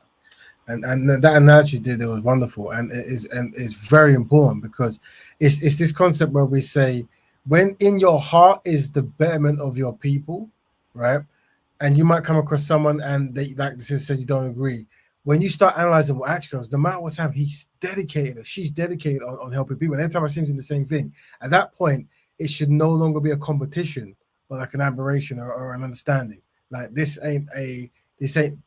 And that analogy you did, it was wonderful, and it's very important, because it's this concept where we say, when in your heart is the betterment of your people, right? And you might come across someone and they, like this said, you don't agree. When you start analyzing what actually goes, no matter what's happening, he's dedicated, or she's dedicated on helping people. And every time I see him doing the same thing, at that point, it should no longer be a competition, but like an admiration or an understanding. Like this ain't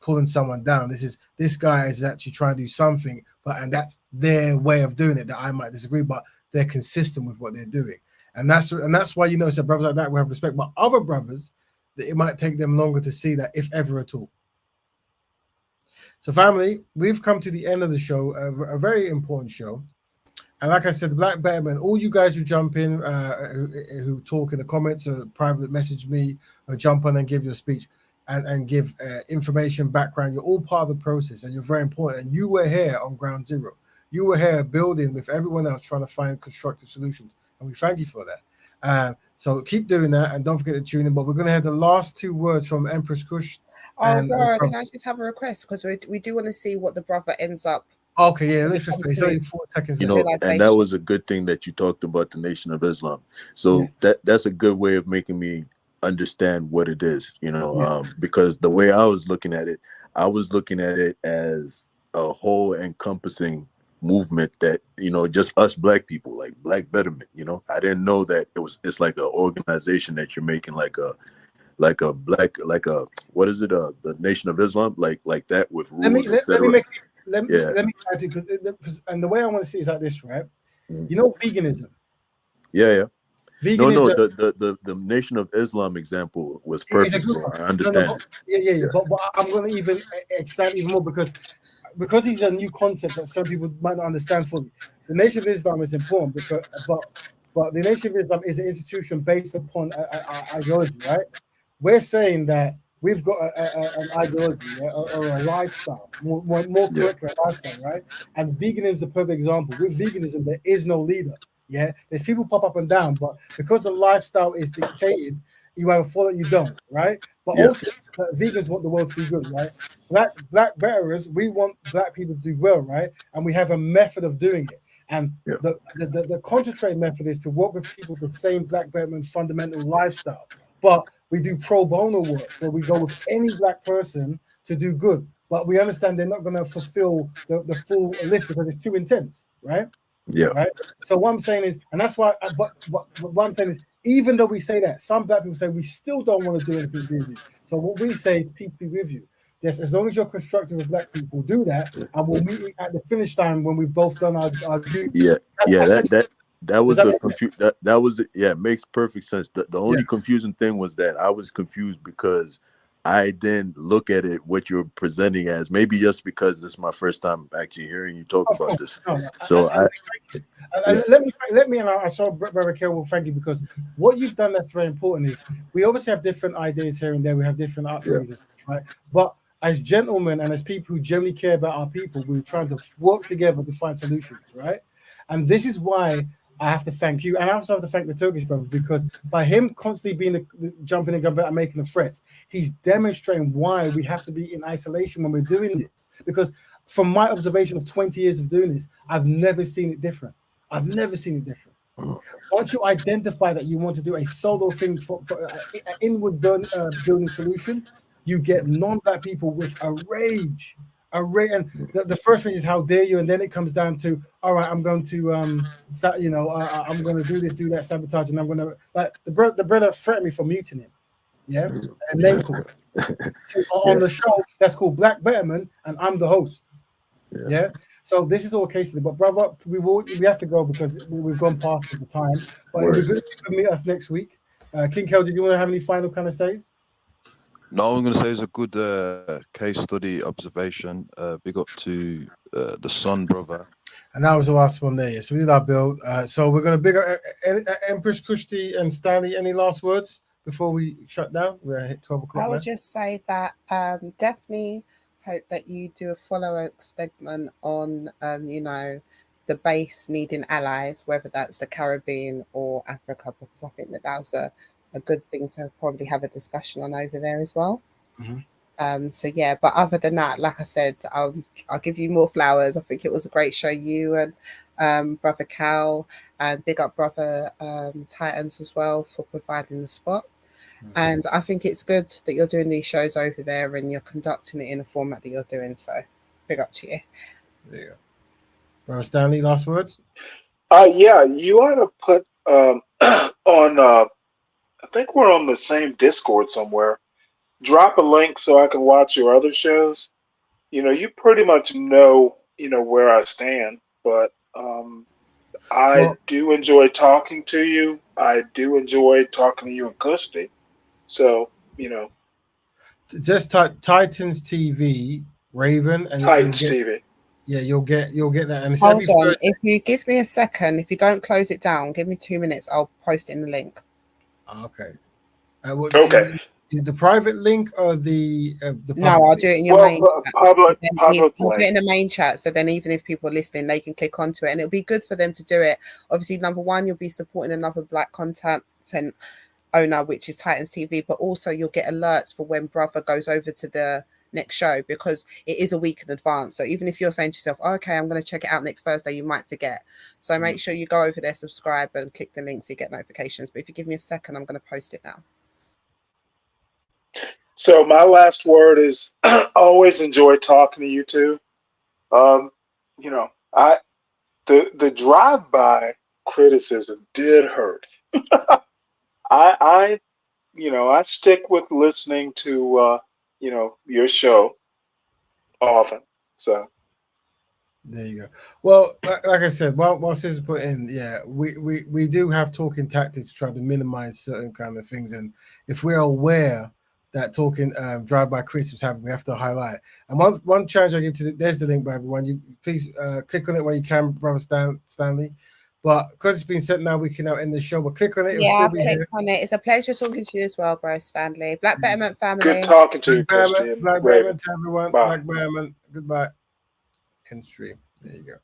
pulling someone down. This guy is actually trying to do something, and that's their way of doing it that I might disagree, but they're consistent with what they're doing. And that's why, you know, so brothers like that we have respect, but other brothers, that it might take them longer to see that, if ever at all. So family, we've come to the end of the show, a very important show. And like I said, Black Betterment, all you guys who jump in, who talk in the comments or privately message me, or jump on and give your speech and give information, background, you're all part of the process, and you're very important. And you were here on ground zero. You were here building with everyone else, trying to find constructive solutions. And we thank you for that. So keep doing that, and don't forget to tune in. But we're going to have the last 2 words from Empress Kush. Oh, bro, can I just have a request? Because we do want to see what the brother ends up. Okay, yeah, let's just it's only 4 seconds. You know, and that was a good thing that you talked about the Nation of Islam. So that's a good way of making me understand what it is, because the way I was looking at it as a whole encompassing movement that, just us black people, like Black Betterment. I didn't know that it's like an organization that you're making like a black, like a, what is it, the Nation of Islam, like that, with rules, etc. Let me add it, because and the way I want to see it is like this, right? Veganism. Yeah. Veganism. No, the Nation of Islam example was perfect, bro. I understand. Yeah. But I'm going to even expand even more because it's a new concept that some people might not understand fully. The Nation of Islam is important but the Nation of Islam is an institution based upon ideology, right? We're saying that we've got an ideology, yeah, or a lifestyle, more correctly, a lifestyle, right? And veganism is the perfect example. With veganism, there is no leader. Yeah, there's people pop up and down, but because the lifestyle is dictated, you either follow it, you don't, right? But also, vegans want the world to be good, right? Black betterers, we want black people to do well, right? And we have a method of doing it. And the concentrated method is to work with people with the same Black Betterment fundamental lifestyle. But we do pro bono work where we go with any black person to do good. But we understand they're not going to fulfill the full list because it's too intense, right? Yeah. Right. So what I'm saying is, and that's why, but what I'm saying is, even though we say that, some black people say we still don't want to do anything to it. So what we say is, peace be with you. Yes, as long as you're constructive with black people, do that, and we'll meet at the finish line when we've both done our duty. That was it makes perfect sense. The only confusing thing was that I was confused because I didn't look at it what you're presenting as. Maybe just because this is my first time actually hearing you talk about this. Let me, and I saw Brother Kerr, thank you, because what you've done that's very important is we obviously have different ideas here and there. We have different upbringings, right? But as gentlemen and as people who generally care about our people, we're trying to work together to find solutions, right? And this is why I have to thank you, and I also have to thank the Turkish brother, because by him constantly being jumping and making the threats, he's demonstrating why we have to be in isolation when we're doing this. Because from my observation of 20 years of doing this, I've never seen it different. Once you identify that you want to do a solo thing for an inward building solution, you get non-black people with a rage. And the first thing is how dare you, and then it comes down to, all right, I'm going to I'm going to do this, do that, sabotage, and I'm going to, like, the brother threatened me for muting him, and name call on the show that's called Black Betterment, and I'm the host. So this is all cases, but brother, we have to go because we've gone past the time. But it'll be good if you could meet us next week. King Kel, did you want to have any final kind of says? No, I'm going to say it's a good case study observation. Big up to the Sun brother. And that was the last one there. So we did our build. So we're going to big up Empress Kushti and Stanley. Any last words before we shut down? We're at 12 o'clock. I would just say that definitely hope that you do a follow-up segment on, the base needing allies, whether that's the Caribbean or Africa, because I think that was a good thing to probably have a discussion on over there as well. But other than that, like I said, I'll give you more flowers. I think it was a great show. You and Brother Cal, and big up Brother Titans as well for providing the spot. And I think it's good that you're doing these shows over there and you're conducting it in a format that you're doing. So big up to you. There you go. Brother Stanley, last words? You ought to put on, I think we're on the same Discord somewhere. Drop a link so I can watch your other shows. You pretty much know, where I stand, but I do enjoy talking to you. I do enjoy talking to you and Kushti. So, just type Titans TV Raven and Titans TV. Yeah, you'll get that. And it's hold on. Thursday. If you give me a second, if you don't close it down, give me 2 minutes. I'll post it in the link. Okay. Okay. Is the private link or the no? I'll do it in your main chat. Public I'll do it in the main chat. So then, even if people are listening, they can click onto it, and it'll be good for them to do it. Obviously, number one, you'll be supporting another black content owner, which is Titans TV, but also you'll get alerts for when brother goes over to the next show, because it is a week in advance. So even if you're saying to yourself, okay, I'm going to check it out next Thursday, you might forget. So make sure you go over there, subscribe, and click the link so you get notifications. But if you give me a second, I'm going to post it now. So my last word is always enjoy talking to you two. You know, the drive-by criticism did hurt. I I stick with listening to your show often. So there you go. Well, like I said, while Sis put in, yeah, we do have talking tactics to try to minimize certain kind of things, and if we're aware that talking drive-by criticism happen, we have to highlight. And one challenge I give to there's the link by everyone. You please click on it when you can, brother Stanley. But because it's been set now, we can now end the show. But click on it. Yeah, I'll click on it. It's a pleasure talking to you as well, bro, Stanley. Black Betterment family. Good talking to you, Christian. Black Betterment to everyone. Bye. Black Betterment. Goodbye. End stream. There you go.